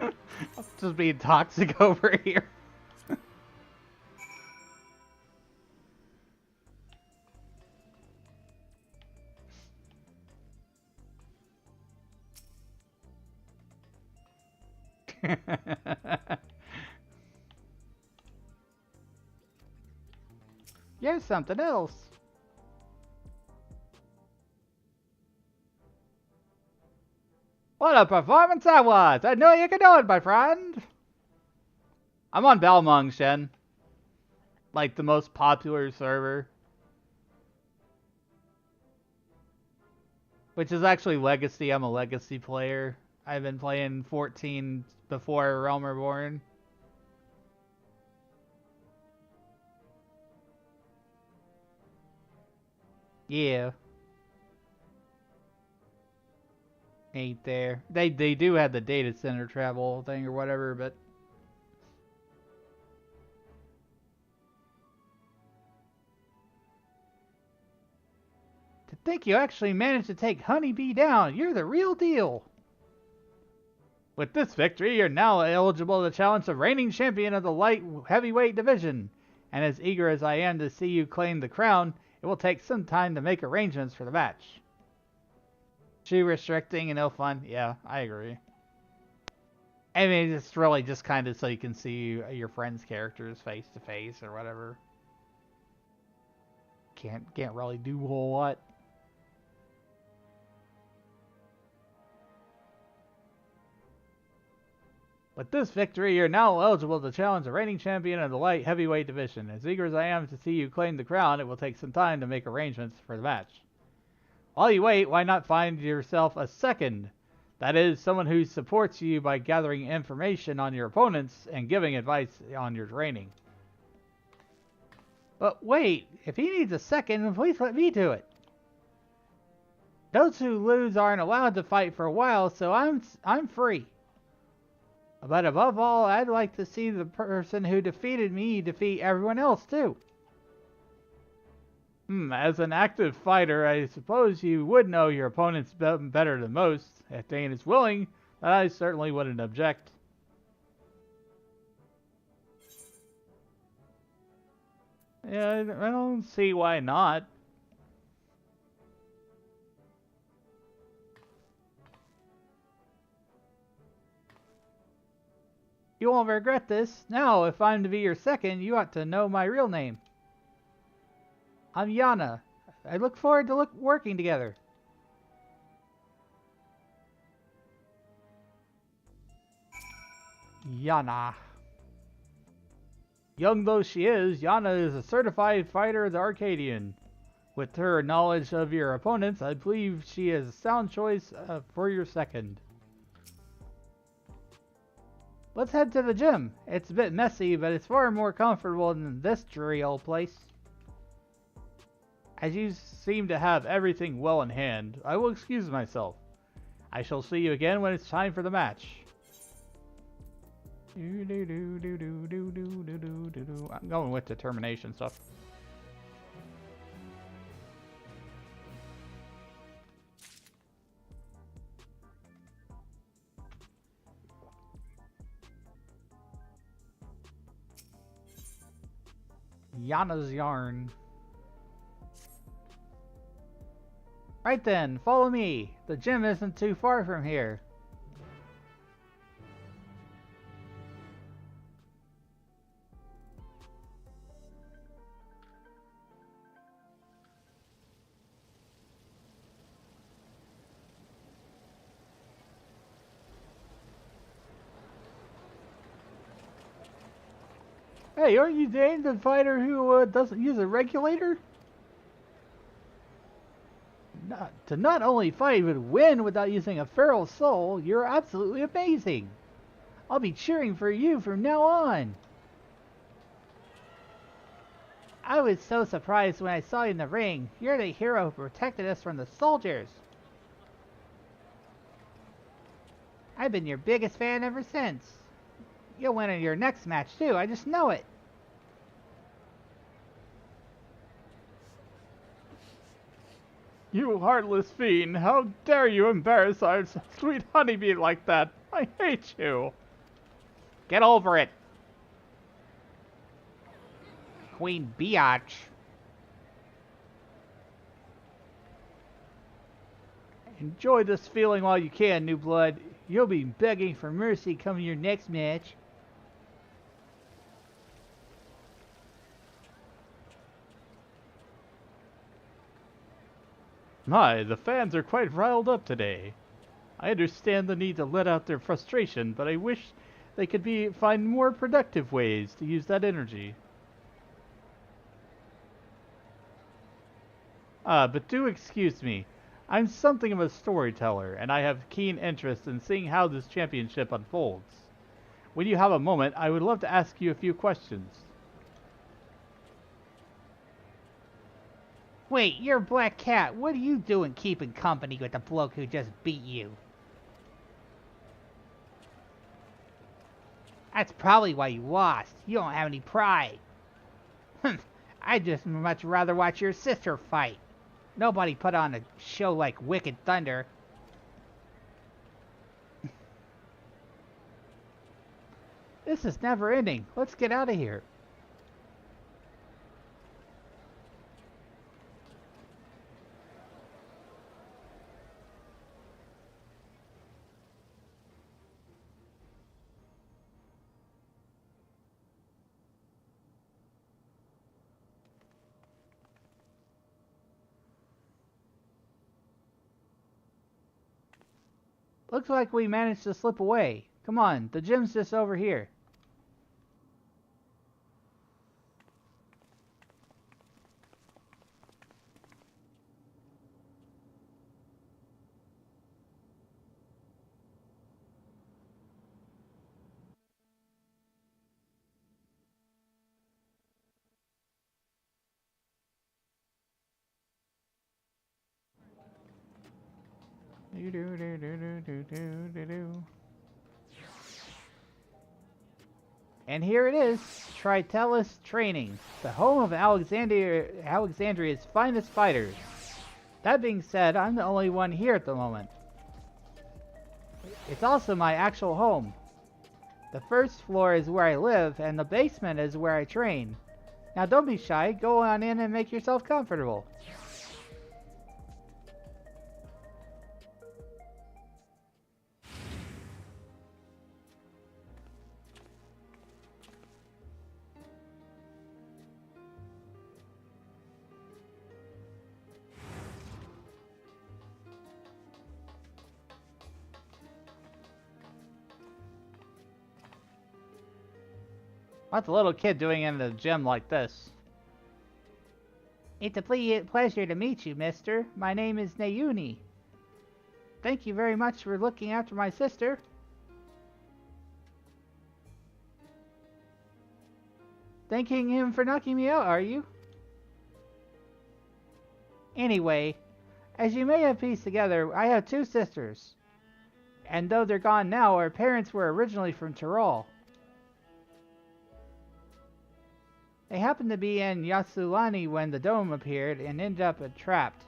I'm just being toxic over here. Here's something else. What a performance that was! I knew you could do it, my friend! I'm on Balmung, Shen. Like, the most popular server. Which is actually Legacy. I'm a Legacy player. I've been playing 14 before Realm Reborn. Yeah. Ain't there. They do have the data center travel thing or whatever, but... To think you actually managed to take Honeybee down. You're the real deal. With this victory, you're now eligible to challenge the reigning champion of the light heavyweight division. And as eager as I am to see you claim the crown, it will take some time to make arrangements for the match. Too restricting and no fun. Yeah, I agree. I mean, it's really just kind of so you can see your friends' characters face to face or whatever. Can't really do a whole lot. With this victory, you're now eligible to challenge the reigning champion of the light heavyweight division. As eager as I am to see you claim the crown, it will take some time to make arrangements for the match. While you wait, why not find yourself a second? That is, someone who supports you by gathering information on your opponents and giving advice on your training. But wait, if he needs a second, please let me do it. Those who lose aren't allowed to fight for a while, so I'm free. But above all, I'd like to see the person who defeated me defeat everyone else too. As an active fighter, I suppose you would know your opponents better than most. If Dane is willing, I certainly wouldn't object. Yeah, I don't see why not. You won't regret this. Now, if I'm to be your second, you ought to know my real name. I'm Yana. I look forward to working together. Yana. Young though she is, Yana is a certified fighter of the Arcadian. With her knowledge of your opponents, I believe she is a sound choice for your second. Let's head to the gym. It's a bit messy, but it's far more comfortable than this dreary old place. As you seem to have everything well in hand, I will excuse myself. I shall see you again when it's time for the match. I'm going with determination stuff. Yana's yarn. Right then, follow me. The gym isn't too far from here. Hey, aren't you Dane, the fighter who doesn't use a regulator? To not only fight but win without using a feral soul, you're absolutely amazing. I'll be cheering for you from now on. I was so surprised when I saw you in the ring. You're the hero who protected us from the soldiers. I've been your biggest fan ever since. You'll win in your next match too, I just know it. You heartless fiend, how dare you embarrass our sweet honeybee like that? I hate you. Get over it. Queen Biatch. Enjoy this feeling while you can, new blood. You'll be begging for mercy come your next match. My, the fans are quite riled up today. I understand the need to let out their frustration, but I wish they could find more productive ways to use that energy. But do excuse me. I'm something of a storyteller, and I have keen interest in seeing how this championship unfolds. When you have a moment, I would love to ask you a few questions. Wait, you're Black Cat. What are you doing keeping company with the bloke who just beat you? That's probably why you lost. You don't have any pride. I'd just much rather watch your sister fight. Nobody put on a show like Wicked Thunder. This is never ending. Let's get out of here. Looks like we managed to slip away. Come on, the gym's just over here. And here it is, Tritelis Training, the home of Alexandria's finest fighters. That being said, I'm the only one here at the moment. It's also my actual home. The first floor is where I live, and the basement is where I train. Now don't be shy, go on in and make yourself comfortable. What's a little kid doing in the gym like this? It's a pleasure to meet you, mister. My name is Nayuni. Thank you very much for looking after my sister. Thanking him for knocking me out, are you? Anyway, as you may have pieced together, I have two sisters. And though they're gone now, our parents were originally from Tyrol. They happened to be in Yasuani when the dome appeared and ended up trapped.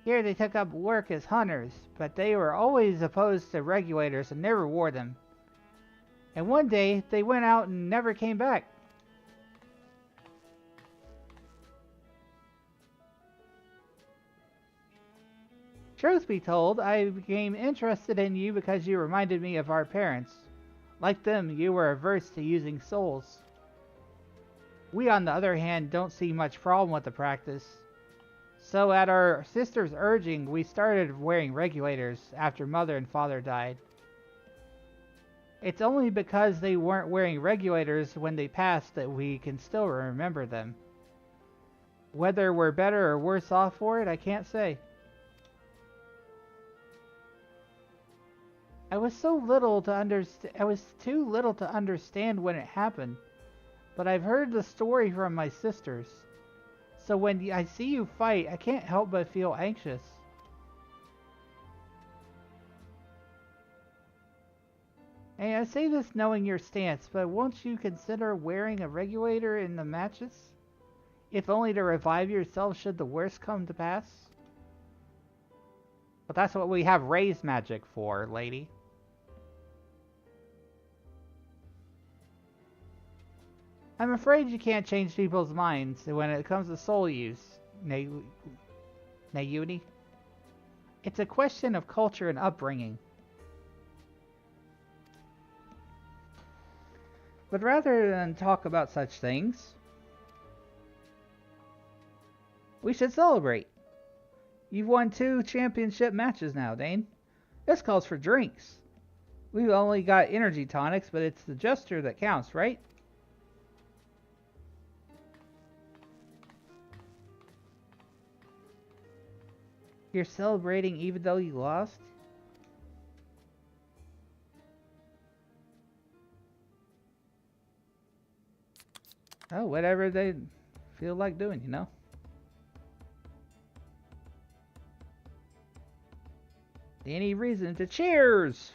Here they took up work as hunters, but they were always opposed to regulators and never wore them. And one day, they went out and never came back. Truth be told, I became interested in you because you reminded me of our parents. Like them, you were averse to using souls. We, on the other hand, don't see much problem with the practice. So at our sister's urging, we started wearing regulators after mother and father died. It's only because they weren't wearing regulators when they passed that we can still remember them. Whether we're better or worse off for it, I can't say. I was too little to understand when it happened. But I've heard the story from my sisters. So when I see you fight, I can't help but feel anxious. And I say this knowing your stance, but won't you consider wearing a regulator in the matches? If only to revive yourself should the worst come to pass? But that's what we have raised magic for, lady. I'm afraid you can't change people's minds when it comes to soul use, Nayuni. It's a question of culture and upbringing. But rather than talk about such things, we should celebrate. You've won 2 championship matches now, Dane. This calls for drinks. We've only got energy tonics, but it's the gesture that counts, right? You're celebrating even though you lost? Oh, whatever they feel like doing, you know? Any reason to cheers!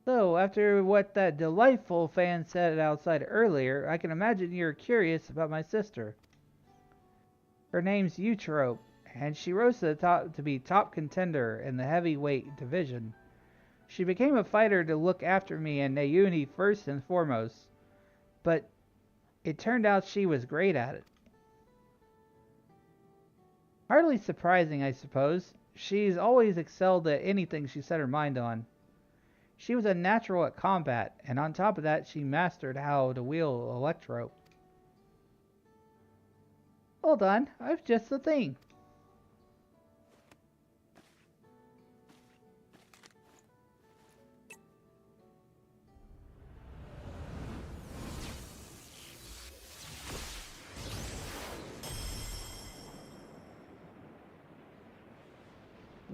So, after what that delightful fan said outside earlier, I can imagine you're curious about my sister. Her name's Eutrope, and she rose to the top to be top contender in the heavyweight division. She became a fighter to look after me and Nayuni first and foremost, but it turned out she was great at it. Hardly surprising, I suppose. She's always excelled at anything she set her mind on. She was a natural at combat, and on top of that, she mastered how to wield electro. Hold on, I've just the thing.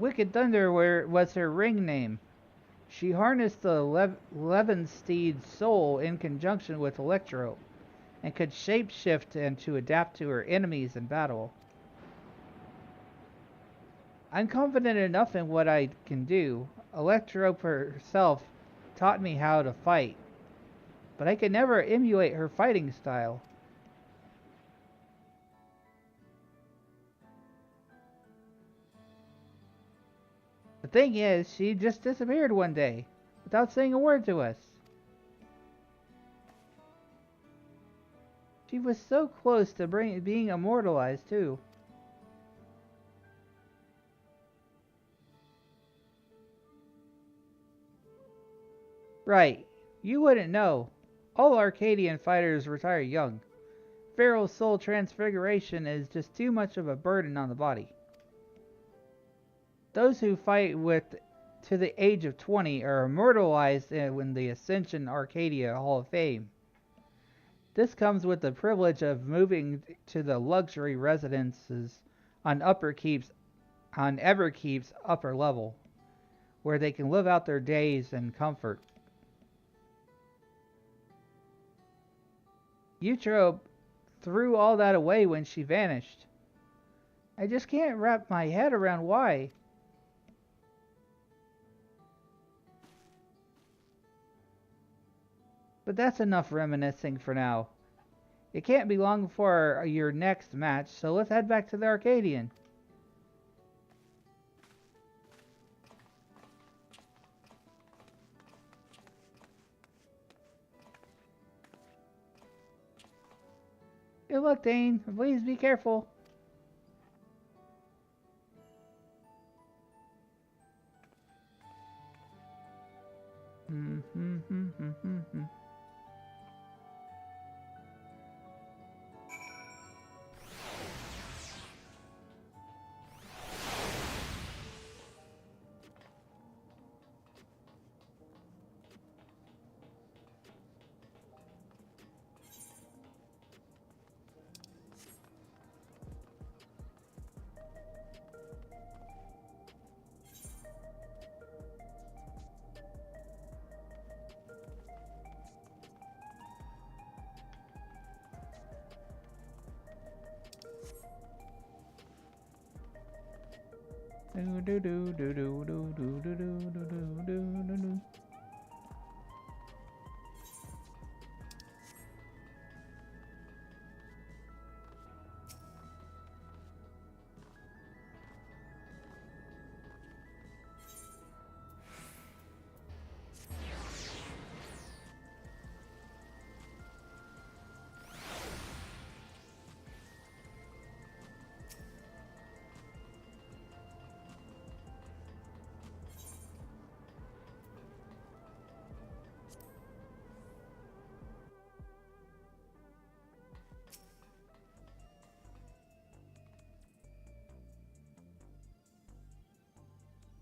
Wicked Thunder was her ring name. She harnessed the Levensteed's soul in conjunction with Electro, and could shapeshift and to adapt to her enemies in battle. I'm confident enough in what I can do. Electro herself taught me how to fight, but I could never emulate her fighting style. The thing is, she just disappeared one day, without saying a word to us. She was so close to being immortalized, too. Right, you wouldn't know. All Arcadian fighters retire young. Feral soul transfiguration is just too much of a burden on the body. Those who fight to the age of 20 are immortalized in the Ascension Arcadia Hall of Fame. This comes with the privilege of moving to the luxury residences on Everkeep's upper level, where they can live out their days in comfort. Eutrope threw all that away when she vanished. I just can't wrap my head around why. But that's enough reminiscing for now. It can't be long before your next match, so let's head back to the Arcadian. Good luck, Dane. Please be careful.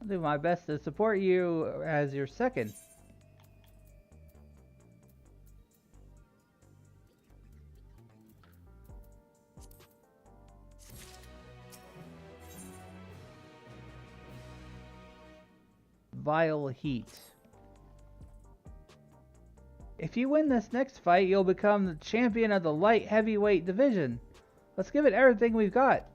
I'll do my best to support you as your second. Vile Heat. If you win this next fight, you'll become the champion of the light heavyweight division. Let's give it everything we've got.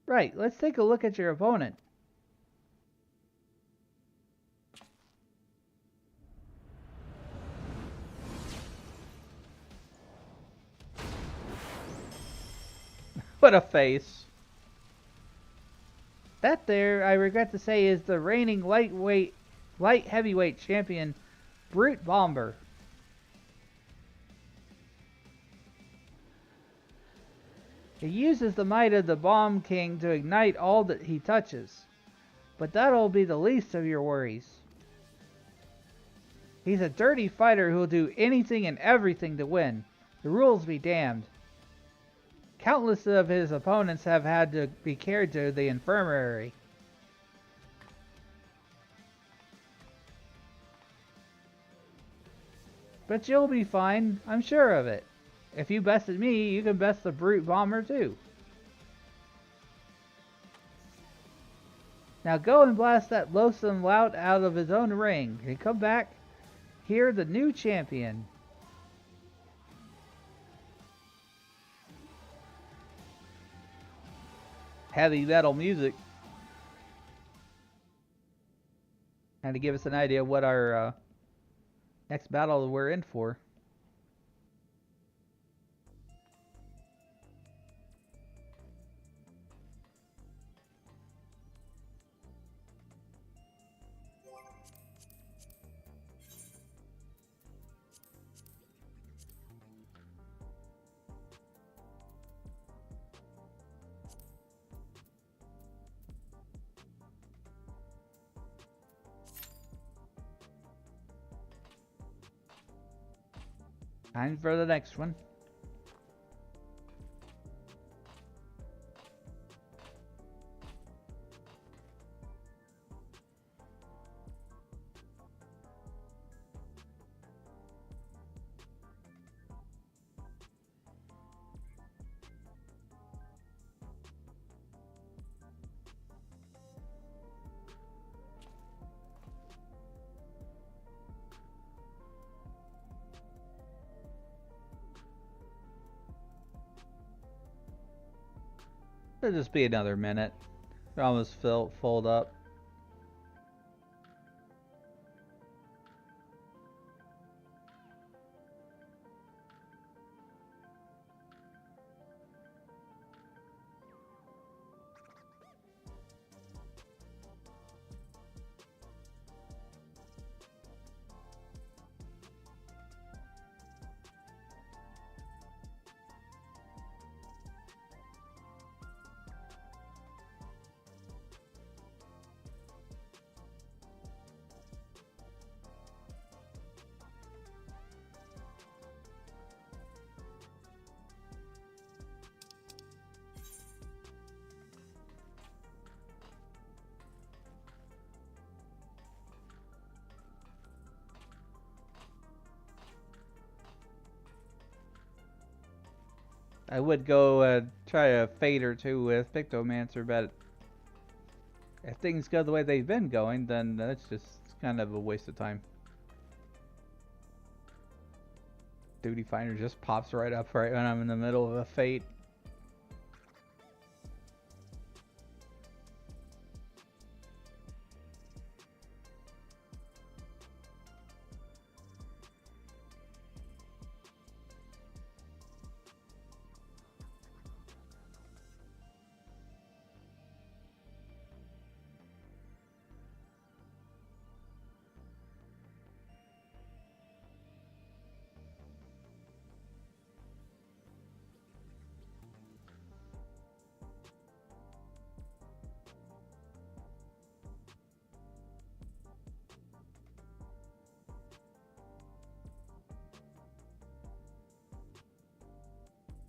Right, let's take a look at your opponent. What a face. That there, I regret to say, is the reigning light heavyweight champion, Brute Bomber. He uses the might of the Bomb King to ignite all that he touches. But that'll be the least of your worries. He's a dirty fighter who'll do anything and everything to win. The rules be damned. Countless of his opponents have had to be carried to the infirmary. But you'll be fine, I'm sure of it. If you bested me, you can best the brute bomber too. Now go and blast that loathsome lout out of his own ring, and come back here the new champion. Heavy metal music. And to give us an idea of what our next battle we're in for. Time for the next one. It'll just be another minute. We're almost filled up. I would go try a fade or two with Pictomancer, but if things go the way they've been going, then that's just kind of a waste of time. Duty Finder just pops right up right when I'm in the middle of a fade.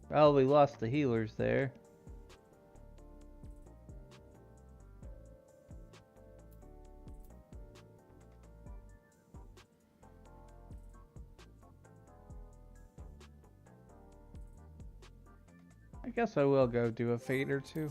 Well, we lost the healers there. I guess I will go do a fade or two.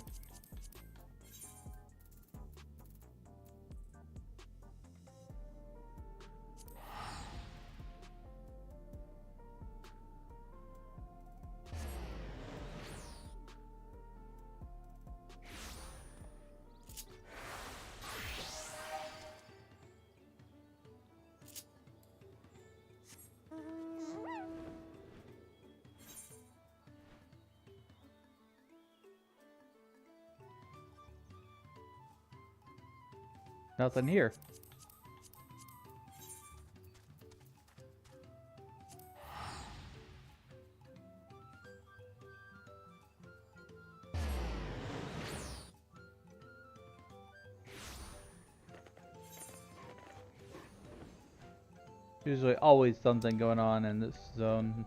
Nothing here. Usually always something going on in this zone.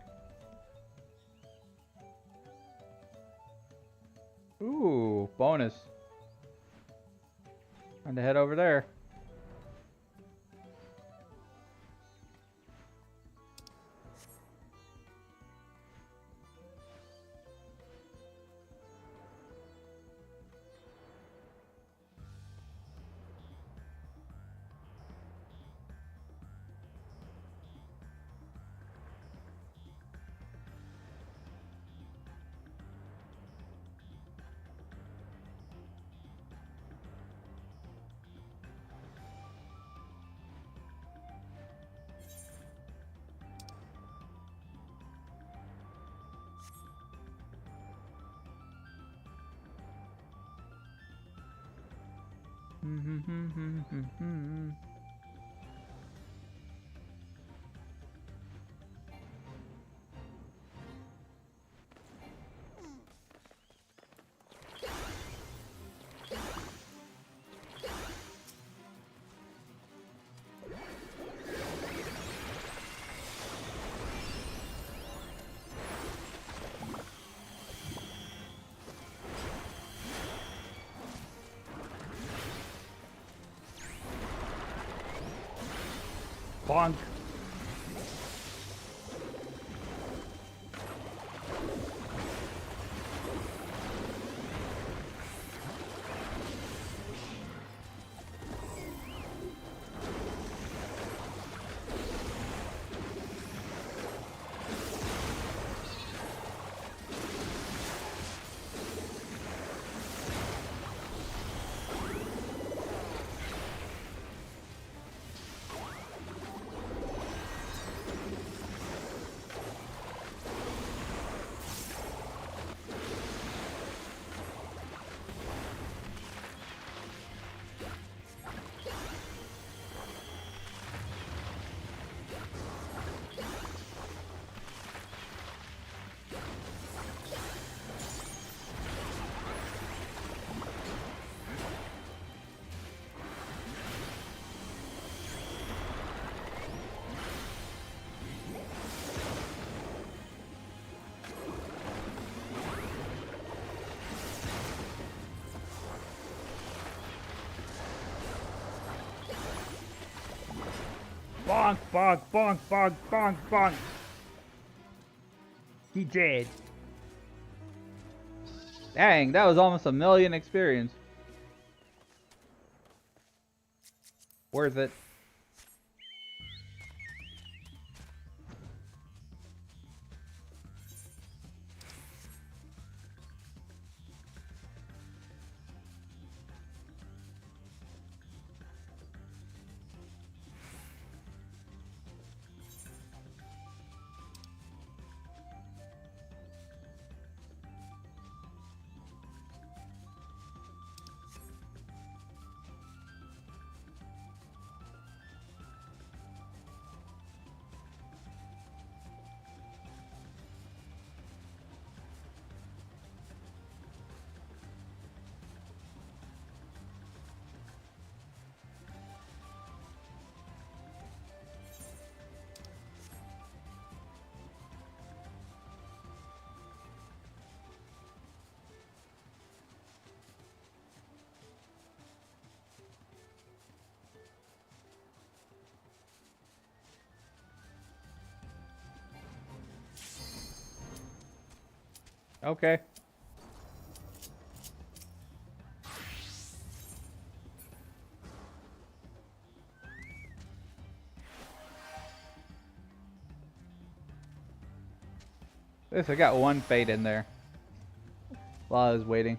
Ooh, bonus. Time to head over there. Bonk. Bonk, bonk, bonk, bonk, bonk, bonk. He did. Dang, that was almost 1,000,000 experience. Worth it. Okay. At least I got one fade in there while I was waiting.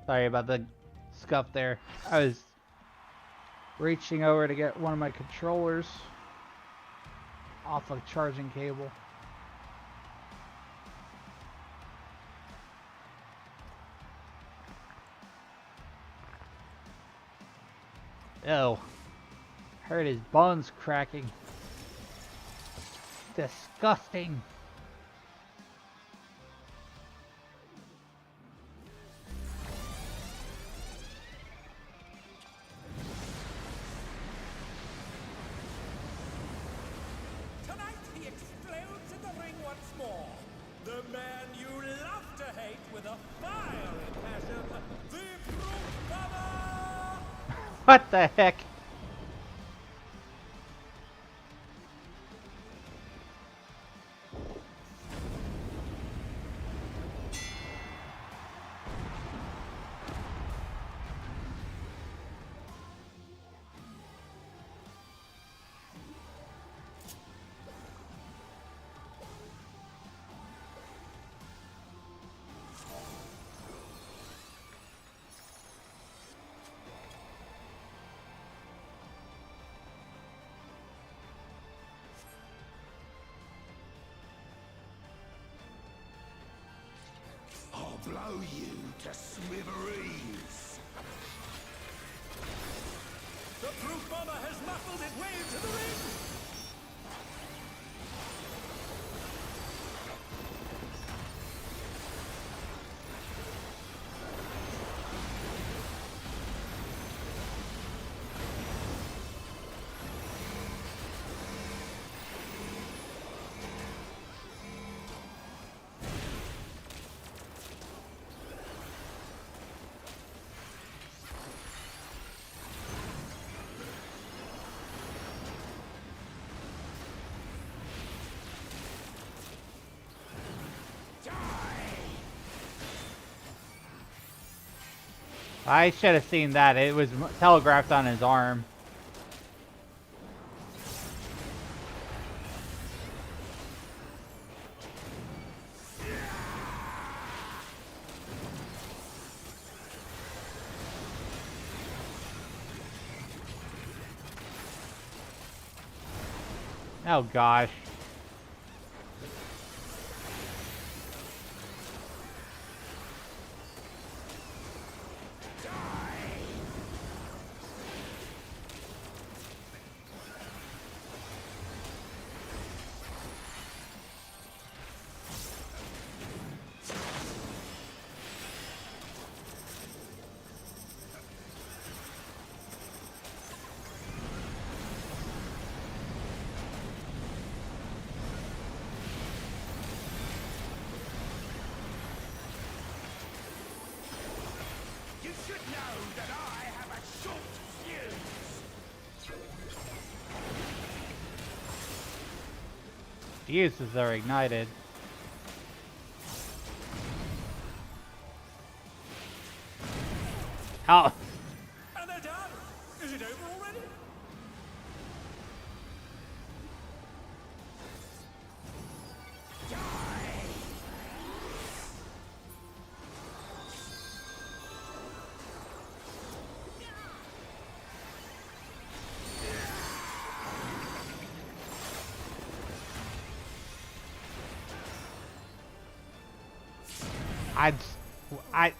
Sorry about the scuff there. I was reaching over to get one of my controllers off a charging cable. Ew. Heard his bones cracking. Disgusting. Tonight he explodes in the ring once more. The man you love to hate with a fiery passion, the Brute Cover! What the heck? blow you to smithereens. The proof bomber has muffled its way into the ring. I should have seen that. It was telegraphed on his arm. Oh gosh. You should know that I have a short fuse. Fuses are ignited. Oh. And they're done. Is it over already?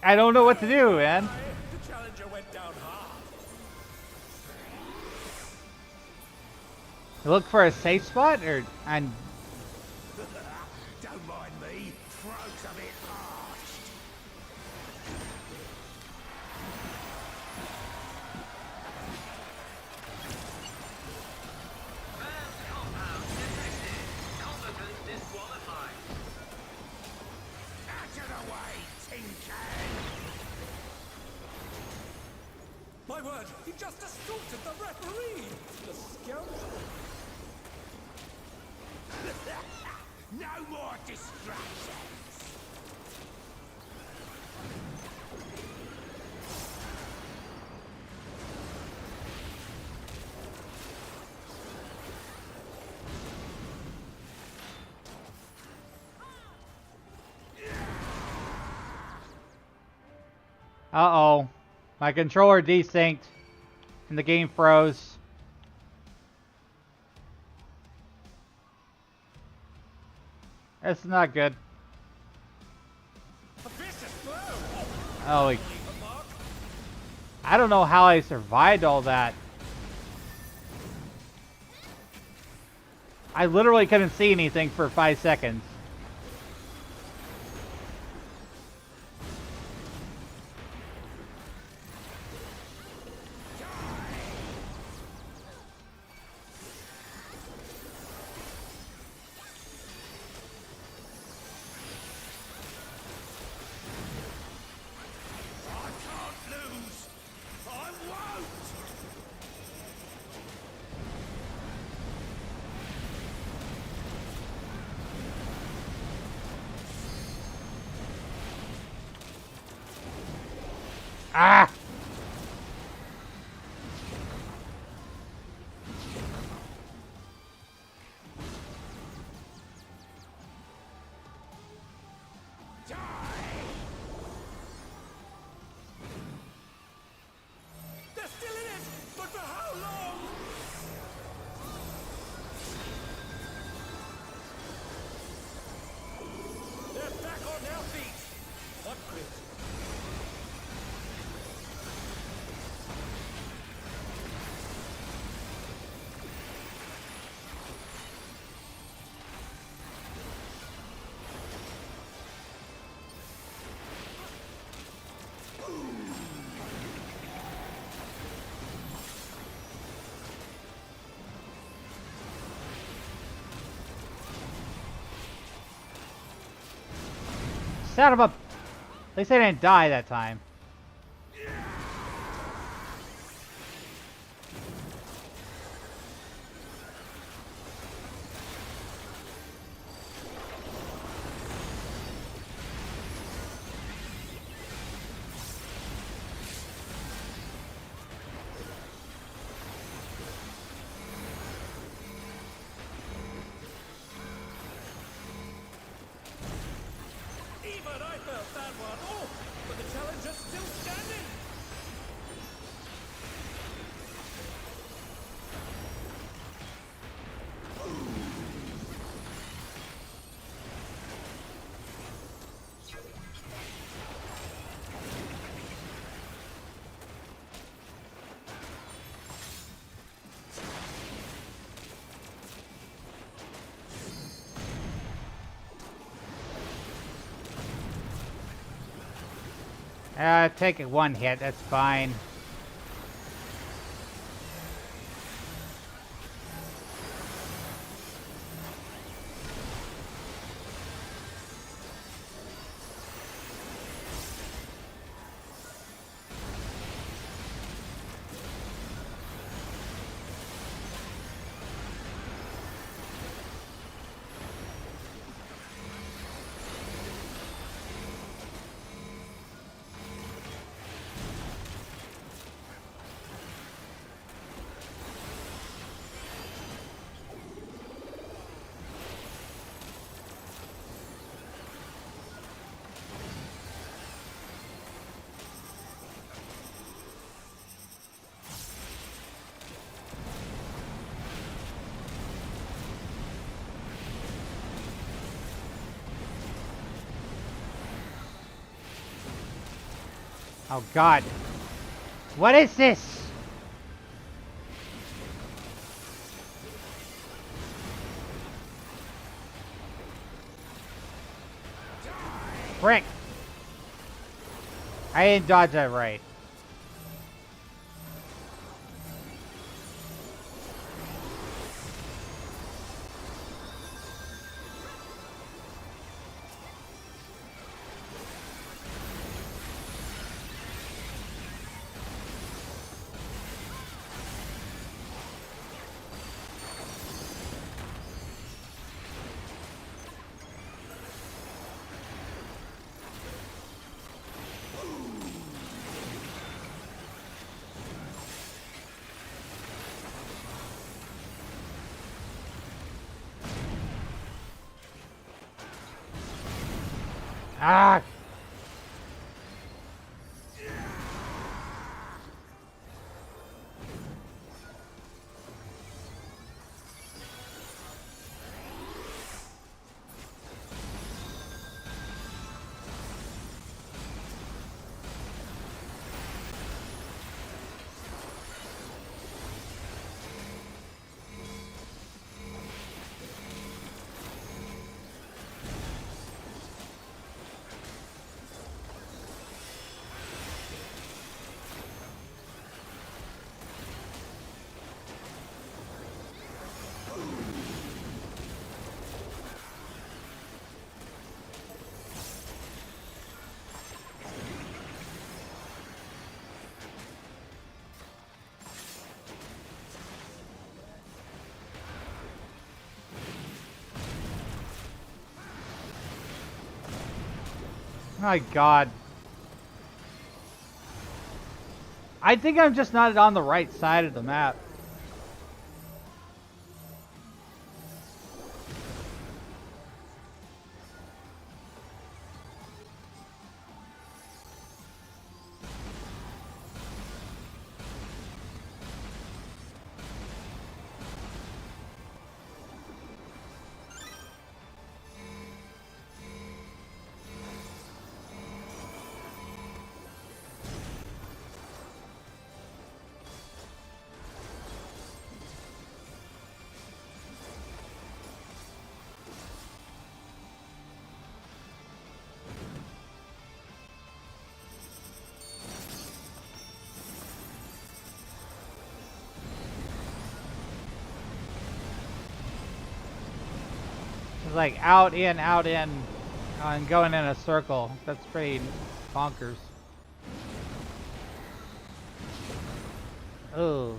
I don't know what to do, man. The challenger went down hard. Look for a safe spot, or and Don't mind me. Throat's a bit parched. Out of the way, tin can! My word, he just assaulted the referee! The scoundrel! No more distractions! uh-oh. My controller desynced and the game froze. That's not good. A vicious blow! Oh, Leave a mark. I don't know how I survived all that. I literally couldn't see anything for 5 seconds. I can't lose! I won't! Ah! They're still in it, but for how long? They're back on their feet. What quit? Son of a... At least I didn't die that time. Even I felt that one off, but the challenger's still standing. Take it one hit, that's fine. Oh god. What is this? Frick. I didn't dodge that right. Ah! My god. I think I'm just not on the right side of the map. It's like out, in, out, in. And going in a circle. That's pretty bonkers. Oh.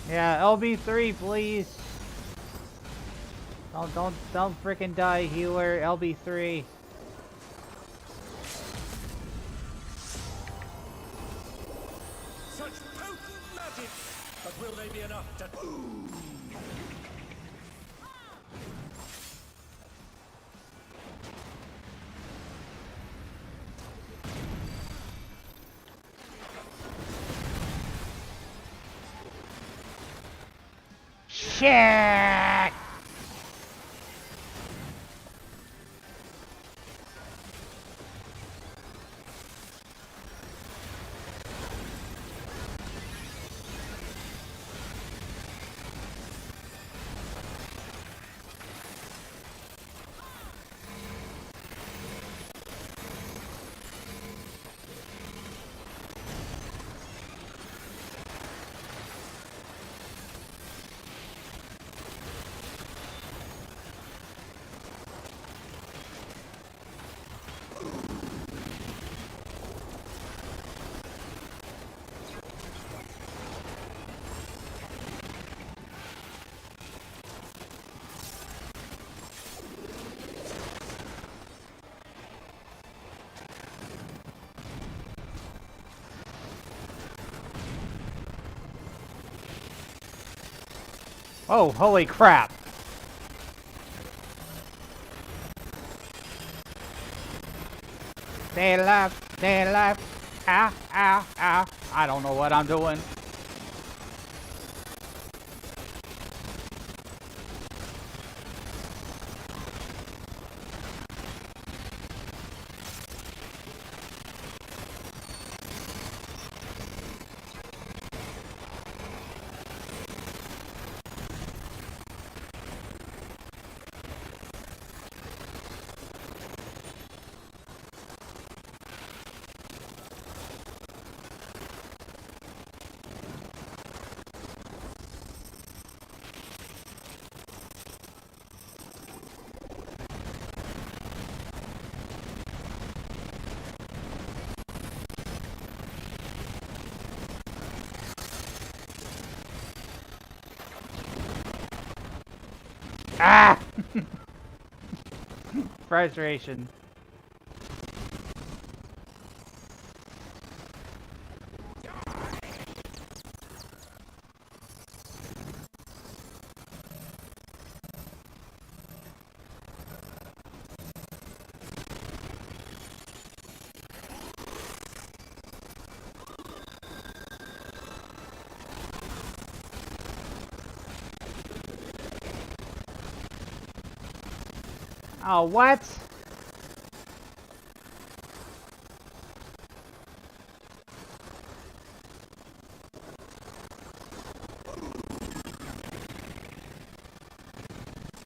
Yeah, LB3, please. Don't freaking die, healer. LB3. Such potent magic! But will they be enough to... Shit! Oh, holy crap. Stay alive, stay alive. Ow, ow, ow. I don't know what I'm doing. Ah! Frustration. Oh, what?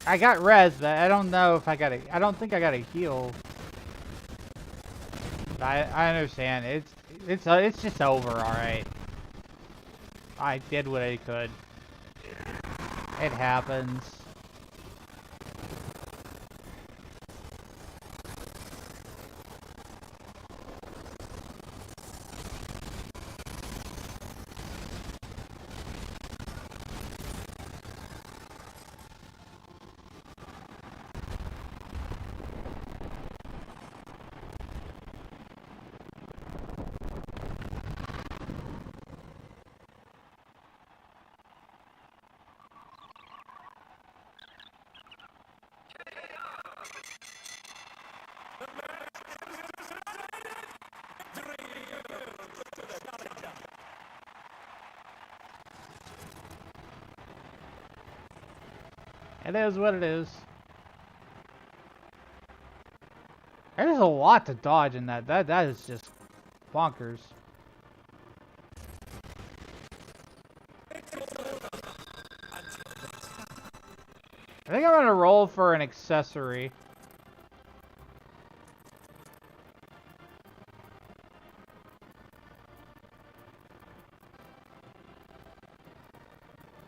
I got res, but I don't know if I got a... I don't think I got a heal. I understand. It's just over, alright. I did what I could. It happens. It is what it is. There's a lot to dodge in that. That is just bonkers. I think I'm gonna roll for an accessory.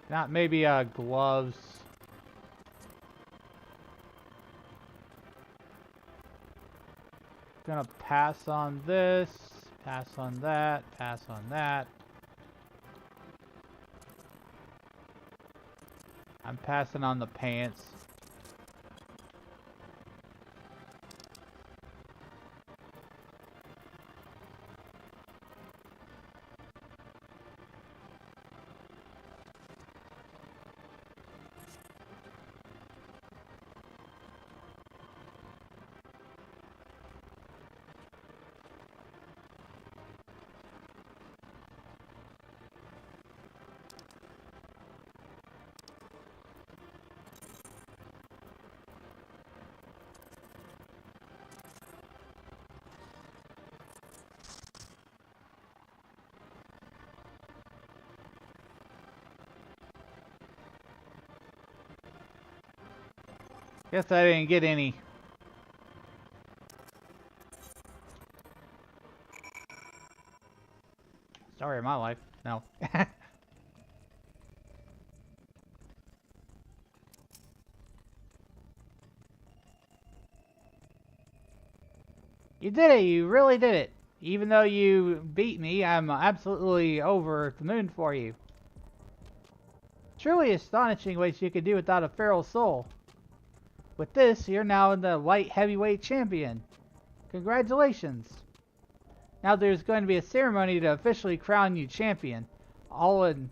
Not maybe gloves. Gonna pass on this, pass on that, pass on that. I'm passing on the pants. Guess I didn't get any. Story of my life. No. You did it. You really did it. Even though you beat me, I'm absolutely over the moon for you. Truly astonishing what you could do without a feral soul. With this, you're now the light heavyweight champion. Congratulations. Now there's going to be a ceremony to officially crown you champion. All and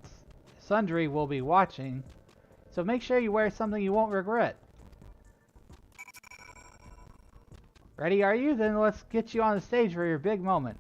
sundry will be watching, so make sure you wear something you won't regret. Ready, are you? Then let's get you on the stage for your big moment.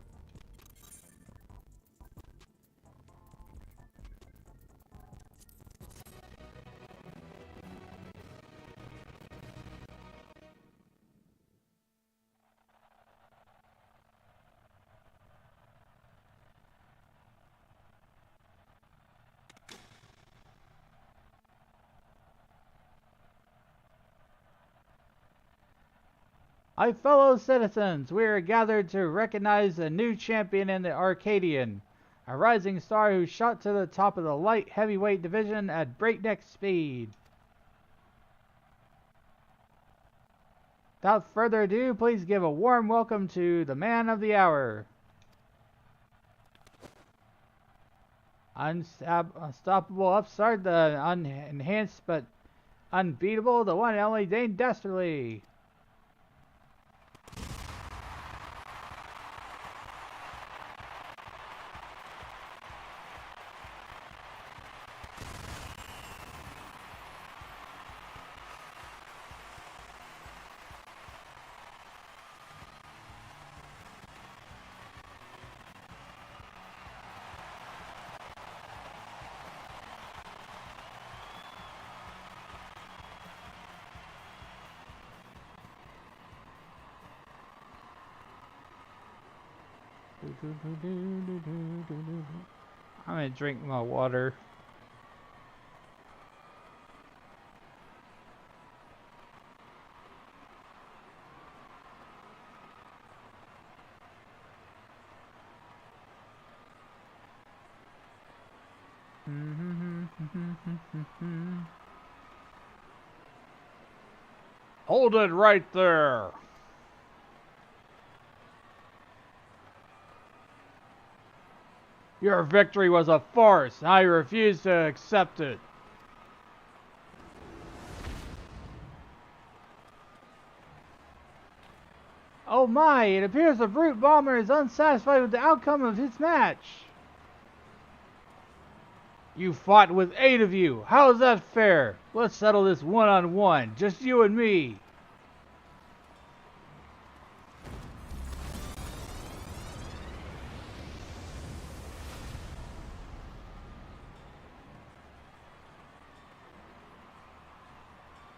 My fellow citizens, we are gathered to recognize a new champion in the Arcadian, a rising star who shot to the top of the light heavyweight division at breakneck speed. Without further ado, please give a warm welcome to the man of the hour. Unstoppable upstart, the unenhanced but unbeatable, the one and only Dane Dastardly. I'm gonna drink my water. Hold it right there. Your victory was a farce, and I refuse to accept it. Oh my, it appears the brute bomber is unsatisfied with the outcome of his match. You fought with 8 of you. How is that fair? Let's settle this one-on-one, just you and me.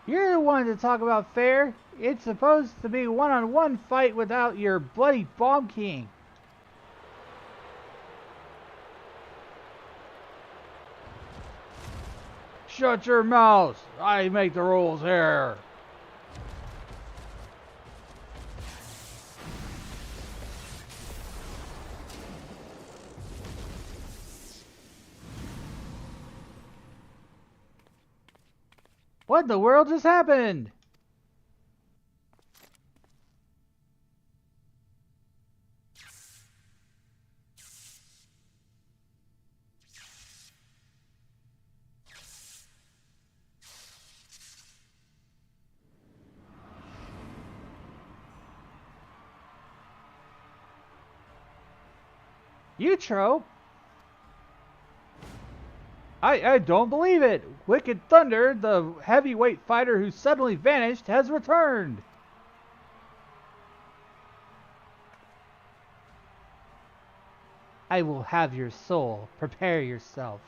You're the one to talk about fair. It's supposed to be a one-on-one fight without your bloody Bomb King. Shut your mouth. I make the rules here. What in the world just happened? Utro? I don't believe it! Wicked Thunder, the heavyweight fighter who suddenly vanished, has returned! I will have your soul. Prepare yourself.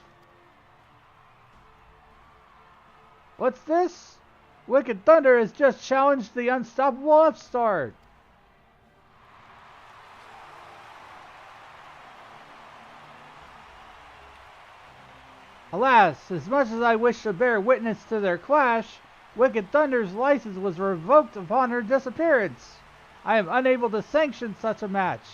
What's this? Wicked Thunder has just challenged the unstoppable upstart! Alas, as much as I wish to bear witness to their clash, Wicked Thunder's license was revoked upon her disappearance. I am unable to sanction such a match.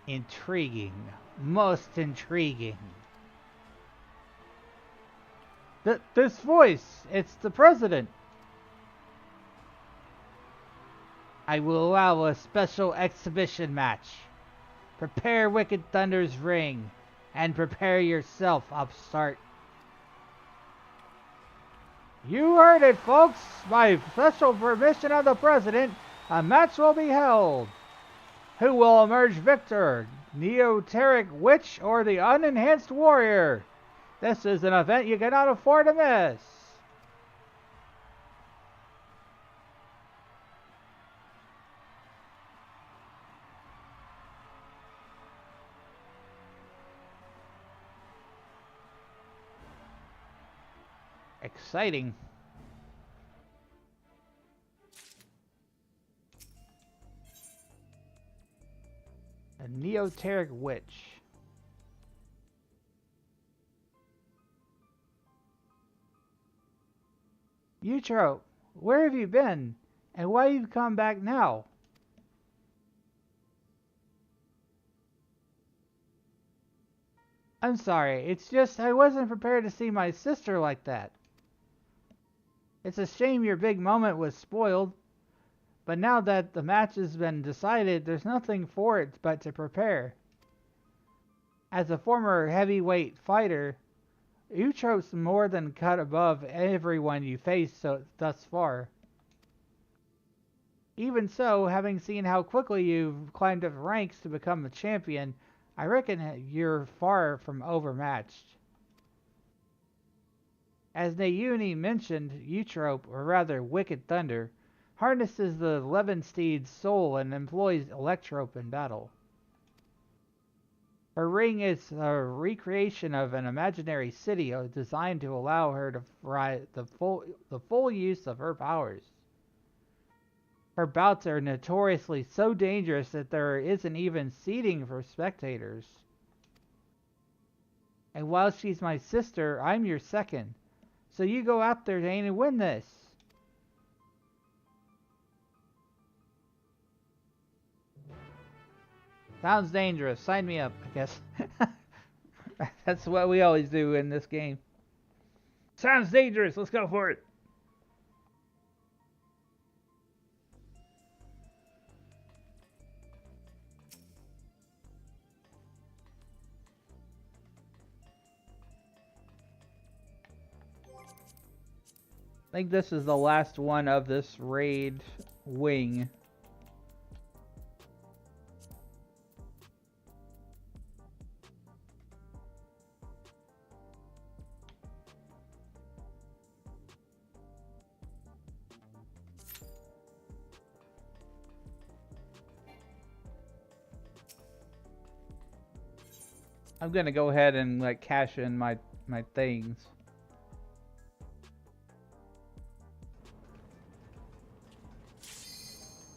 Intriguing. Most intriguing. This voice, it's the president. I will allow a special exhibition match. Prepare Wicked Thunder's ring, and prepare yourself, upstart. You heard it, folks. By special permission of the president, a match will be held. Who will emerge victor? Neoteric Witch or the Unenhanced Warrior? This is an event you cannot afford to miss. Exciting. A Neoteric Witch. Utro, where have you been? And why you've come back now? I'm sorry, it's just I wasn't prepared to see my sister like that. It's a shame your big moment was spoiled, but now that the match has been decided, there's nothing for it but to prepare. As a former heavyweight fighter, Utro's more than cut above everyone you faced thus far. Even so, having seen how quickly you've climbed up ranks to become a champion, I reckon you're far from overmatched. As Nayuni mentioned, Eutrope, or rather Wicked Thunder, harnesses the Levensteed's soul and employs Electrope in battle. Her ring is a recreation of an imaginary city designed to allow her to try the full use of her powers. Her bouts are notoriously so dangerous that there isn't even seating for spectators. And while she's my sister, I'm your second. So you go out there, Dane, and win this. Sounds dangerous. Sign me up, I guess. That's what we always do in this game. Sounds dangerous. Let's go for it. I think this is the last one of this raid wing. I'm gonna go ahead and like cash in my things.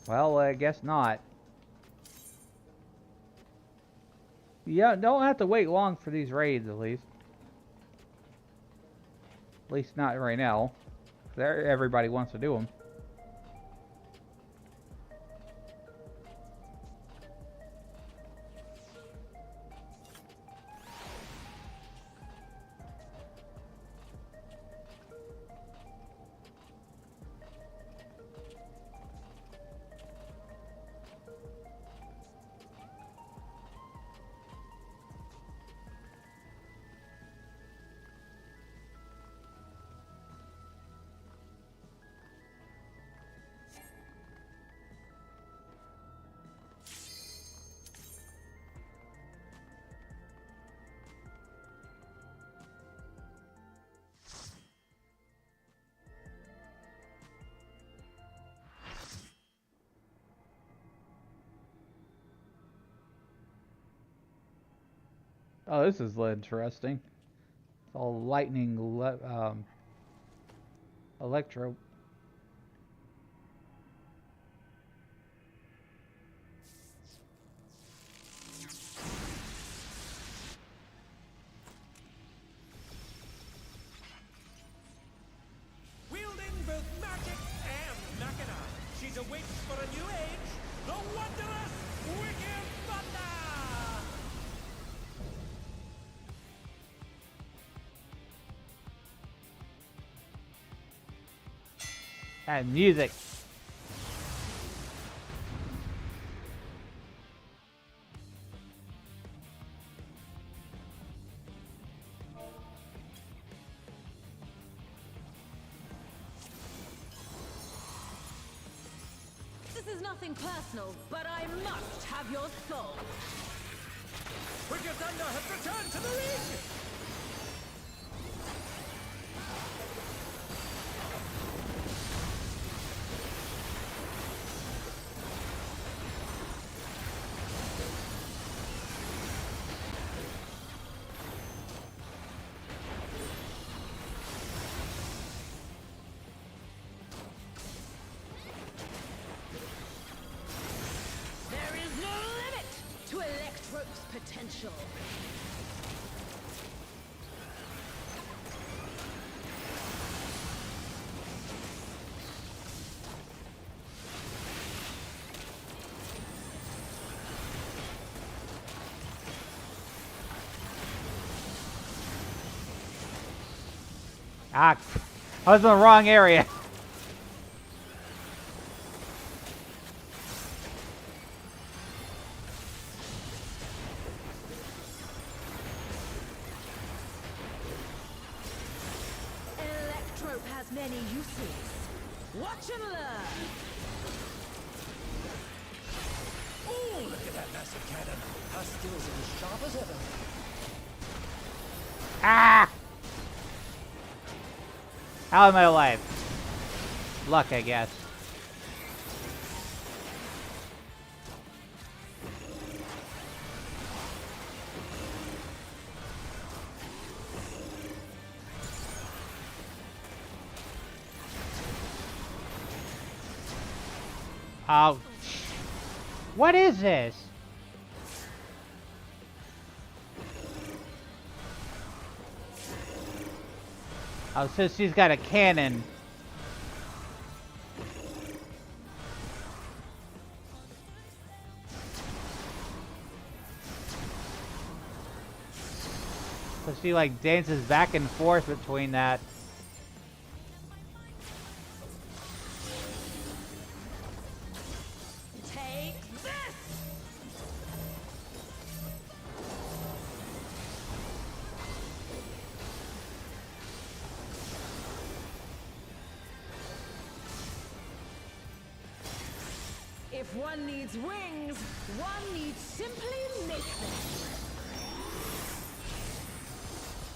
Well, I guess not. Yeah, don't have to wait long for these raids, at least. At least not right now. Everybody wants to do them. Oh, this is interesting. It's all lightning, electro. Wielding both magic and machina, she's a witch for a new age, the wondrous Wicked Thunder! And music. This is nothing personal, but I must have your soul. Wicked Thunder has returned to the ring! There is no limit to Electro's potential. Ah, I was in the wrong area. Electrope has many uses. Watch and learn. Ooh, look at that massive cannon! Her skills are as sharp as ever. Ah! Out of my life. Luck, I guess. Oh. What is this? Oh, so she's got a cannon. So she like dances back and forth between that. Take this! If one needs wings, one needs simply make them.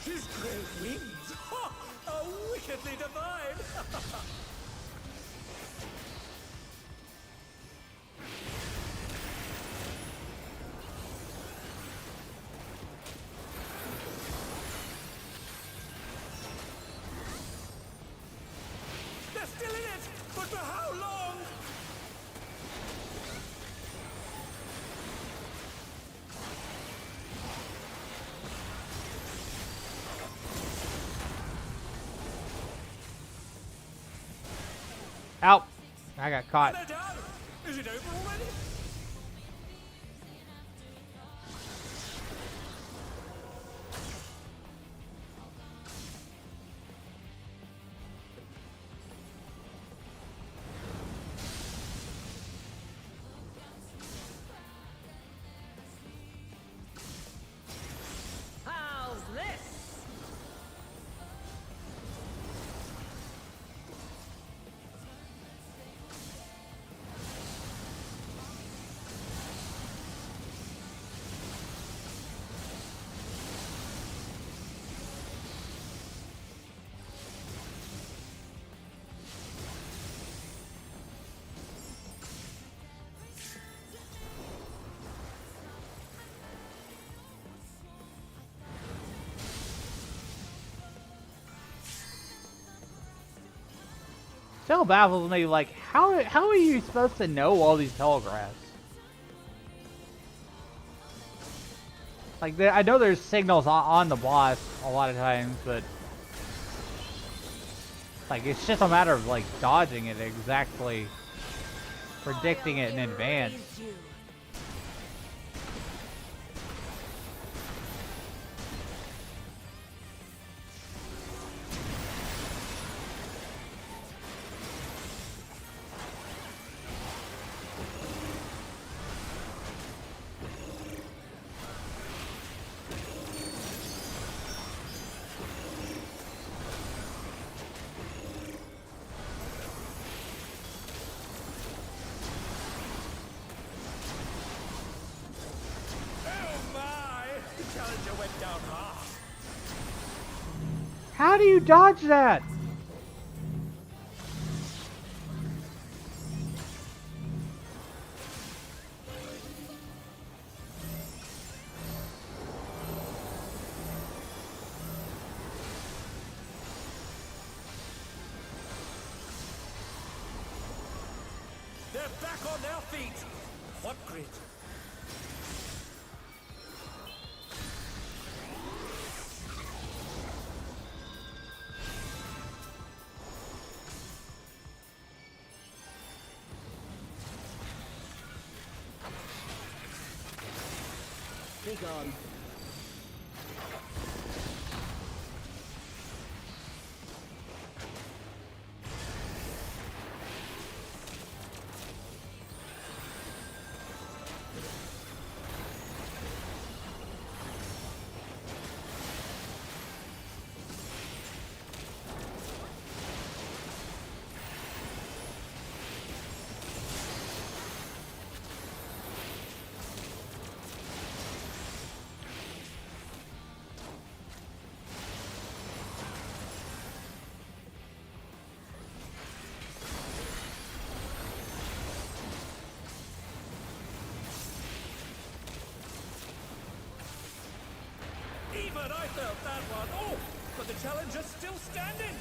She's great wings! Ha! How wickedly divine! They're still in it! But for how long? Ow! I got caught. They're done. Is it over already? How's this? Still baffles me, like, how are you supposed to know all these telegraphs? Like, I know there's signals on the boss a lot of times, but like, it's just a matter of like dodging it exactly, predicting it in advance. Erased you. Oh my! The challenger went down hard. How do you dodge that? They're back on their feet. What grit? Be gone. Even I felt that one. Oh, but the challenger's still standing.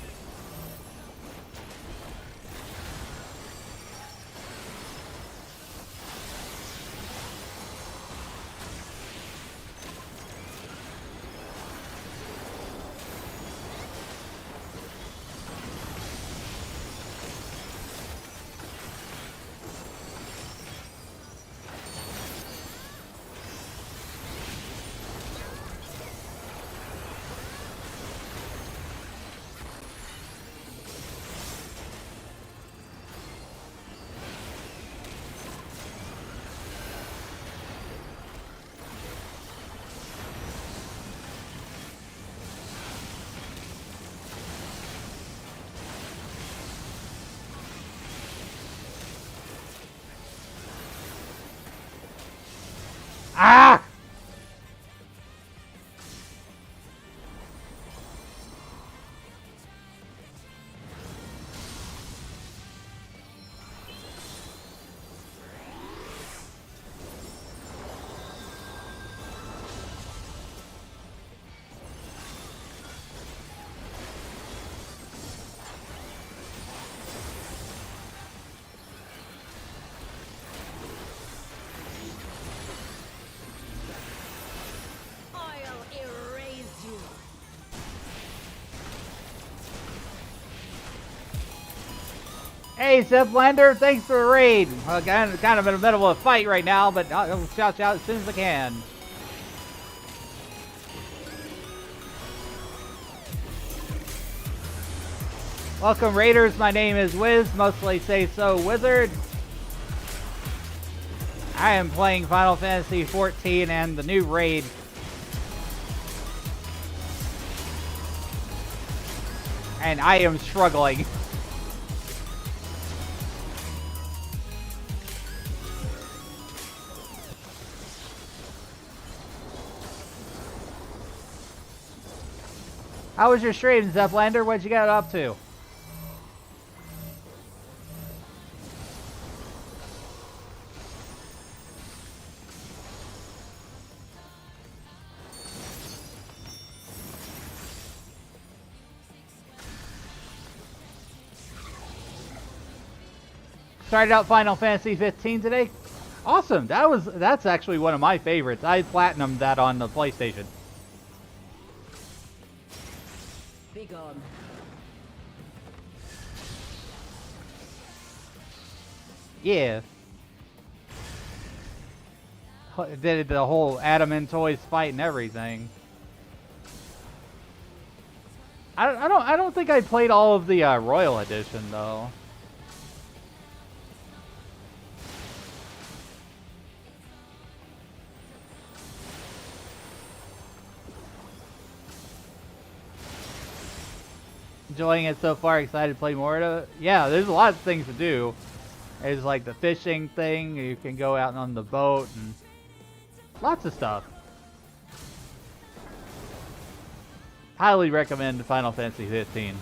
Ah! Hey, Zeplander, thanks for the raid. Well, kind of in the middle of a fight right now, but I'll shout you out as soon as I can. Welcome, Raiders. My name is Wiz, mostly say so Wizard. I am playing Final Fantasy XIV and the new raid. And I am struggling. How was your stream, Zeplander? What'd you get up to? Started out Final Fantasy 15 today. Awesome. That's actually one of my favorites. I platinumed that on the PlayStation. Be gone. Yeah. Did the whole Adam and Toys fight and everything. I don't think I played all of the Royal Edition though. Enjoying it so far, excited to play more of it. Yeah, there's a lot of things to do. There's like the fishing thing, you can go out on the boat, and lots of stuff. Highly recommend Final Fantasy 15.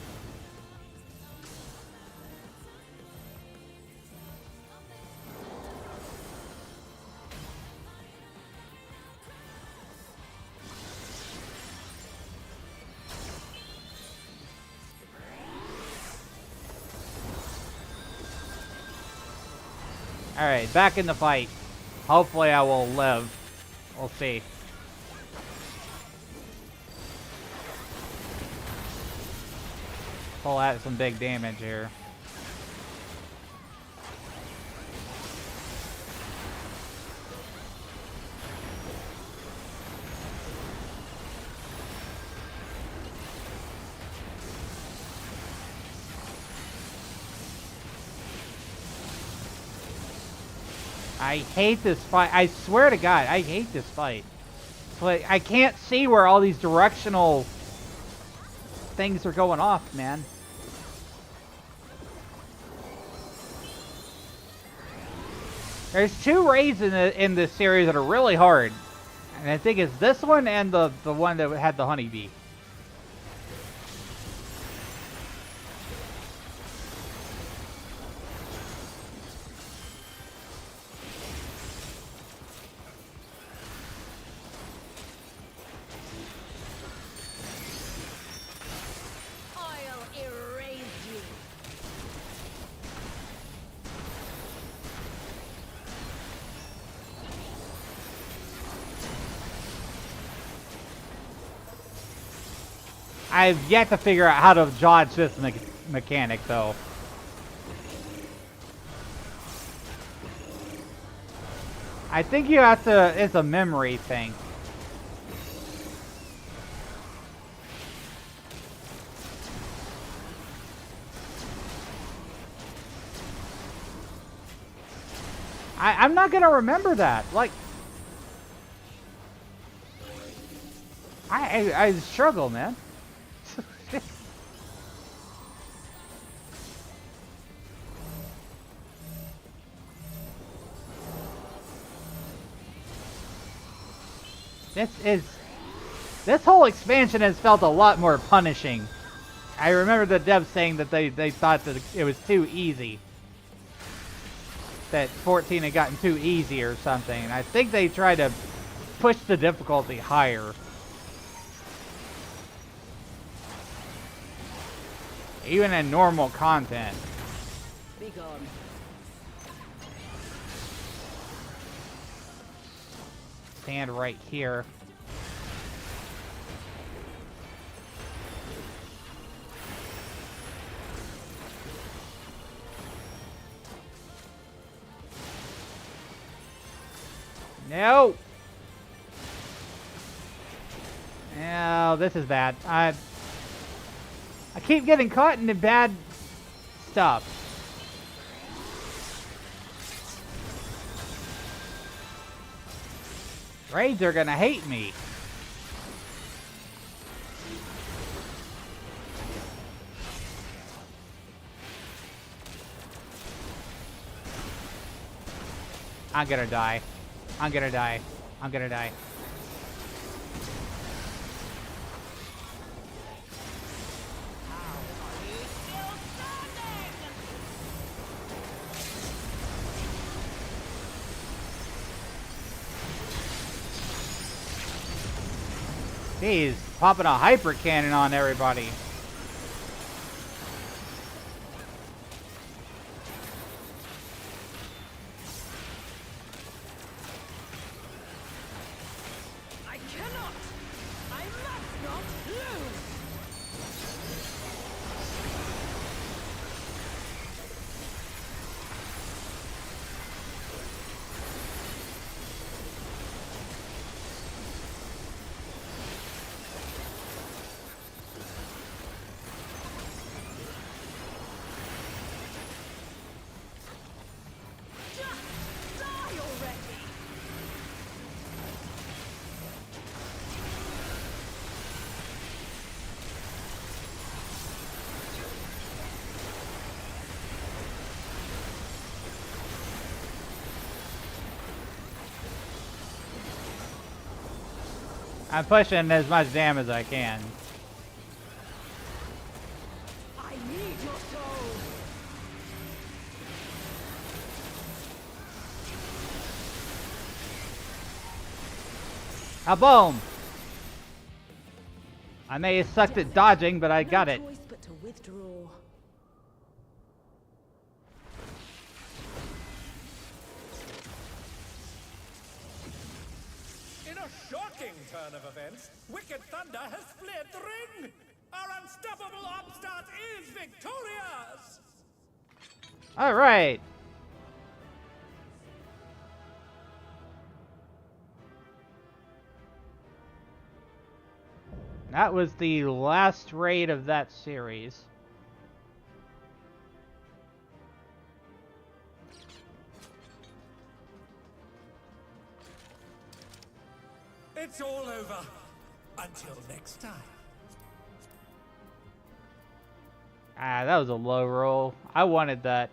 Alright, back in the fight. Hopefully I will live. We'll see. Pull out some big damage here. I hate this fight. I swear to God, I hate this fight. But I can't see where all these directional things are going off, man. There's two raids in this series that are really hard. And I think it's this one and the one that had the honeybee. I've yet to figure out how to dodge this mechanic, though. I think you have to, it's a memory thing. I'm not gonna remember that. Like, I struggle, man. This whole expansion has felt a lot more punishing. I remember the devs saying that they thought that it was too easy. That 14 had gotten too easy or something. And I think they tried to push the difficulty higher. Even in normal content. Be gone. Stand right here. No! No, this is bad. I keep getting caught in the bad stuff. Raids are gonna hate me. I'm gonna die. I'm gonna die. I'm gonna die. He's popping a hyper cannon on everybody. I cannot! I must not lose! Just die already! I'm pushing as much damage as I can. I need your soul! A boom! I may have sucked at dodging, but I got it. No choice but to withdraw. In a shocking turn of events, Wicked Thunder has fled the ring! Our unstoppable upstart is victorious! Alright. That was the last raid of that series. It's all over. Until next time. Ah, that was a low roll. I wanted that.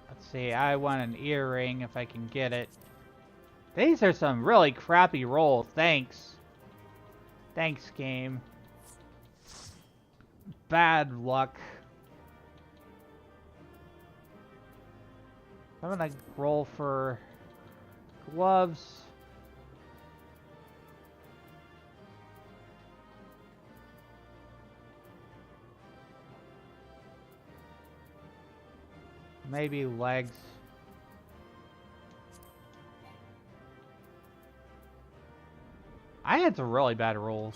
Let's see, I want an earring if I can get it. These are some really crappy rolls. Thanks. Thanks, game. Bad luck. I'm gonna roll for gloves. Maybe legs. I had some really bad rolls.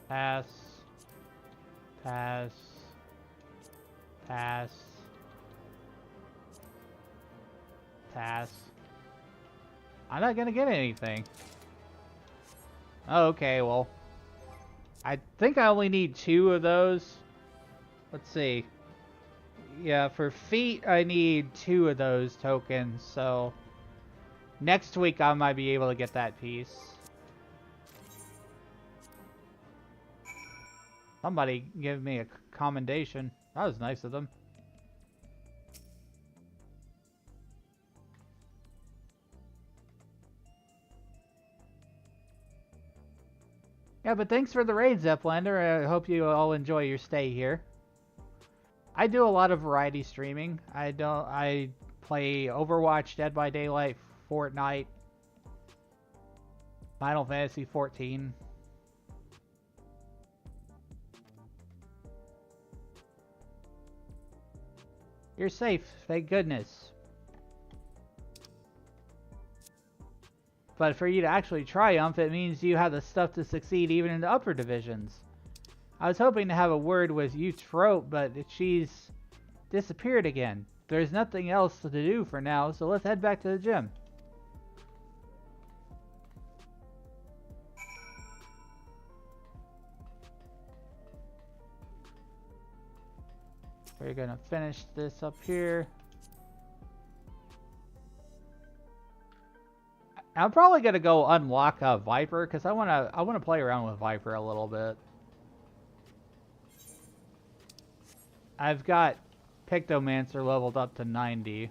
Pass. Pass. Pass. Pass. I'm not gonna get anything. Oh, okay, well. I think I only need 2 of those. Let's see. Yeah, for feet, I need 2 of those tokens, so next week I might be able to get that piece. Somebody give me a commendation. That was nice of them. Yeah, but thanks for the raid, Zeplander. I hope you all enjoy your stay here. I do a lot of variety streaming. I play Overwatch, Dead by Daylight, Fortnite, Final Fantasy 14. You're safe, thank goodness. But for you to actually triumph, it means you have the stuff to succeed even in the upper divisions. I was hoping to have a word with Youth Throat, but she's disappeared again. there's nothing else to do for now, so let's head back to the gym. We're gonna finish this up here. I'm probably gonna go unlock a Viper because I wanna play around with Viper a little bit. I've got Pictomancer leveled up to 90.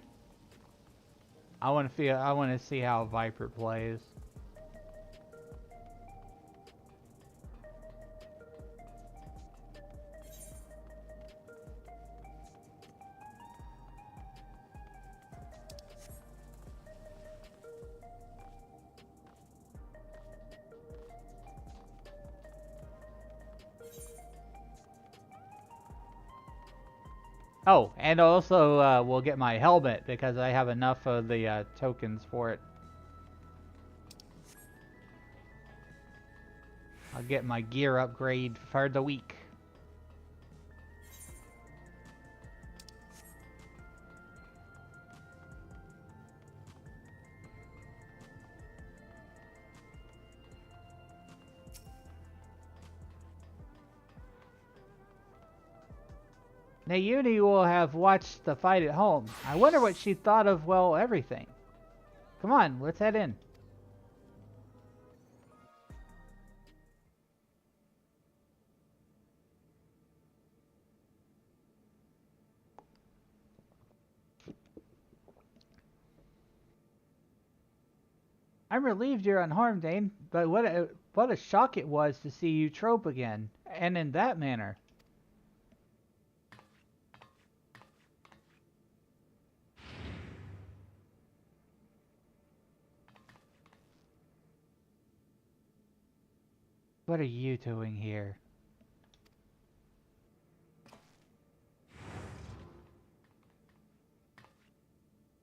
I wanna see how Viper plays. Oh, and also we'll get my helmet because I have enough of the tokens for it. I'll get my gear upgrade for the week. Nayuni will have watched the fight at home. I wonder what she thought of, well, everything. Come on, let's head in. I'm relieved you're unharmed, Dane, but what a shock it was to see you trope again, and in that manner. What are you doing here?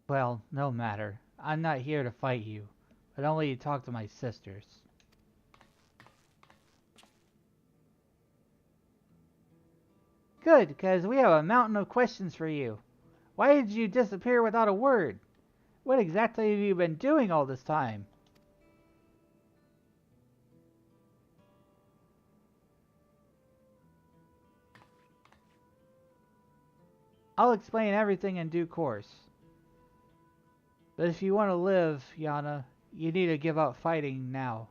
Well, no matter. I'm not here to fight you, but only to talk to my sisters. Good, because we have a mountain of questions for you. Why did you disappear without a word? What exactly have you been doing all this time? I'll explain everything in due course. But if you want to live, Yana, you need to give up fighting now.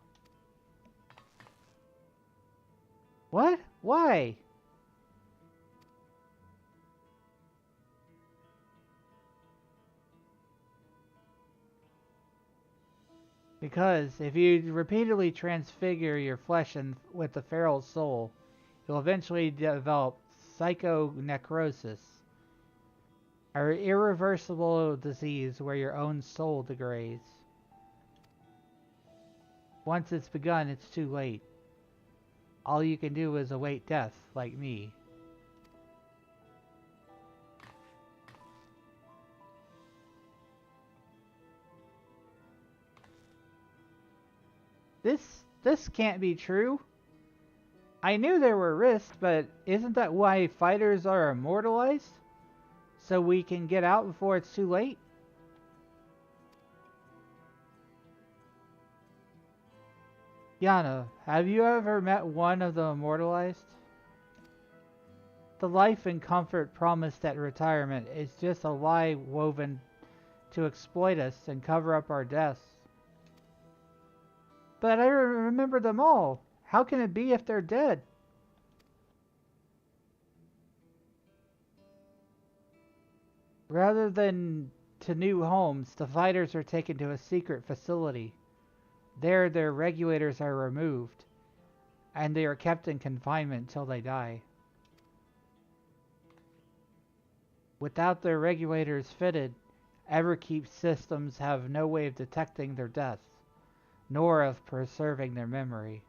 What? Why? Because if you repeatedly transfigure your flesh with the feral soul, you'll eventually develop psychonecrosis, an irreversible disease where your own soul degrades. Once it's begun, it's too late. All you can do is await death, like me. This can't be true. I knew there were risks, but isn't that why fighters are immortalized? So we can get out before it's too late? Yana, have you ever met one of the immortalized? The life and comfort promised at retirement is just a lie woven to exploit us and cover up our deaths. But I remember them all. How can it be if they're dead? Rather than to new homes, the fighters are taken to a secret facility. There, their regulators are removed, and they are kept in confinement until they die. Without their regulators fitted, Everkeep systems have no way of detecting their deaths, nor of preserving their memory.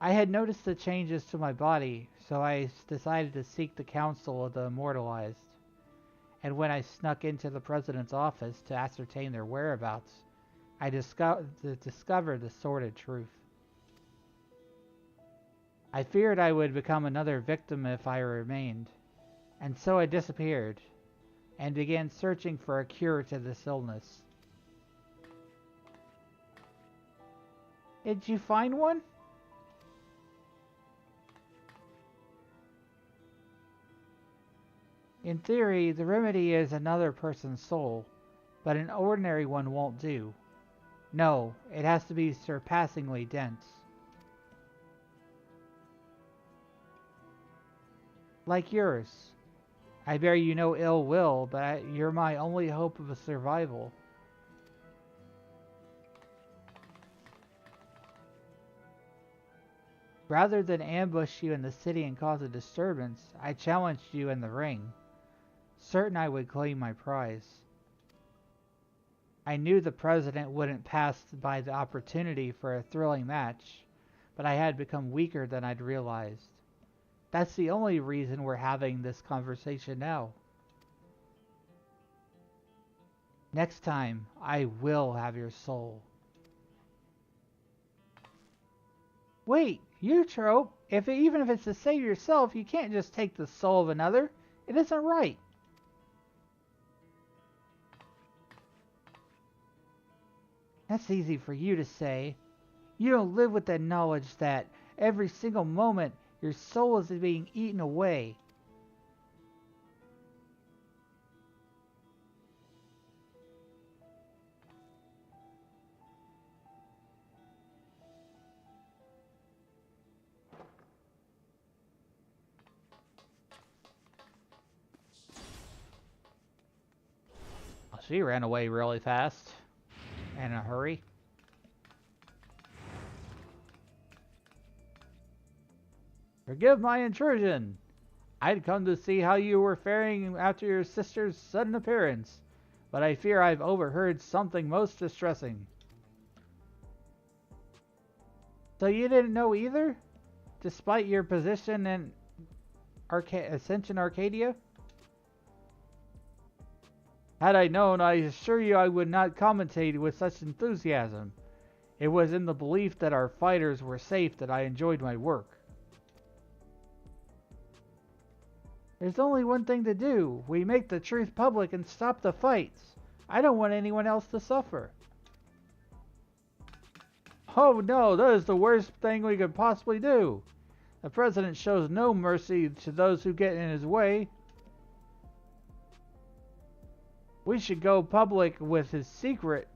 I had noticed the changes to my body, so I decided to seek the counsel of the immortalized. And when I snuck into the president's office to ascertain their whereabouts, I discovered the sordid truth. I feared I would become another victim if I remained. And so I disappeared, and began searching for a cure to this illness. Did you find one? In theory, the remedy is another person's soul, but an ordinary one won't do. No, it has to be surpassingly dense. Like yours. I bear you no ill will, but you're my only hope of a survival. Rather than ambush you in the city and cause a disturbance, I challenged you in the ring, certain I would claim my prize. I knew the president wouldn't pass by the opportunity for a thrilling match, but I had become weaker than I'd realized. That's the only reason we're having this conversation now. Next time, I will have your soul. Wait, you trope. Even if it's to save yourself, you can't just take the soul of another. It isn't right. That's easy for you to say. You don't live with the knowledge that every single moment your soul is being eaten away. She ran away really fast. In a hurry. Forgive my intrusion. I'd come to see how you were faring after your sister's sudden appearance, but I fear I've overheard something most distressing. So you didn't know either? Despite your position in Ascension Arcadia? Had I known, I assure you I would not commentate with such enthusiasm. It was in the belief that our fighters were safe that I enjoyed my work. There's only one thing to do. We make the truth public and stop the fights. I don't want anyone else to suffer. Oh no, that is the worst thing we could possibly do. The president shows no mercy to those who get in his way. We should go public with his secret.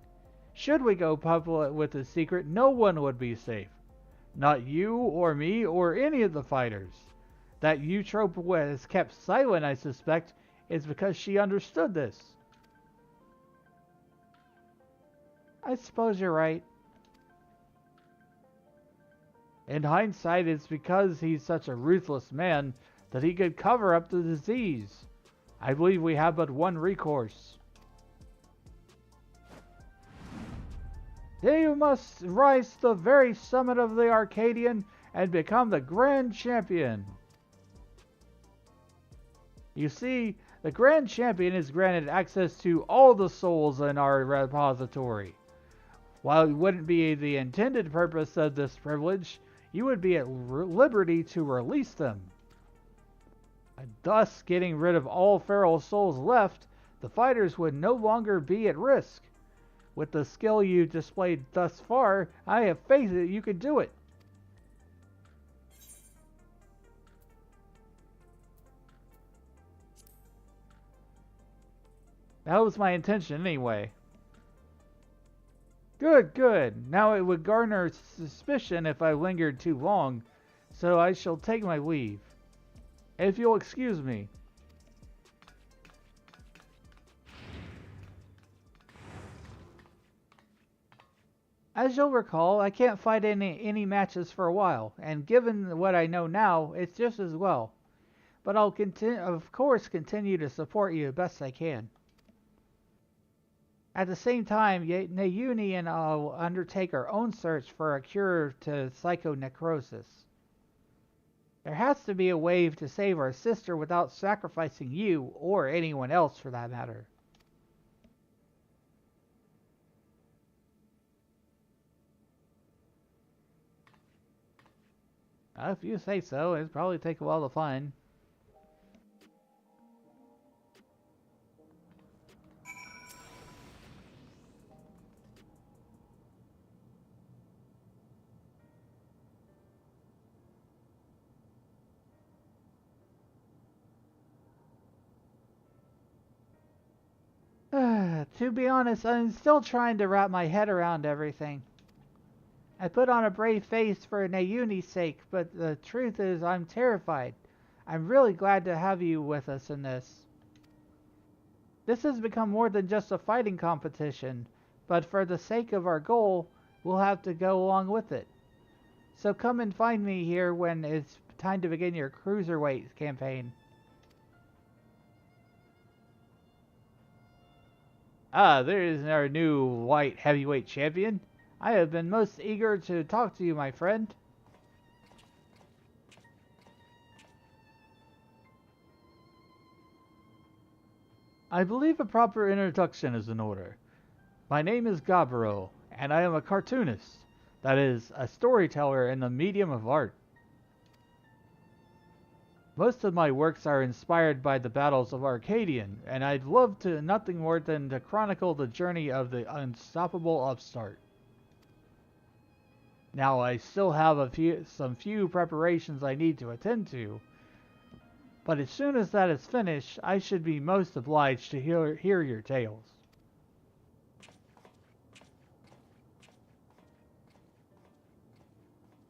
Should we go public with his secret, no one would be safe. Not you or me or any of the fighters. That Eutrope was kept silent, I suspect, is because she understood this. I suppose you're right. In hindsight, it's because he's such a ruthless man that he could cover up the disease. I believe we have but one recourse. You must rise to the very summit of the Arcadian and become the Grand Champion. You see, the Grand Champion is granted access to all the souls in our repository. While it wouldn't be the intended purpose of this privilege, you would be at liberty to release them. Thus, getting rid of all feral souls left, the fighters would no longer be at risk. With the skill you've displayed thus far, I have faith that you could do it. That was my intention anyway. Good, good. Now it would garner suspicion if I lingered too long, so I shall take my leave. If you'll excuse me. As you'll recall, I can't fight any matches for a while, and given what I know now, it's just as well. But I'll of course continue to support you the best I can. At the same time, Nayuni and I will undertake our own search for a cure to psychonecrosis. There has to be a way to save our sister without sacrificing you, or anyone else for that matter. If you say so, it'd probably take a while to find. To be honest, I'm still trying to wrap my head around everything. I put on a brave face for Nayuni's sake, but the truth is I'm terrified. I'm really glad to have you with us in this. This has become more than just a fighting competition, but for the sake of our goal, we'll have to go along with it. So come and find me here when it's time to begin your cruiserweight campaign. Ah, there is our new white heavyweight champion. I have been most eager to talk to you, my friend. I believe a proper introduction is in order. My name is Gabriel, and I am a cartoonist. That is, a storyteller in the medium of art. Most of my works are inspired by the battles of Arcadian, and I'd love to nothing more than to chronicle the journey of the unstoppable upstart. Now I still have some few preparations I need to attend to, but as soon as that is finished, I should be most obliged to hear your tales.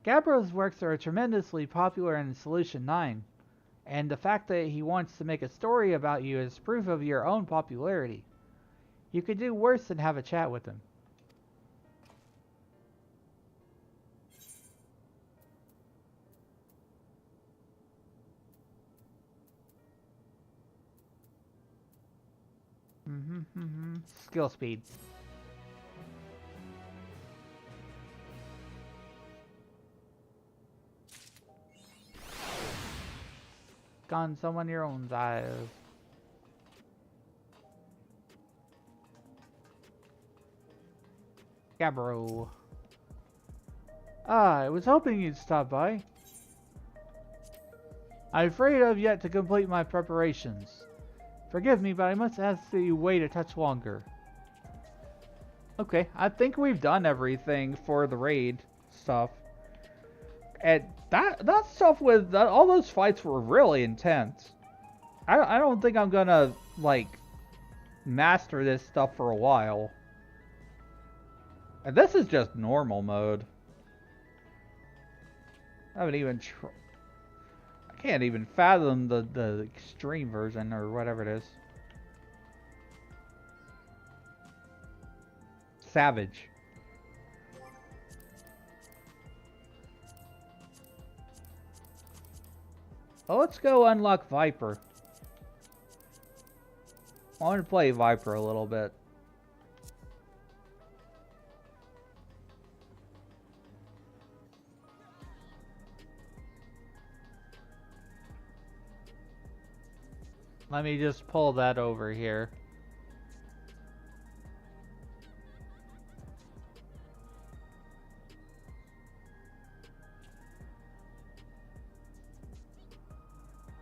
Gabriel's works are tremendously popular in Solution 9, and the fact that he wants to make a story about you is proof of your own popularity. You could do worse than have a chat with him. Skill speed. Gone someone your own size. Gabbro. Ah, I was hoping you'd stop by. I'm afraid I've yet to complete my preparations. Forgive me, but I must ask that you wait a touch longer. Okay, I think we've done everything for the raid stuff. And that stuff with all those fights were really intense. I don't think I'm gonna like master this stuff for a while. And this is just normal mode. I haven't even I can't even fathom the extreme version or whatever it is. Savage. Oh, let's go unlock Viper. I want to play Viper a little bit. Let me just pull that over here.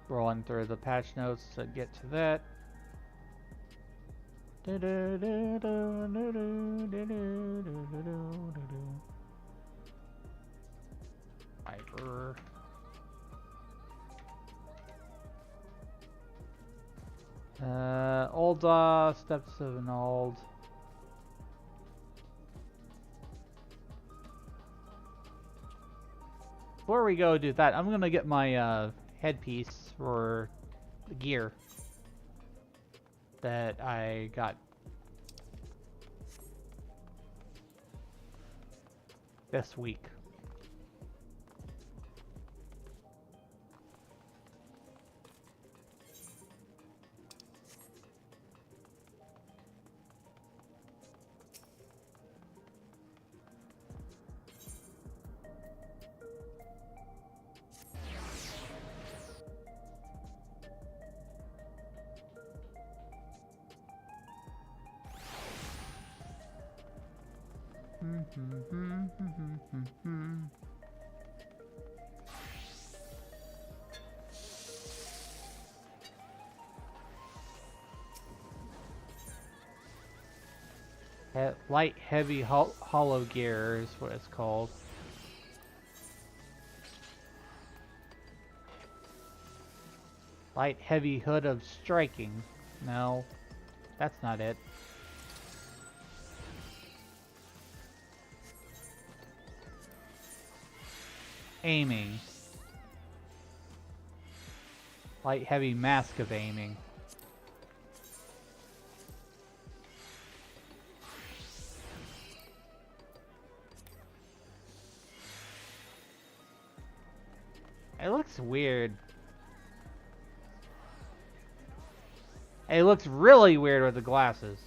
Rolling through the patch notes to get to that. Viper. Old steps of an old. Before we go do that, I'm gonna get my headpiece for the gear that I got this week. Light heavy hollow gear is what it's called. Light heavy hood of striking. No, that's not it. aiming. Light heavy mask of aiming. It looks weird. It looks really weird with the glasses.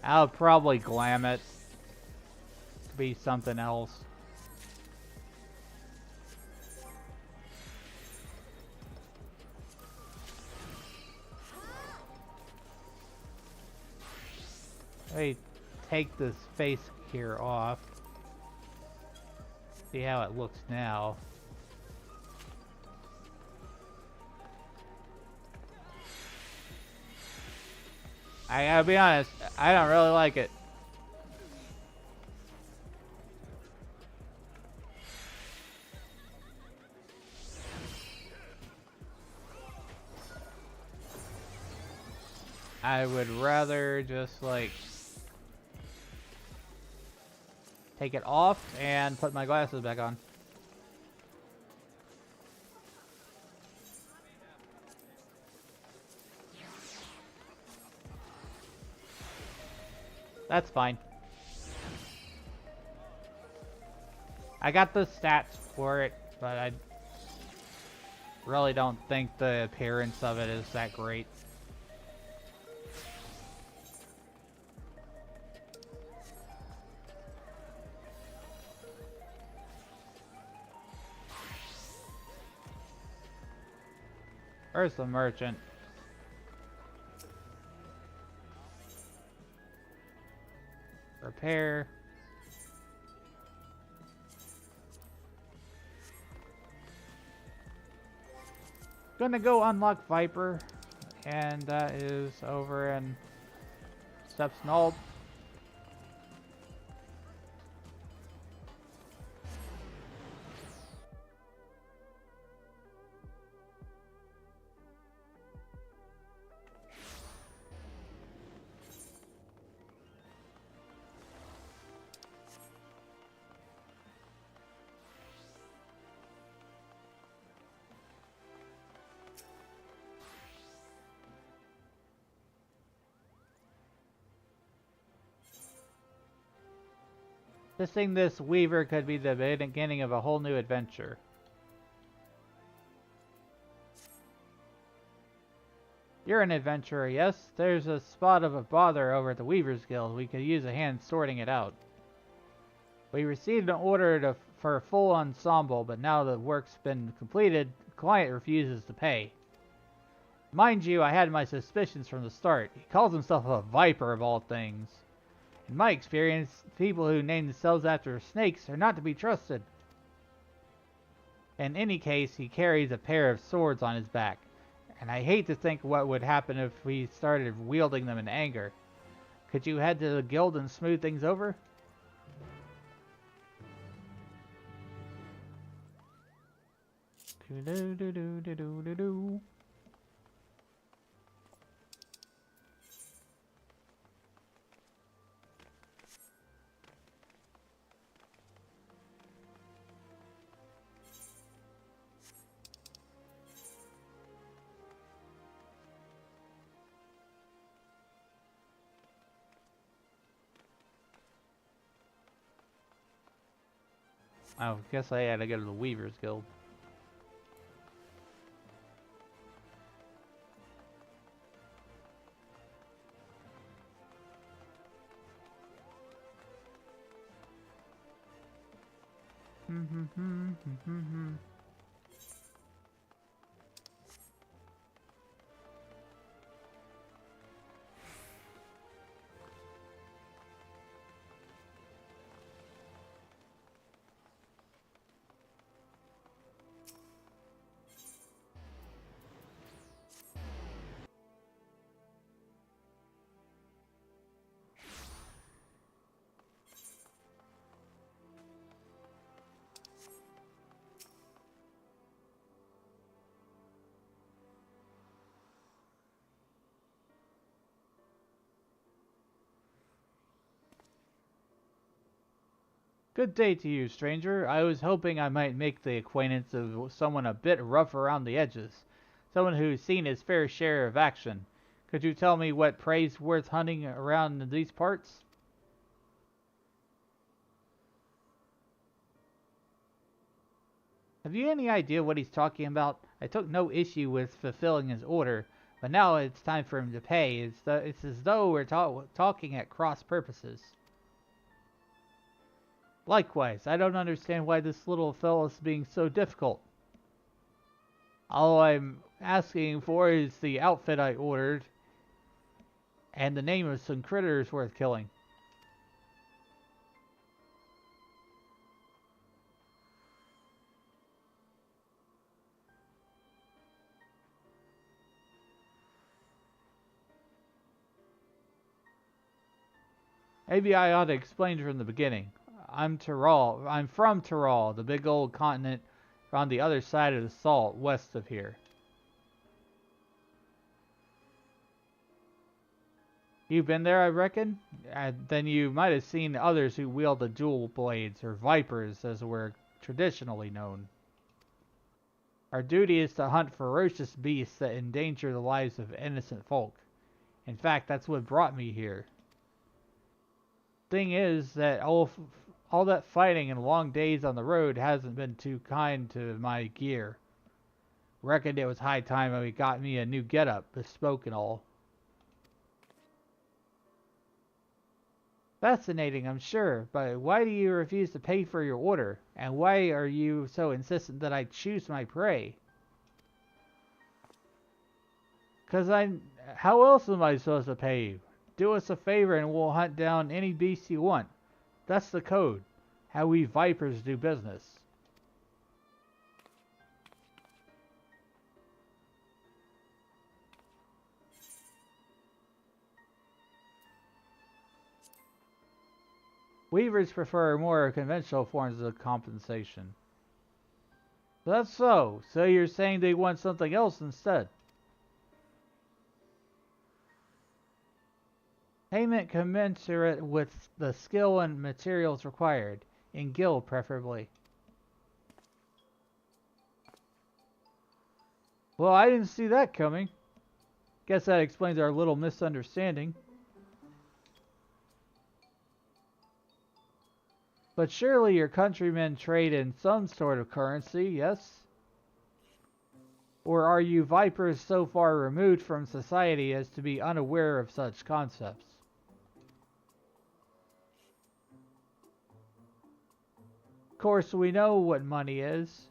I'll probably glam it to be something else. Let me take this face here off. See how it looks now. I gotta be honest, I don't really like it. I would rather just like take it off and put my glasses back on. That's fine. I got the stats for it, but I really don't think the appearance of it is that great. Where's the merchant? Repair. Gonna go unlock Viper, and that is over in Steps Null. This Weaver could be the beginning of a whole new adventure. You're an adventurer, yes? There's a spot of a bother over at the Weaver's Guild. We could use a hand sorting it out. We received an order for a full ensemble, but now the work's been completed, the client refuses to pay. Mind you, I had my suspicions from the start. He calls himself a Viper of all things. In my experience, people who name themselves after snakes are not to be trusted. In any case, he carries a pair of swords on his back, and I hate to think what would happen if we started wielding them in anger. Could you head to the guild and smooth things over? Do-do-do-do-do-do-do. I guess I had to go to the Weaver's Guild. Good day to you, stranger. I was hoping I might make the acquaintance of someone a bit rough around the edges. Someone who's seen his fair share of action. Could you tell me what prey's worth hunting around in these parts? Have you any idea what he's talking about? I took no issue with fulfilling his order, but now it's time for him to pay. It's as though we're talking at cross purposes. Likewise, I don't understand why this little fellow's being so difficult. All I'm asking for is the outfit I ordered, and the name of some critters worth killing. Maybe I ought to explain from the beginning. I'm from Tyrol, the big old continent on the other side of the salt, west of here. You've been there, I reckon? Then you might have seen others who wield the dual blades, or vipers as we're traditionally known. Our duty is to hunt ferocious beasts that endanger the lives of innocent folk. In fact, that's what brought me here. Thing is that all that fighting and long days on the road hasn't been too kind to my gear. Reckoned it was high time we got me a new getup, bespoke and all. Fascinating, I'm sure, but why do you refuse to pay for your order? And why are you so insistent that I choose my prey? How else am I supposed to pay you? Do us a favor and we'll hunt down any beast you want. That's the code. How we vipers do business. Weavers prefer more conventional forms of compensation. That's so. So you're saying they want something else instead? Payment commensurate with the skill and materials required, in guild preferably. Well, I didn't see that coming. Guess that explains our little misunderstanding. But surely your countrymen trade in some sort of currency, yes? Or are you vipers so far removed from society as to be unaware of such concepts? Of course, we know what money is.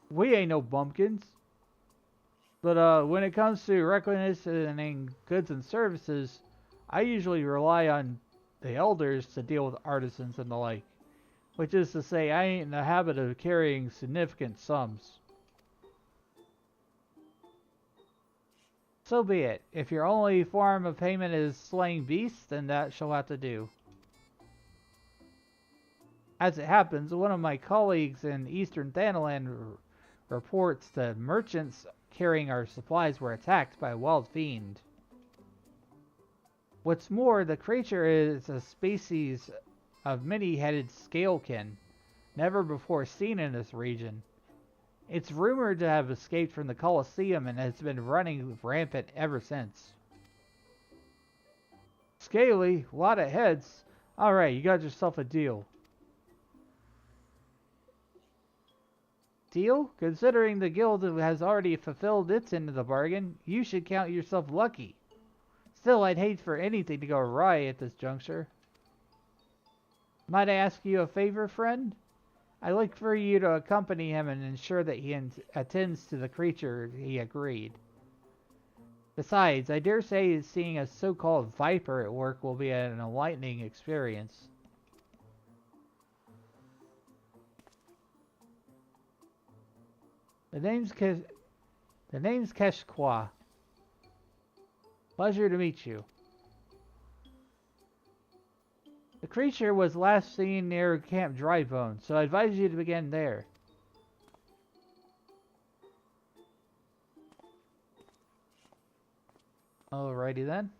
We ain't no bumpkins. But when it comes to requisitioning goods and services, I usually rely on the elders to deal with artisans and the like. Which is to say, I ain't in the habit of carrying significant sums. So be it. If your only form of payment is slaying beasts, then that shall have to do. As it happens, one of my colleagues in Eastern Thanaland reports that merchants carrying our supplies were attacked by a wild fiend. What's more, the creature is a species of many-headed scalekin, never before seen in this region. It's rumored to have escaped from the Colosseum and has been running rampant ever since. Scaly, lot of heads. Alright, you got yourself a deal. Deal? Considering the guild has already fulfilled its end of the bargain, you should count yourself lucky. Still, I'd hate for anything to go awry at this juncture. Might I ask you a favor, friend? I'd like for you to accompany him and ensure that he attends to the creature he agreed. Besides, I dare say seeing a so-called viper at work will be an enlightening experience. The name's Keshqua. Pleasure to meet you. The creature was last seen near Camp Drybone, so I advise you to begin there. Alrighty then.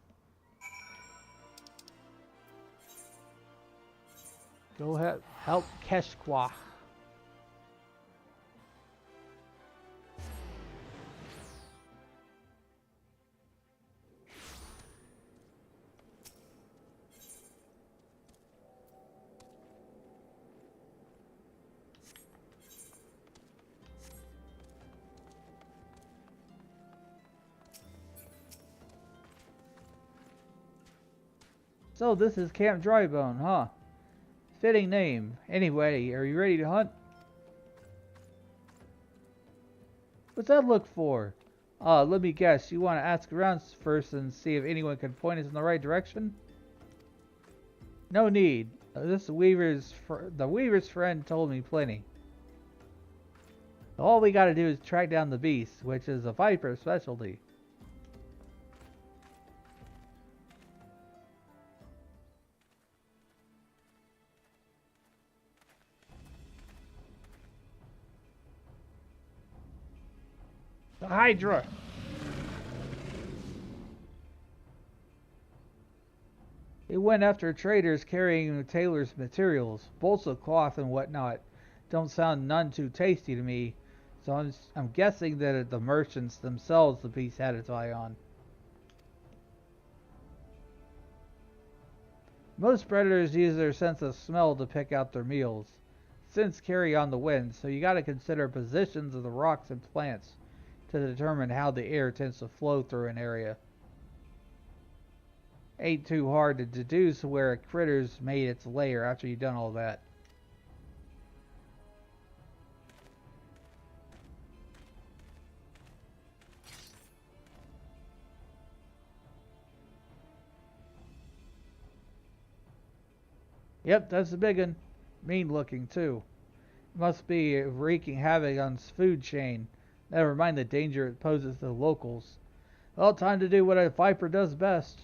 Go ahead, help Keshqua. So this is Camp Drybone, huh? Fitting name. Anyway, are you ready to hunt? What's that look for? Let me guess. You want to ask around first and see if anyone can point us in the right direction? No need. The Weaver's friend told me plenty. All we gotta do is track down the beast, which is a viper specialty. The Hydra! He went after traders carrying Taylor's materials, bolts of cloth and whatnot. Don't sound none too tasty to me, so I'm guessing that the merchants themselves the beast had its eye on. Most predators use their sense of smell to pick out their meals. Scents carry on the wind, so you gotta consider positions of the rocks and plants to determine how the air tends to flow through an area. Ain't too hard to deduce where a critter's made its lair after you've done all that. Yep, that's a big one. Mean looking too. Must be wreaking havoc on its food chain. Never mind the danger it poses to the locals. Well, time to do what a viper does best.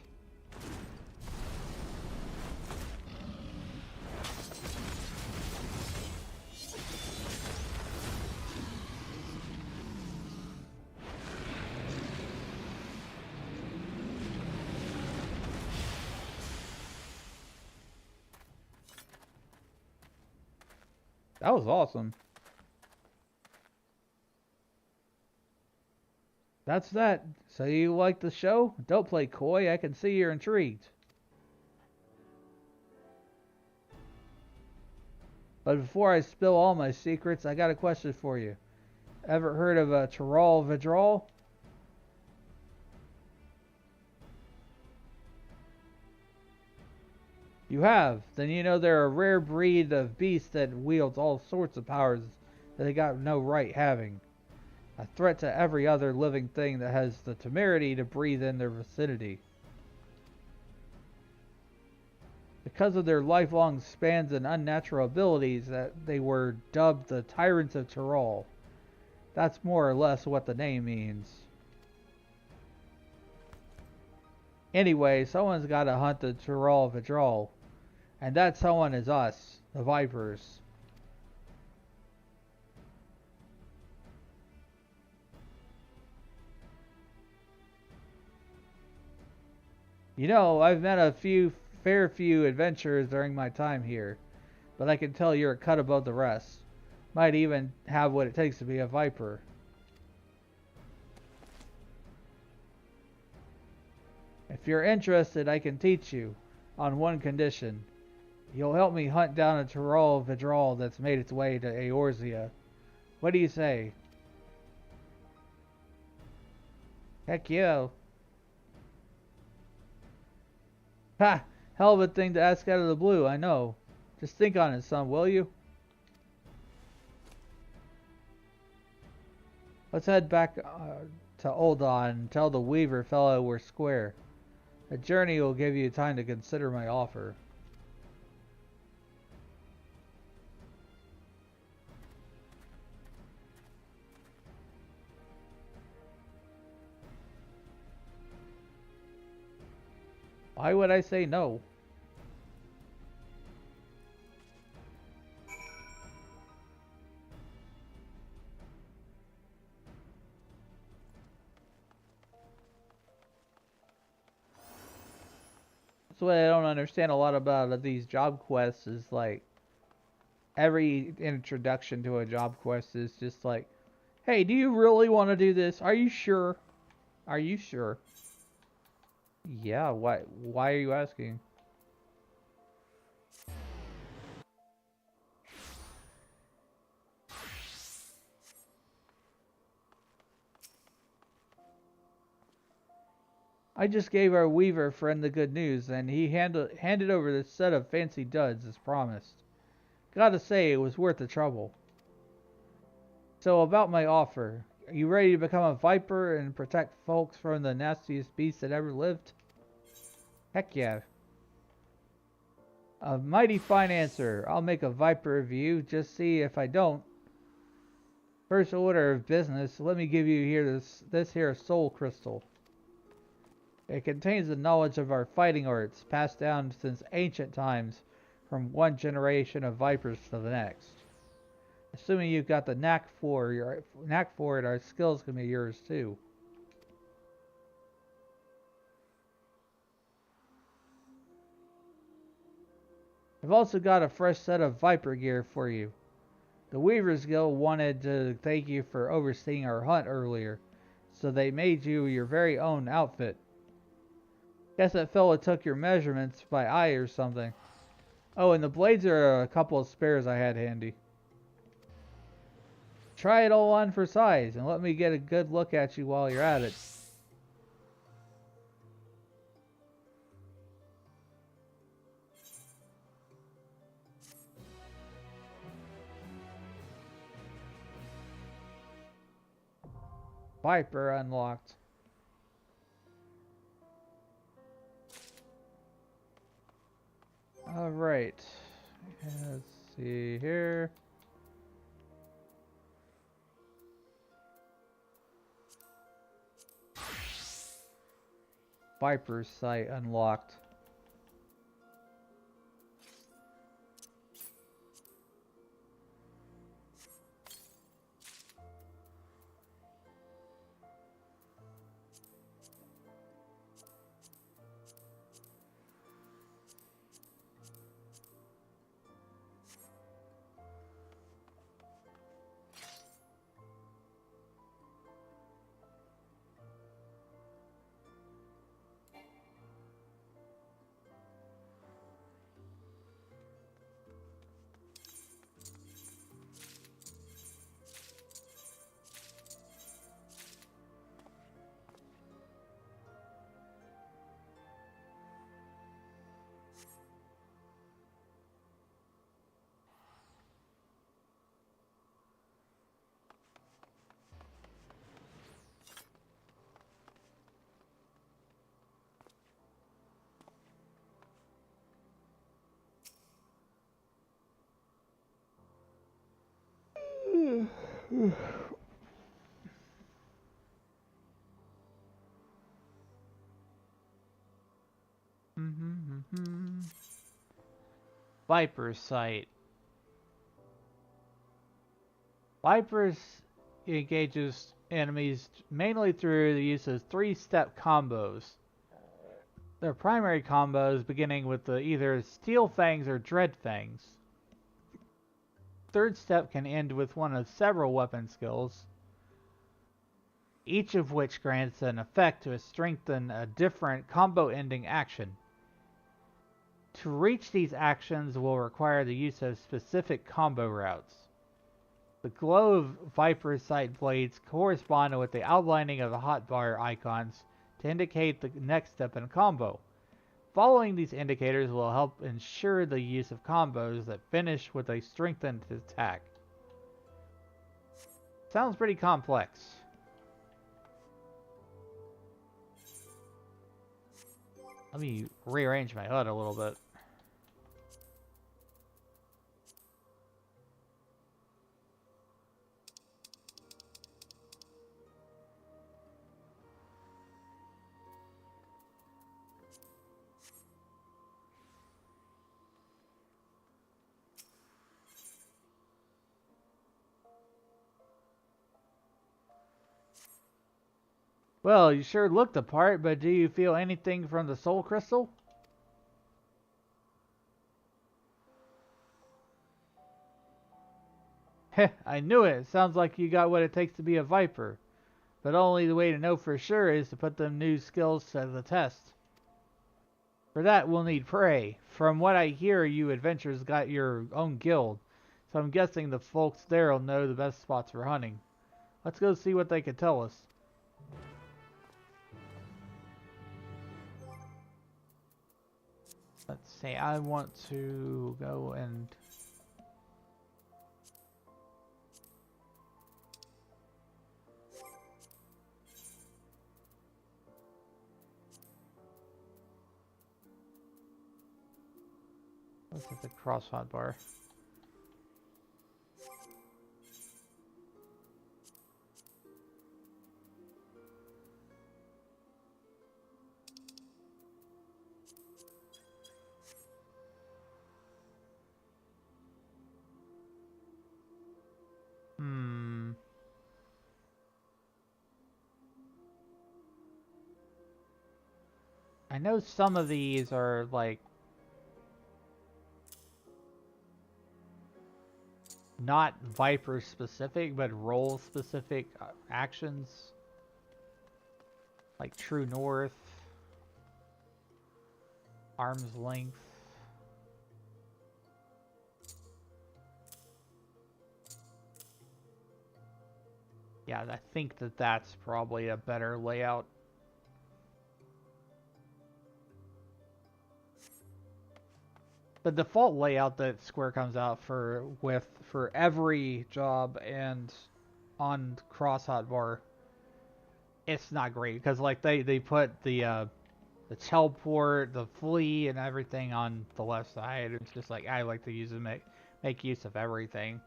That was awesome. That's that. So you like the show? Don't play coy. I can see you're intrigued. But before I spill all my secrets, I got a question for you. Ever heard of a Tyrol Vidral? You have? Then you know they're a rare breed of beast that wields all sorts of powers that they got no right having. A threat to every other living thing that has the temerity to breathe in their vicinity. Because of their lifelong spans and unnatural abilities, that they were dubbed the Tyrants of Tyrol. That's more or less what the name means. Anyway, someone's got to hunt the Tyrol Vidral. And that someone is us, the Vipers. You know, I've met a fair few adventurers during my time here, but I can tell you're a cut above the rest. Might even have what it takes to be a Viper. If you're interested, I can teach you, on one condition. You'll help me hunt down a Tyrol Vidral that's made its way to Eorzea. What do you say? Heck yeah. Ha! Hell of a thing to ask out of the blue, I know. Just think on it, son, will you? Let's head back to Uldon and tell the Weaver fellow we're square. A journey will give you time to consider my offer. Why would I say no? That's what I don't understand a lot about these job quests is like, every introduction to a job quest is just like, hey, do you really want to do this? Are you sure? Are you sure? Yeah, why are you asking? I just gave our weaver friend the good news, and he handed over this set of fancy duds as promised. Gotta say, it was worth the trouble. So about my offer, are you ready to become a viper and protect folks from the nastiest beast that ever lived? Heck yeah. A mighty fine answer. I'll make a viper of you, just see if I don't. First order of business, let me give you here this here soul crystal. It contains the knowledge of our fighting arts, passed down since ancient times, from one generation of vipers to the next. Assuming you've got the knack for it, our skills can be yours too. I've also got a fresh set of viper gear for you. The Weavers Guild wanted to thank you for overseeing our hunt earlier, so they made you your very own outfit. Guess that fella took your measurements by eye or something. Oh, and the blades are a couple of spares I had handy. Try it all on for size, and let me get a good look at you while you're at it. Viper unlocked. Alright. Let's see here. Viper's sight unlocked. Viper's sight. Vipers engages enemies mainly through the use of three-step combos. Their primary combos beginning with either Steel Fangs or Dread Fangs. Third step can end with one of several weapon skills, each of which grants an effect to strengthen a different combo-ending action. To reach these actions will require the use of specific combo routes. The glow of Viper's sight blades correspond with the outlining of the hotbar icons to indicate the next step in a combo. Following these indicators will help ensure the use of combos that finish with a strengthened attack. Sounds pretty complex. Let me rearrange my HUD a little bit. Well, you sure look the part, but do you feel anything from the soul crystal? Heh, I knew it. Sounds like you got what it takes to be a Viper. But only the way to know for sure is to put them new skills to the test. For that, we'll need prey. From what I hear, you adventurers got your own guild. So I'm guessing the folks there will know the best spots for hunting. Let's go see what they can tell us. Let's see, I want to go and... What's at the cross hotbar? I know some of these are like not Viper specific, but role specific actions. Like True North, Arm's Length. Yeah, I think that that's probably a better layout. The default layout that Square comes out for every job and on cross hotbar, it's not great because like they put the teleport, the flee, and everything on the left side. It's just like I like to use it, make use of everything.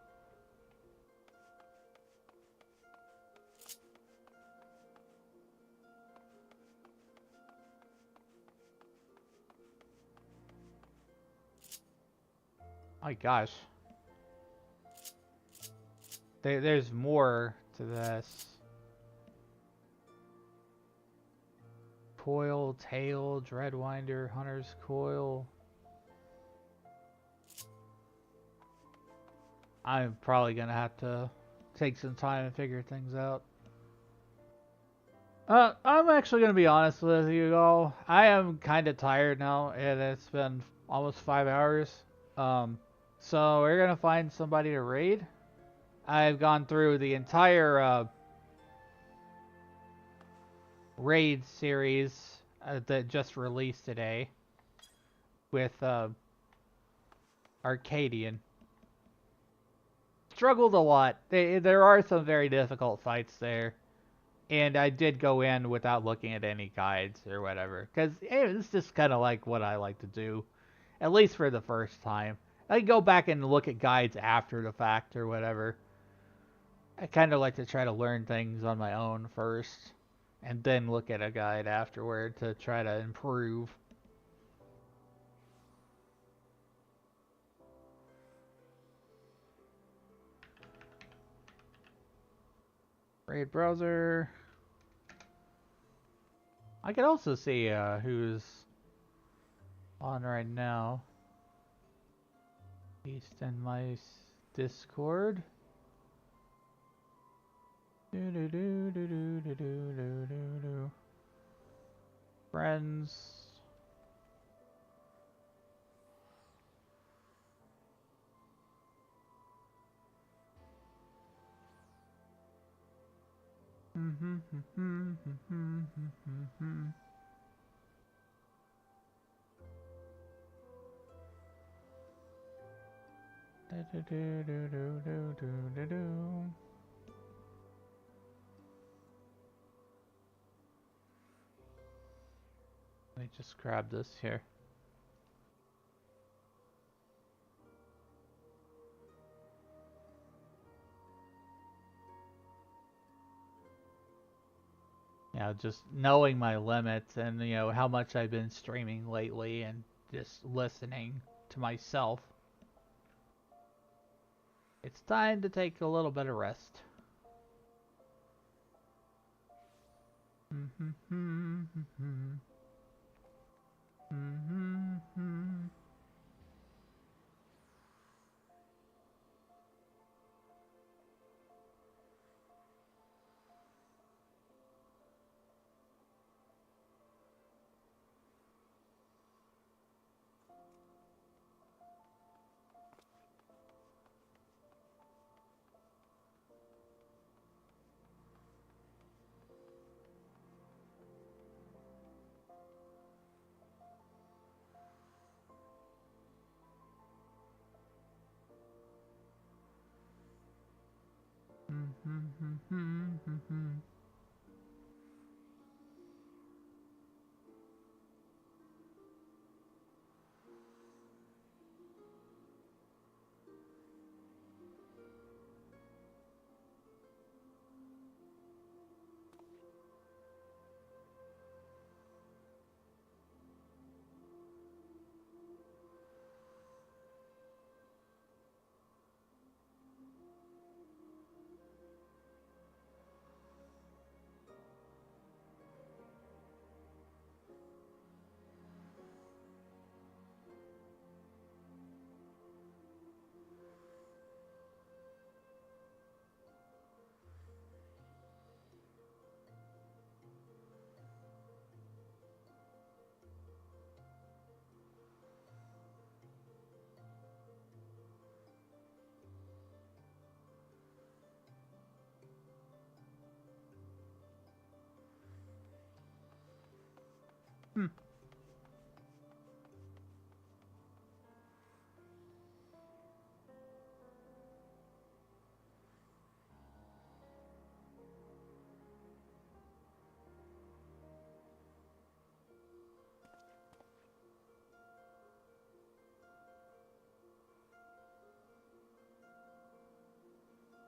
My gosh. There's more to this. Coil, Tail, Dreadwinder, Hunter's Coil. I'm probably gonna have to take some time and figure things out. I'm actually gonna be honest with you all. I am kind of tired now, and it's been almost 5 hours. So we're gonna find somebody to raid. I've gone through the entire raid series that just released today with Arcadian. Struggled a lot. There are some very difficult fights there. And I did go in without looking at any guides or whatever. Because it's just kind of like what I like to do. At least for the first time. I go back and look at guides after the fact or whatever. I kind of like to try to learn things on my own first. And then look at a guide afterward to try to improve. Raid browser. I can also see who's on right now. Paste in my Discord. Friends. Let me just grab this here. Yeah, just knowing my limits and, you know, how much I've been streaming lately and just listening to myself. It's time to take a little bit of rest.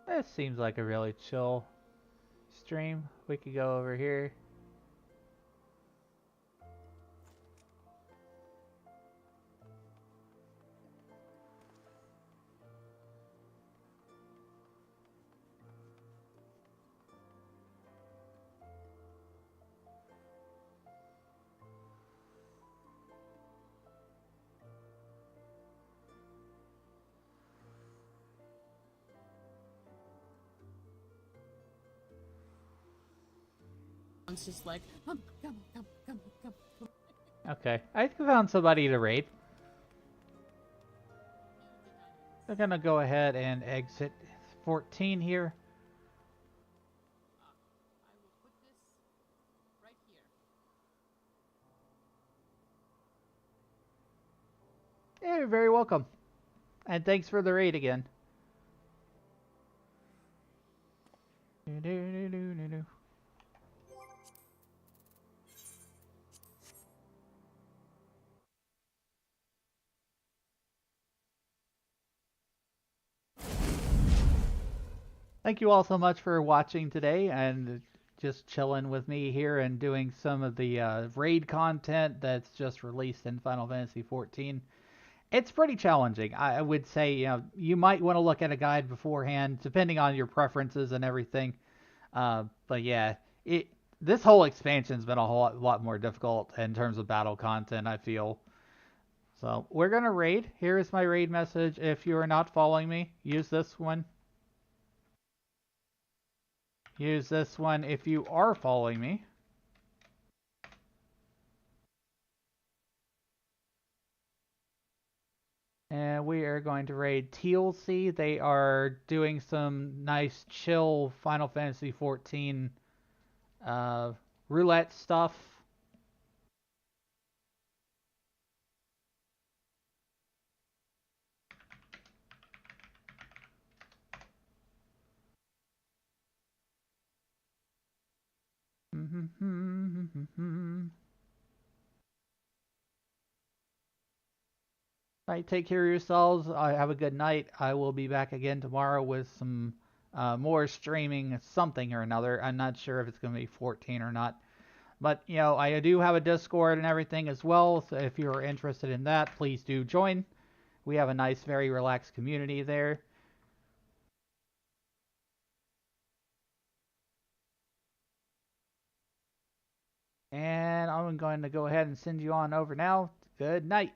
This seems like a really chill stream. We could go over here. It's just like, come. Okay, I found somebody to raid. They're gonna go ahead and exit 14 here. I will put this right here. Yeah, you're very welcome. And thanks for the raid again. Thank you all so much for watching today and just chilling with me here and doing some of the raid content that's just released in Final Fantasy XIV. It's pretty challenging. I would say, you might want to look at a guide beforehand, depending on your preferences and everything. But yeah, this whole expansion's been a whole lot more difficult in terms of battle content, I feel. So we're gonna raid. Here is my raid message. If you are not following me, use this one. Use this one if you are following me. And we are going to raid TLC. They are doing some nice chill Final Fantasy XIV roulette stuff. Right, take care of yourselves. Have a good night. I will be back again tomorrow with some more streaming something or another. I'm not sure if it's going to be 14 or not. But, I do have a Discord and everything as well. So if you're interested in that, please do join. We have a nice, very relaxed community there. And I'm going to go ahead and send you on over now. Good night.